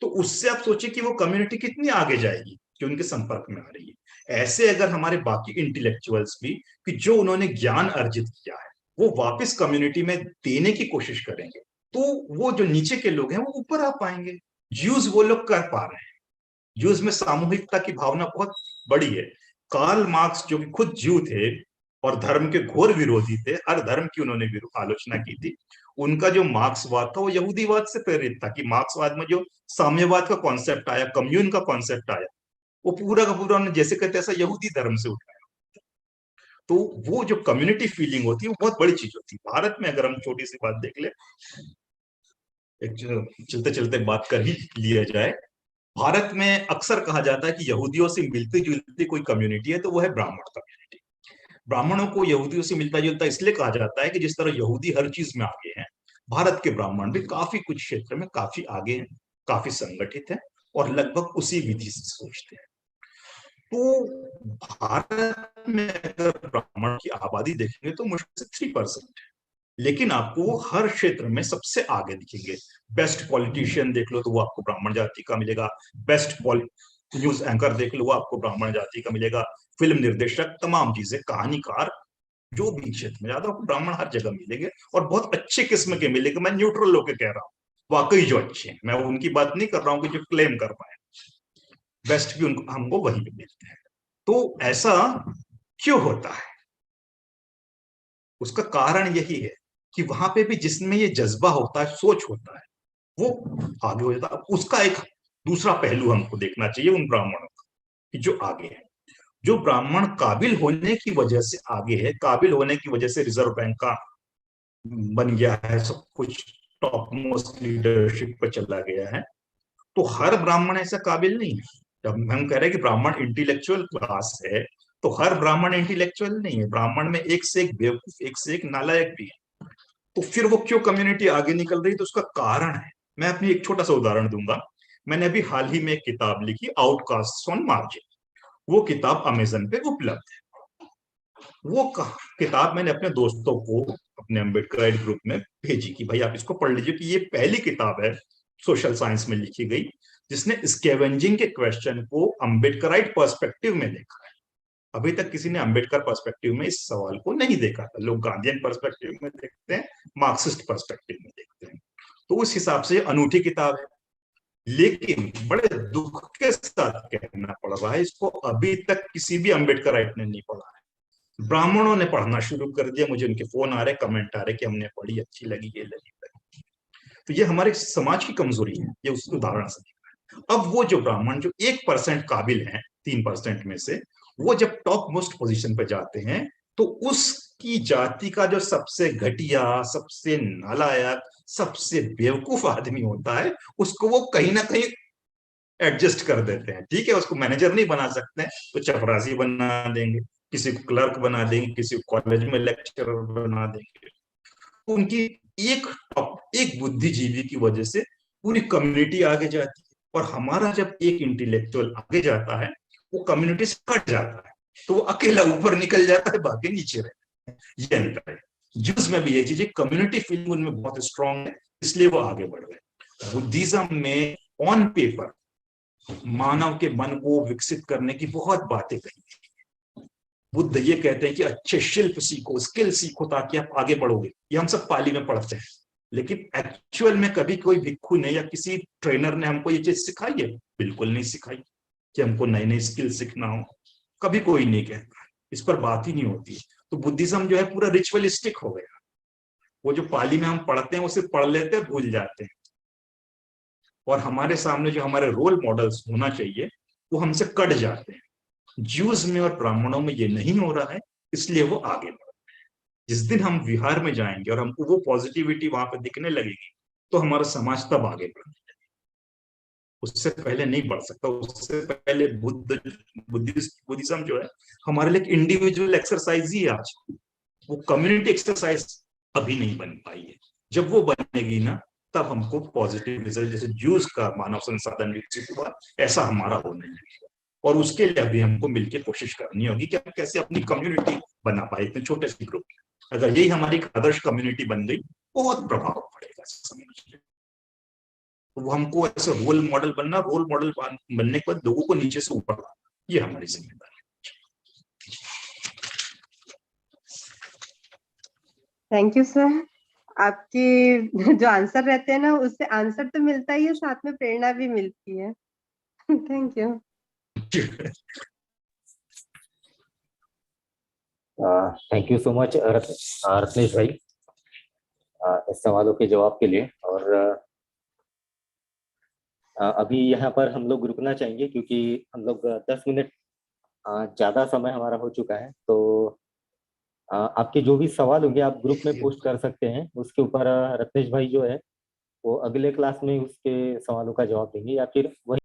तो उससे आप सोचिए कि वो कम्युनिटी कितनी आगे जाएगी जो उनके संपर्क में आ रही है। ऐसे अगर हमारे बाकी इंटेलेक्चुअल्स भी, कि जो उन्होंने ज्ञान अर्जित किया है वो वापस कम्युनिटी में देने की कोशिश करेंगे, तो वो जो नीचे के लोग हैं वो ऊपर आ पाएंगे। ज्यूज वो लोग कर पा रहे हैं। ज्यूज में सामूहिकता की भावना बहुत बड़ी है। कार्ल मार्क्स जो कि खुद ज्यू थे और धर्म के घोर विरोधी थे, हर धर्म की उन्होंने आलोचना की थी, उनका जो मार्क्सवाद था वो यहूदीवाद से प्रेरित था। कि मार्क्सवाद में जो साम्यवाद का कॉन्सेप्ट आया, कम्यून का कॉन्सेप्ट आया, वो पूरा का पूरा उन्होंने जैसे कहते ऐसा यहूदी धर्म से उठाया। तो वो जो कम्युनिटी फीलिंग होती है वो बहुत बड़ी चीज होती है। भारत में अगर हम छोटी सी बात देख ले, एक चलते चलते बात कर ही लिया जाए, भारत में अक्सर कहा जाता है कि यहूदियों से मिलती जुलती कोई कम्युनिटी है तो वो है ब्राह्मण कम्युनिटी। ब्राह्मणों को यहूदियों से मिलता जुलता इसलिए कहा जाता है कि जिस तरह यहूदी हर चीज में आगे हैं, भारत के ब्राह्मण भी काफी कुछ क्षेत्र में काफी आगे हैं, काफी संगठित हैं और लगभग उसी विधि से सोचते हैं। तो भारत में अगर ब्राह्मण की आबादी देखेंगे तो मुश्किल से 3% है, लेकिन आपको हर क्षेत्र में सबसे आगे दिखेंगे। बेस्ट पॉलिटिशियन देख लो तो वो आपको ब्राह्मण जाति का मिलेगा, बेस्ट न्यूज एंकर देख लो वो आपको ब्राह्मण जाति का मिलेगा, फिल्म निर्देशक, तमाम चीजें, कहानीकार, जो भी क्षेत्र में ज्यादा आपको ब्राह्मण हर जगह मिलेंगे और बहुत अच्छे किस्म के मिलेंगे। मैं न्यूट्रल होकर कह रहा हूँ, वाकई जो अच्छे हैं, मैं उनकी बात नहीं कर रहा हूँ कि जो क्लेम कर पाए, बेस्ट भी उनको हमको वहीं पे मिलते हैं। तो ऐसा क्यों होता है? उसका कारण यही है कि वहां पे भी जिसमें ये जज्बा होता है, सोच होता है, वो आगे हो जाता है। उसका एक दूसरा पहलू हमको देखना चाहिए उन ब्राह्मणों का, कि जो आगे है, जो ब्राह्मण काबिल होने की वजह से आगे है, काबिल होने की वजह से रिजर्व बैंक का बन गया है, सब कुछ टॉप मोस्ट लीडरशिप पर चला गया है। तो हर ब्राह्मण ऐसा काबिल नहीं है। जब हम कह रहे हैं कि ब्राह्मण इंटेलेक्चुअल क्लास है, तो हर ब्राह्मण इंटेलेक्चुअल नहीं है। ब्राह्मण में एक से एक बेवकूफ, एक से एक नालायक भी है। तो फिर वो क्यों कम्युनिटी आगे निकल रही, तो उसका कारण है। मैं अपनी एक छोटा सा उदाहरण दूंगा। मैंने अभी हाल ही में एक किताब लिखी, आउटकास्ट ऑन मार्जिन। वो किताब अमेजन पे उपलब्ध है। वो किताब मैंने अपने दोस्तों को, अपने अम्बेडकर ग्रुप में भेजी कि भाई आप इसको पढ़ लीजिए, कि ये पहली किताब है सोशल साइंस में लिखी गई जिसने स्कैवेंजिंग के क्वेश्चन को अम्बेडकराइट पर्सपेक्टिव में देखा है। अभी तक किसी ने अम्बेडकर पर्सपेक्टिव में इस सवाल को नहीं देखा था। लोग गांधीयन पर्सपेक्टिव में देखते हैं, मार्क्सिस्ट पर्सपेक्टिव में देखते हैं। तो उस हिसाब से अनूठी किताब है, लेकिन बड़े दुख के साथ कहना पड़ रहा है इसको अभी तक किसी भी अम्बेडकराइट ने नहीं पढ़ा है। ब्राह्मणों ने पढ़ना शुरू कर दिया, मुझे उनके फोन आ रहे, कमेंट आ रहे कि हमने पढ़ी, अच्छी लगी, ये लगी। तो ये हमारे समाज की कमजोरी है, ये उस उदाहरण से। अब वो जो ब्राह्मण जो 1% काबिल हैं 3% में से, वो जब टॉप मोस्ट पोजीशन पे जाते हैं, तो उसकी जाति का जो सबसे घटिया, सबसे नालायक, सबसे बेवकूफ आदमी होता है, उसको वो कहीं ना कहीं एडजस्ट कर देते हैं। ठीक है, उसको मैनेजर नहीं बना सकते हैं तो चपरासी बना देंगे, किसी को क्लर्क बना देंगे, किसी को कॉलेज में लेक्चरर बना देंगे। उनकी एक बुद्धिजीवी की वजह से पूरी कम्युनिटी आगे जाती है। और हमारा जब एक इंटेलेक्चुअल आगे जाता है, वो कम्युनिटी से कट जाता है, तो वो अकेला ऊपर निकल जाता है, बाकी नीचे रहते हैं। ये अंतर है। ज्यूज में भी ये चीज, कम्युनिटी फीलिंग उनमें बहुत स्ट्रांग है, इसलिए वो आगे बढ़ रहे हैं। बुद्धिज्म में ऑन पेपर मानव के मन को विकसित करने की बहुत बातें कही। बुद्ध ये कहते हैं कि अच्छे शिल्प सीखो, स्किल सीखो, ताकि आप आगे बढ़ोगे। ये हम सब पाली में पढ़ते हैं, लेकिन एक्चुअल में कभी कोई भिक्खु ने या किसी ट्रेनर ने हमको ये चीज सिखाई है? बिल्कुल नहीं सिखाई कि हमको नई नई स्किल सीखना हो। कभी कोई नहीं कहता, इस पर बात ही नहीं होती। तो बुद्धिज्म जो है पूरा रिचुअलिस्टिक हो गया। वो जो पाली में हम पढ़ते हैं उसे पढ़ लेते हैं, भूल जाते हैं। और हमारे सामने जो हमारे रोल मॉडल्स होना चाहिए वो हमसे कट जाते हैं। ज्यूज में और ब्राह्मणों में ये नहीं हो रहा है, इसलिए वो आगे बढ़ रहे हैं। जिस दिन हम विहार में जाएंगे और हमको वो पॉजिटिविटी वहां पे दिखने लगेगी, तो हमारा समाज तब आगे बढ़ेगा। उससे पहले नहीं बढ़ सकता। उससे पहले बुद्धिज्म जो है हमारे लिए इंडिविजुअल एक्सरसाइज ही है आज, वो कम्युनिटी एक्सरसाइज अभी नहीं बन पाई है। जब वो बनेगी ना, तब हमको पॉजिटिव रिजल्ट, जैसे जूस का मानव संसाधन विकसित हुआ, ऐसा हमारा होने लगेगा। और उसके लिए अभी हमको मिलकर कोशिश करनी होगी कि हम कैसे अपनी कम्युनिटी बना पाए इतने छोटे से ग्रुप में। अगर यही हमारी आदर्श कम्युनिटी बन गई, बहुत प्रभाव पड़ेगा समाज में। तो वो हमको ऐसे रोल मॉडल बनना, रोल मॉडल बनने के बाद लोगों को नीचे से ऊपर लाना, ये हमारी जिम्मेदारी है। Thank you sir. आपकी जो आंसर रहते हैं ना, उससे आंसर तो मिलता ही है, साथ में प्रेरणा भी मिलती है। Thank you. Thank you so much Ratnesh भाई इस सवालों के जवाब के लिए। और अभी यहाँ पर हम लोग रुकना चाहेंगे क्योंकि हम लोग 10 मिनट ज़्यादा समय हमारा हो चुका है। तो आपके जो भी सवाल होंगे आप ग्रुप में पोस्ट कर सकते हैं। उसके ऊपर रत्नेश भाई जो है वो अगले क्लास में उसके सवालों का जवाब देंगे, या फिर वही